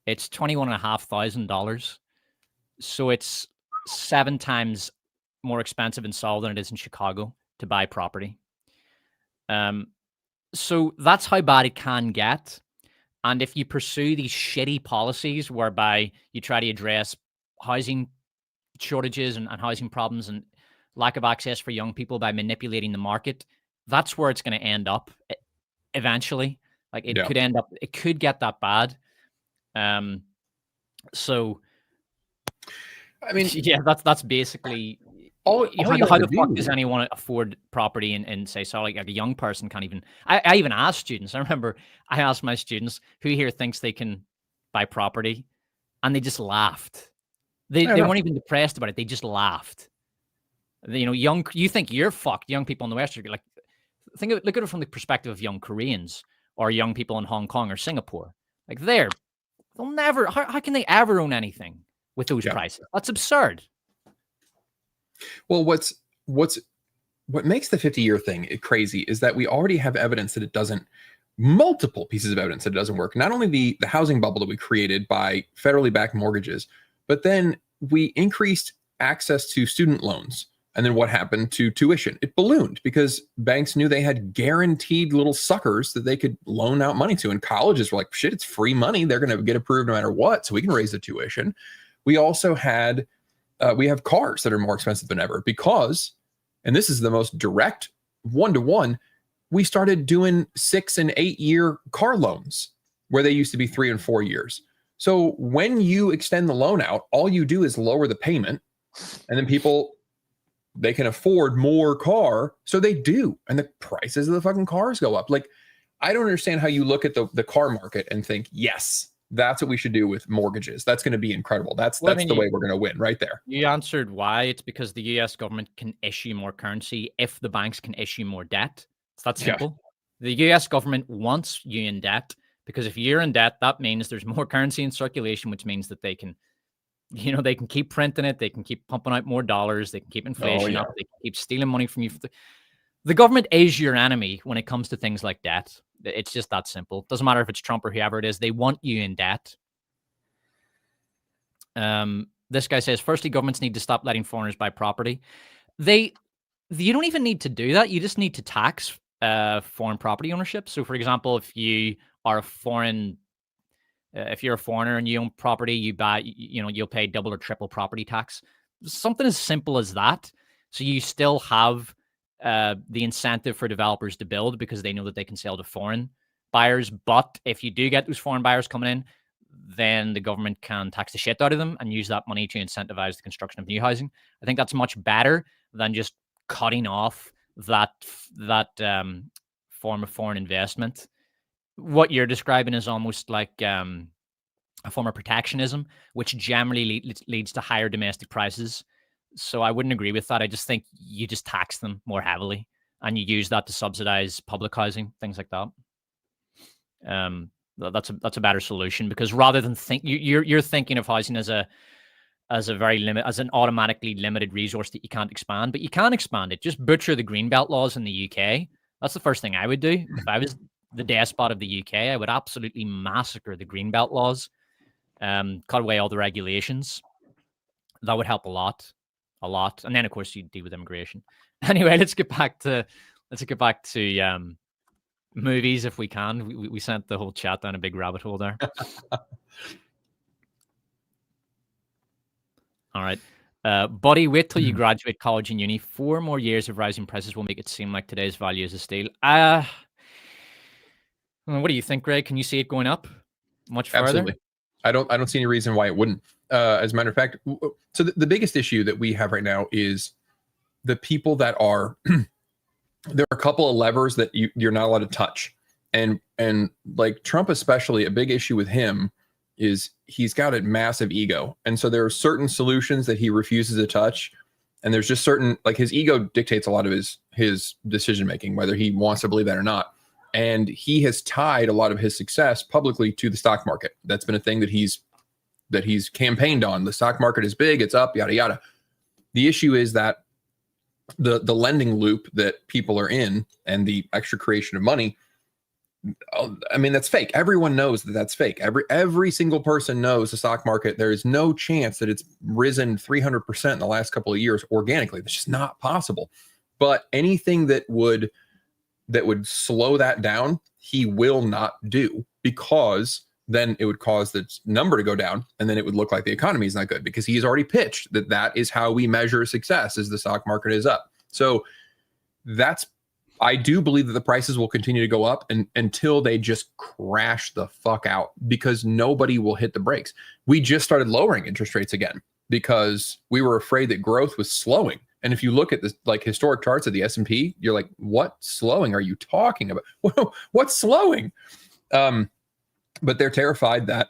Speaker 1: it's $21,500. So it's 7 times more expensive in Seoul than it is in Chicago to buy property. So that's how bad it can get. And if you pursue these shitty policies whereby you try to address housing shortages and housing problems and lack of access for young people by manipulating the market, that's where it's going to end up eventually. Like, it could end up, it could get that bad. So, I mean, yeah, that's basically how the fuck does anyone afford property and say, so like a young person can't even, I even asked students. I remember I asked my students, who here thinks they can buy property? And they just laughed. They weren't even depressed about it. They just laughed. You think you're fucked. Young people in the West are like, look at it from the perspective of young Koreans or young people in Hong Kong or Singapore. Like, they'll never, how can they ever own anything with those prices? That's absurd.
Speaker 2: Well, what makes the 50-year thing crazy is that we already have evidence that it doesn't, multiple pieces of evidence that it doesn't work. Not only the housing bubble that we created by federally backed mortgages, but then we increased access to student loans And then what happened to tuition? It ballooned because banks knew they had guaranteed little suckers that they could loan out money to. And colleges were like, shit, it's free money. They're going to get approved no matter what. So we can raise the tuition. We also had, we have cars that are more expensive than ever because, and this is the most direct one-to-one, we started doing 6 and 8 year car loans where they used to be 3 and 4 years. So when you extend the loan out, all you do is lower the payment, and then people, they can afford more car, so they do, and the prices of the fucking cars go up. Like, I don't understand how you look at the car market and think, yes, that's what we should do with mortgages. That's going to be incredible. That's the way we're going to win right there.
Speaker 1: You answered why. It's because the US government can issue more currency if the banks can issue more debt. It's that simple. Yeah. The US government wants you in debt because if you're in debt, that means there's more currency in circulation, which means that they can, you know, they can keep printing it. They can keep pumping out more dollars. They can keep inflation up. They can keep stealing money from you. The government is your enemy when it comes to things like debt. It's just that simple. It doesn't matter if it's Trump or whoever it is. They want you in debt. This guy says, firstly, governments need to stop letting foreigners buy property. You don't even need to do that. You just need to tax foreign property ownership. So, for example, if you are if you're a foreigner and you own property, you'll pay double or triple property tax. Something as simple as that. So you still have the incentive for developers to build because they know that they can sell to foreign buyers. But if you do get those foreign buyers coming in, then the government can tax the shit out of them and use that money to incentivize the construction of new housing. I think that's much better than just cutting off that form of foreign investment. What you're describing is almost like a form of protectionism, which generally leads to higher domestic prices. So I wouldn't agree with that. I just think you just tax them more heavily and you use that to subsidize public housing, things like that. That's a better solution because rather than you're thinking of housing as an automatically limited resource that you can't expand, but you can expand it. Just butcher the greenbelt laws in the UK. That's the first thing I would do. If I was the despot of the UK, I would absolutely massacre the greenbelt laws, cut away all the regulations. That would help a lot. And then of course you deal with immigration. Anyway, let's get back to movies if we can. We sent the whole chat down a big rabbit hole there. All right. Buddy, wait till you graduate college and uni. 4 more years of rising prices will make it seem like today's value is a steal. What do you think, Greg? Can you see it going up much further?
Speaker 2: Absolutely. I don't see any reason why it wouldn't. As a matter of fact, so the biggest issue that we have right now is the people that are there are a couple of levers that you're not allowed to touch. And like Trump, especially, a big issue with him is he's got a massive ego. And so there are certain solutions that he refuses to touch. And there's just certain, like his ego dictates a lot of his decision-making, whether he wants to believe that or not. And he has tied a lot of his success publicly to the stock market. That's been a thing that he's campaigned on. The stock market is big, it's up, yada, yada. The issue is that the lending loop that people are in and the extra creation of money, I mean, that's fake. Everyone knows that that's fake. Every single person knows the stock market. There is no chance that it's risen 300% in the last couple of years organically. That's just not possible. But anything that would slow that down, he will not do, because then it would cause the number to go down, and then it would look like the economy is not good, because he's already pitched that is how we measure success, is the stock market is up. So I do believe that the prices will continue to go up until they just crash the fuck out, because nobody will hit the brakes. We just started lowering interest rates again because we were afraid that growth was slowing. And if you look at this, like, historic charts of the S&P, you're like, what slowing are you talking about? What's slowing? But they're terrified that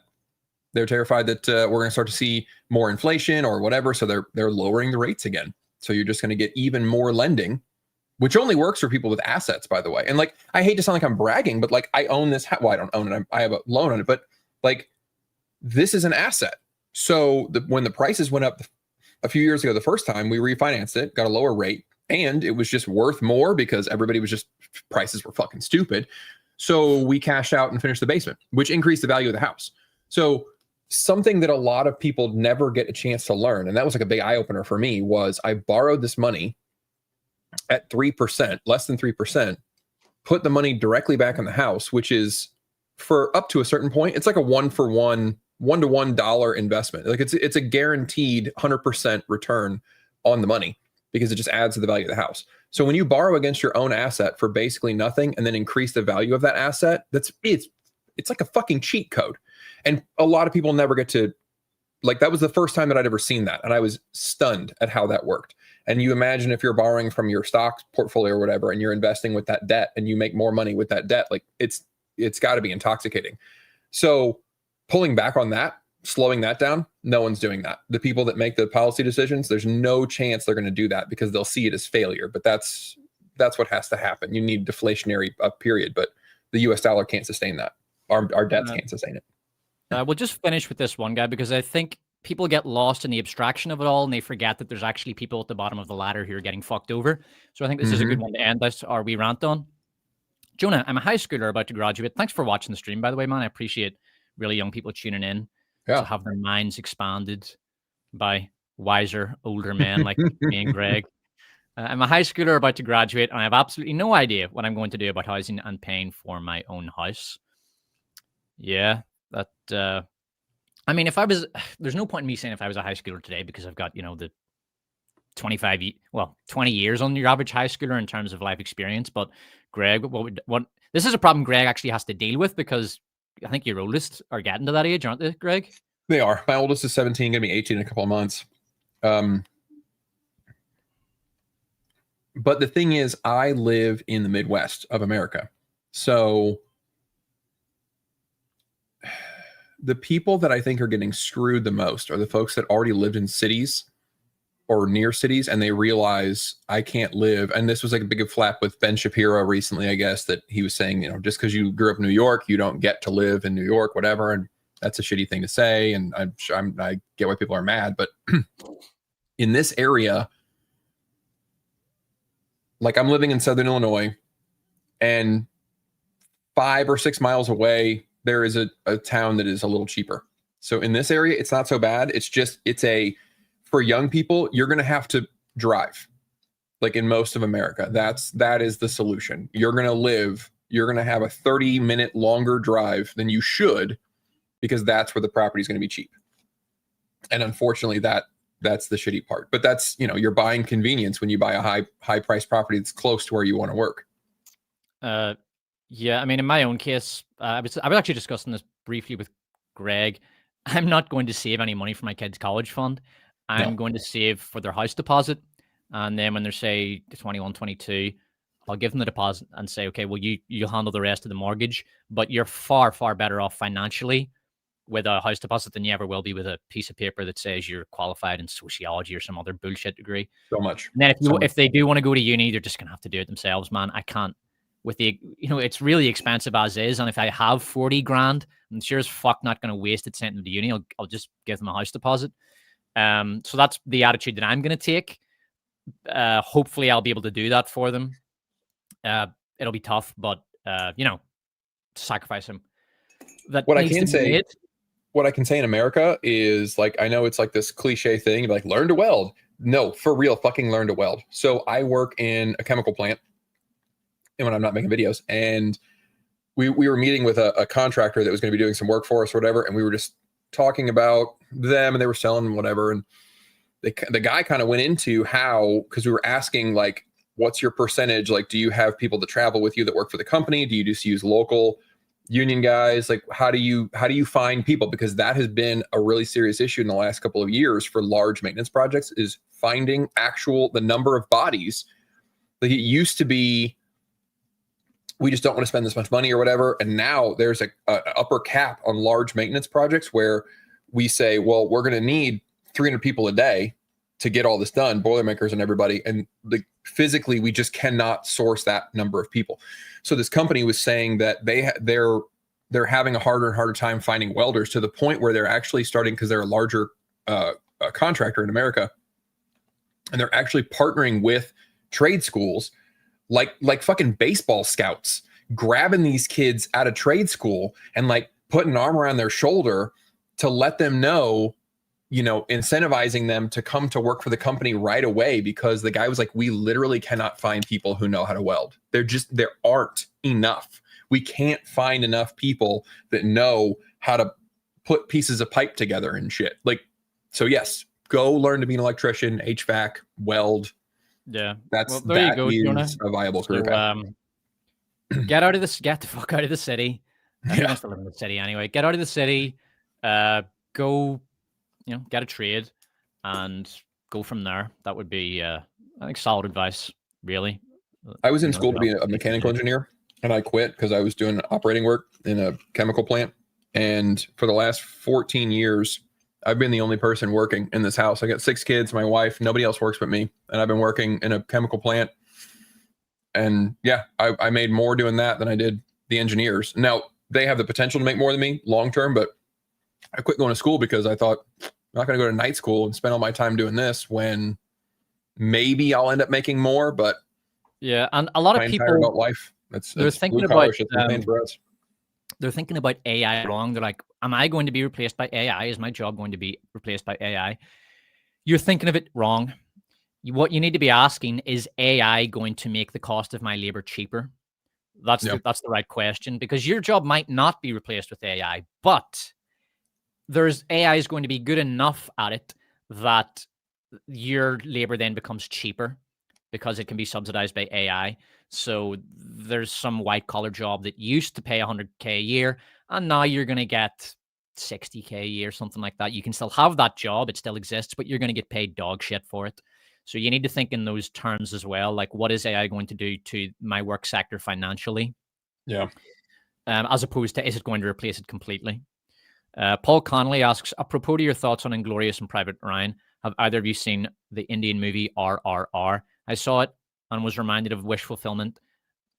Speaker 2: we're going to start to see more inflation or whatever. So they're lowering the rates again. So you're just going to get even more lending, which only works for people with assets, by the way. And like, I hate to sound like I'm bragging, but like, I own this. Well, I don't own it. I have a loan on it, but like, this is an asset. So when the prices went up a few years ago, the first time, we refinanced it, got a lower rate, and it was just worth more because everybody was just, prices were fucking stupid. So we cashed out and finished the basement, which increased the value of the house. So something that a lot of people never get a chance to learn, and that was like a big eye opener for me, was I borrowed this money at 3%, less than 3%, put the money directly back in the house, which is, for up to a certain point, it's like a one-to-one dollar investment. Like it's a guaranteed 100% return on the money, because it just adds to the value of the house. So when you borrow against your own asset for basically nothing and then increase the value of that asset, it's like a fucking cheat code. And a lot of people never get to, like, that was the first time that I'd ever seen that. And I was stunned at how that worked. And you imagine if you're borrowing from your stock portfolio or whatever, and you're investing with that debt and you make more money with that debt, like it's got to be intoxicating. So pulling back on that, slowing that down, no one's doing that. The people that make the policy decisions, there's no chance they're going to do that, because they'll see it as failure. But that's what has to happen. You need deflationary period, but the US dollar can't sustain that. Our debts can't sustain it.
Speaker 1: We'll just finish with this one guy, because I think people get lost in the abstraction of it all, and they forget that there's actually people at the bottom of the ladder who are getting fucked over. So I think this is a good one to end this, or we rant on. Jonah, I'm a high schooler about to graduate. Thanks for watching the stream, by the way, man. I appreciate really young people tuning in to have their minds expanded by wiser, older men like me and Greg. I'm a high schooler about to graduate, and I have absolutely no idea what I'm going to do about housing and paying for my own house. Yeah, that... I mean, there's no point in me saying if I was a high schooler today, because I've got, the 20 years on your average high schooler in terms of life experience. But Greg, this is a problem Greg actually has to deal with, because I think your oldest are getting to that age, aren't they, Greg?
Speaker 2: They are. My oldest is 17, going to be 18 in a couple of months. But the thing is, I live in the Midwest of America. So the people that I think are getting screwed the most are the folks that already lived in cities or near cities, and they realize I can't live. And this was like a big flap with Ben Shapiro recently, I guess, that he was saying, just because you grew up in New York, you don't get to live in New York, whatever. And that's a shitty thing to say. And I get why people are mad, but in this area, like, I'm living in Southern Illinois, and 5 or 6 miles away, there is a town that is a little cheaper. So in this area, it's not so bad. For young people, you're going to have to drive, like in most of America. That is the solution. You're going to have a 30-minute longer drive than you should, because that's where the property is going to be cheap. And unfortunately, that's the shitty part. But that's, you're buying convenience when you buy a high price property that's close to where you want to work.
Speaker 1: Yeah, I mean, in my own case, I was actually discussing this briefly with Greg. I'm not going to save any money for my kids' college fund. I'm going to save for their house deposit. And then when they're, say, 21, 22, I'll give them the deposit and say, okay, well, you'll handle the rest of the mortgage. But you're far, far better off financially with a house deposit than you ever will be with a piece of paper that says you're qualified in sociology or some other bullshit degree.
Speaker 2: So much.
Speaker 1: And then if they do want to go to uni, they're just going to have to do it themselves, man. I can't. With the, it's really expensive as is. And if I have 40 grand, I'm sure as fuck not going to waste it sending them to uni. I'll just give them a house deposit. So that's the attitude that I'm going to take. Hopefully I'll be able to do that for them. It'll be tough, but, sacrifice them.
Speaker 2: What I can say in America is, like, I know it's like this cliche thing, like, learn to weld. No, for real, fucking learn to weld. So I work in a chemical plant, and when I'm not making videos, and we were meeting with a contractor that was going to be doing some work for us or whatever, and we were just talking about them, and they were selling whatever, and the guy kind of went into how, because we were asking, like, what's your percentage? Like, do you have people that travel with you that work for the company? Do you just use local union guys? Like, how do you find people? Because that has been a really serious issue in the last couple of years for large maintenance projects, is finding the number of bodies. Like, it used to be, we just don't want to spend this much money or whatever. And now there's a upper cap on large maintenance projects where we say, well, we're going to need 300 people a day to get all this done, Boilermakers and everybody. And physically, we just cannot source that number of people. So this company was saying that they're having a harder and harder time finding welders, to the point where they're actually starting, because they're a larger contractor in America, and they're actually partnering with trade schools, like fucking baseball scouts, grabbing these kids out of trade school and like putting an arm around their shoulder to let them know, incentivizing them to come to work for the company right away, because the guy was like, we literally cannot find people who know how to weld. There aren't enough. We can't find enough people that know how to put pieces of pipe together and shit. Like, so yes, go learn to be an electrician, HVAC, weld.
Speaker 1: Yeah.
Speaker 2: That
Speaker 1: you go,
Speaker 2: is
Speaker 1: Jonah.
Speaker 2: a viable career path.
Speaker 1: Get the fuck out of the city. Who
Speaker 2: Yeah.
Speaker 1: wants to live in the city anyway? Get out of the city. Go, get a trade and go from there. That would be, I think, solid advice, really.
Speaker 2: I was in school to be a mechanical engineer, and I quit because I was doing operating work in a chemical plant. And for the last 14 years, I've been the only person working in this house. I got 6 kids, my wife, nobody else works but me. And I've been working in a chemical plant. And yeah, I made more doing that than I did the engineers. Now, they have the potential to make more than me long term, but I quit going to school because I thought, I'm not going to go to night school and spend all my time doing this when maybe I'll end up making more. But
Speaker 1: yeah, and a lot of people
Speaker 2: adult life,
Speaker 1: they're
Speaker 2: it's
Speaker 1: thinking
Speaker 2: blue collar
Speaker 1: about
Speaker 2: shit's insane for us.
Speaker 1: They're thinking about AI wrong. They're like, am I going to be replaced by AI? Is my job going to be replaced by AI? You're thinking of it wrong. What you need to be asking is, AI going to make the cost of my labor cheaper? That's the right question, because your job might not be replaced with AI, but AI is going to be good enough at it that your labor then becomes cheaper because it can be subsidized by AI. So there's some white collar job that used to pay 100K a year, and now you're going to get 60K a year, something like that. You can still have that job, it still exists, but you're going to get paid dog shit for it. So you need to think in those terms as well. Like, what is AI going to do to my work sector financially?
Speaker 2: Yeah.
Speaker 1: As opposed to, is it going to replace it completely? Paul Connolly asks, apropos to your thoughts on Inglorious and Private Ryan, have either of you seen the Indian movie RRR? I saw it and was reminded of wish fulfillment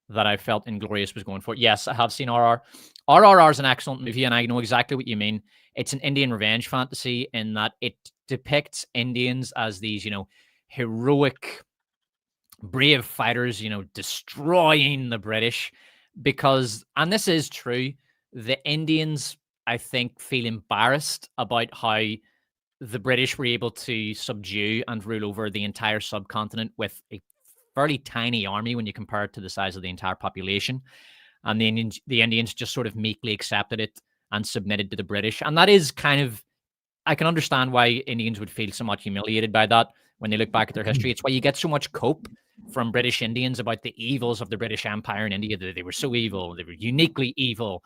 Speaker 1: that I felt Inglorious was going for. Yes, I have seen RRR. RRR is an excellent movie, and I know exactly what you mean. It's an Indian revenge fantasy in that it depicts Indians as these, heroic, brave fighters, destroying the British. Because, and this is true, the Indians, I think, feel embarrassed about how the British were able to subdue and rule over the entire subcontinent with a fairly tiny army when you compare it to the size of the entire population. And the Indians just sort of meekly accepted it and submitted to the British. And that is kind of, I can understand why Indians would feel somewhat humiliated by that when they look back at their history. It's why you get so much cope from British Indians about the evils of the British Empire in India. They were so evil. They were uniquely evil.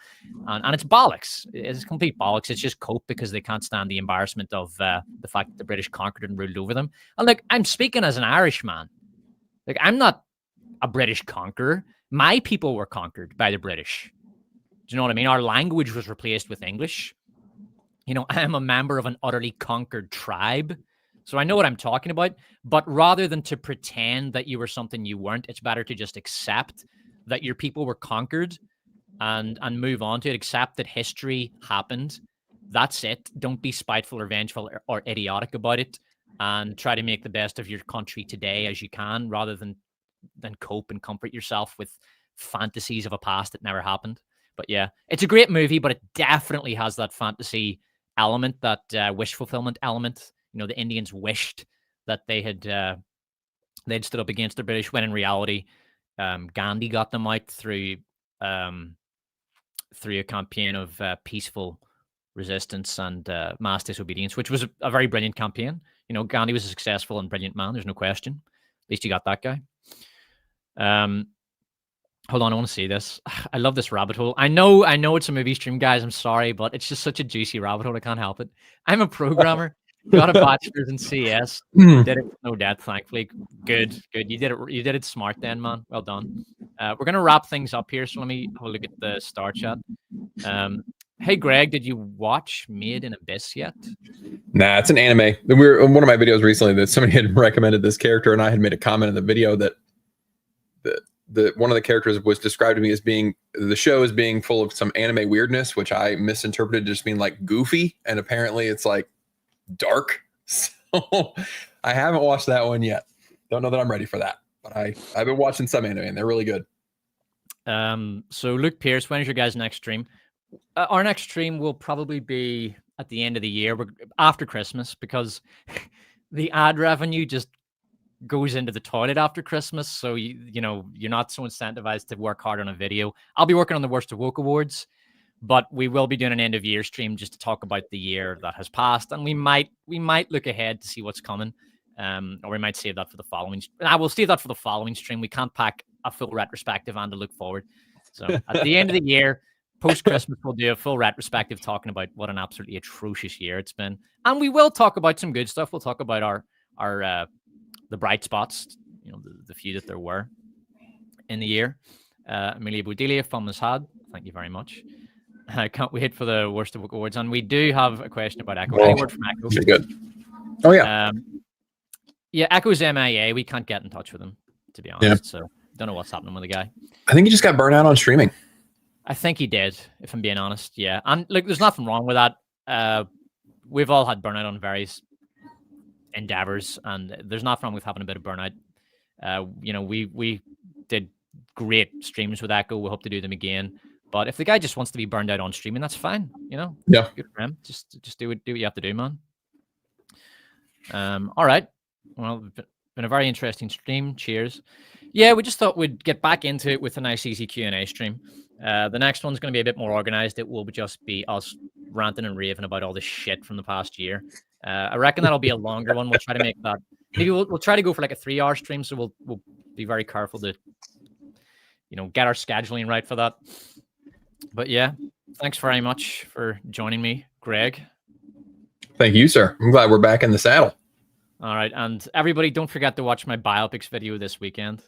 Speaker 1: And it's bollocks. It's complete bollocks. It's just cope because they can't stand the embarrassment of the fact that the British conquered and ruled over them. And look, I'm speaking as an Irishman. Like, I'm not a British conqueror. My people were conquered by the British. Do you know what I mean? Our language was replaced with English. I am a member of an utterly conquered tribe. So I know what I'm talking about. But rather than to pretend that you were something you weren't, it's better to just accept that your people were conquered and move on to it. Accept that history happened. That's it. Don't be spiteful or vengeful or idiotic about it, and try to make the best of your country today as you can, rather than cope and comfort yourself with fantasies of a past that never happened. But yeah, it's a great movie, but it definitely has that fantasy element, that wish fulfillment element. The Indians wished that they'd stood up against the British, when in reality, Gandhi got them out through a campaign of peaceful resistance and mass disobedience, which was a very brilliant campaign. Gandhi was a successful and brilliant man. There's no question. At least you got that guy. Hold on, I want to see this. I love this rabbit hole. I know it's a movie stream, guys. I'm sorry, but it's just such a juicy rabbit hole. I can't help it. I'm a programmer, got a bachelor's in CS, did it with no debt, thankfully. Good. You did it smart then, man. Well done. We're gonna wrap things up here, so let me have a look at the star chat. Hey Greg, did you watch Made in Abyss yet?
Speaker 2: Nah, it's an anime. We were in one of my videos recently that somebody had recommended this character, and I had made a comment in the video that one of the characters was described to me as being, the show as being full of some anime weirdness, which I misinterpreted just being like goofy, and apparently it's like dark. So I haven't watched that one yet. Don't know that I'm ready for that, but I've been watching some anime and they're really good.
Speaker 1: So Luke Pierce, when is your guys' next stream? Our next stream will probably be at the end of the year, after Christmas, because the ad revenue just goes into the toilet after Christmas. So you know, you're not so incentivized to work hard on a video. I'll be working on the Worst of Woke Awards, but we will be doing an end of year stream just to talk about the year that has passed, and we might look ahead to see what's coming, or we might save that for the following. I will save that for the following stream. We can't pack a full retrospective and to look forward. So at the end of the year, post Christmas, we'll do a full retrospective talking about what an absolutely atrocious year it's been, and we will talk about some good stuff. We'll talk about our the bright spots, you know, the few that there were in the year. Amelia Boudelia from Had, thank you very much. I can't wait for the Worst of Woke Awards. And we do have a question about Echo. Any word from Echo?
Speaker 2: Pretty good. Oh, yeah.
Speaker 1: Yeah, Echo's MIA. We can't get in touch with him, to be honest. So don't know what's happening with the guy.
Speaker 2: I think he just got burnt out on streaming.
Speaker 1: I think he did, if I'm being honest. Yeah. And look, there's nothing wrong with that. We've all had burnout on various endeavors, and there's nothing wrong with having a bit of burnout. You know, we did great streams with Echo. We hope to do them again. But if the guy just wants to be burned out on streaming, that's fine. You know,
Speaker 2: yeah,
Speaker 1: good for him. Just do what you have to do, man. All right. Well, been a very interesting stream. Cheers. Yeah, we just thought we'd get back into it with a nice, easy Q&A stream. The next one's going to be a bit more organized. It will just be us ranting and raving about all the shit from the past year. I reckon that'll be a longer one. We'll try to make that. Maybe we'll try to go for like a 3-hour stream. So we'll be very careful to, you know, get our scheduling right for that. But yeah, thanks very much for joining me, Greg.
Speaker 2: Thank you, sir. I'm glad we're back in the saddle.
Speaker 1: All right. And everybody, don't forget to watch my biopics video this weekend.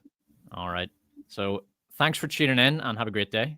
Speaker 1: All right. So thanks for tuning in and have a great day.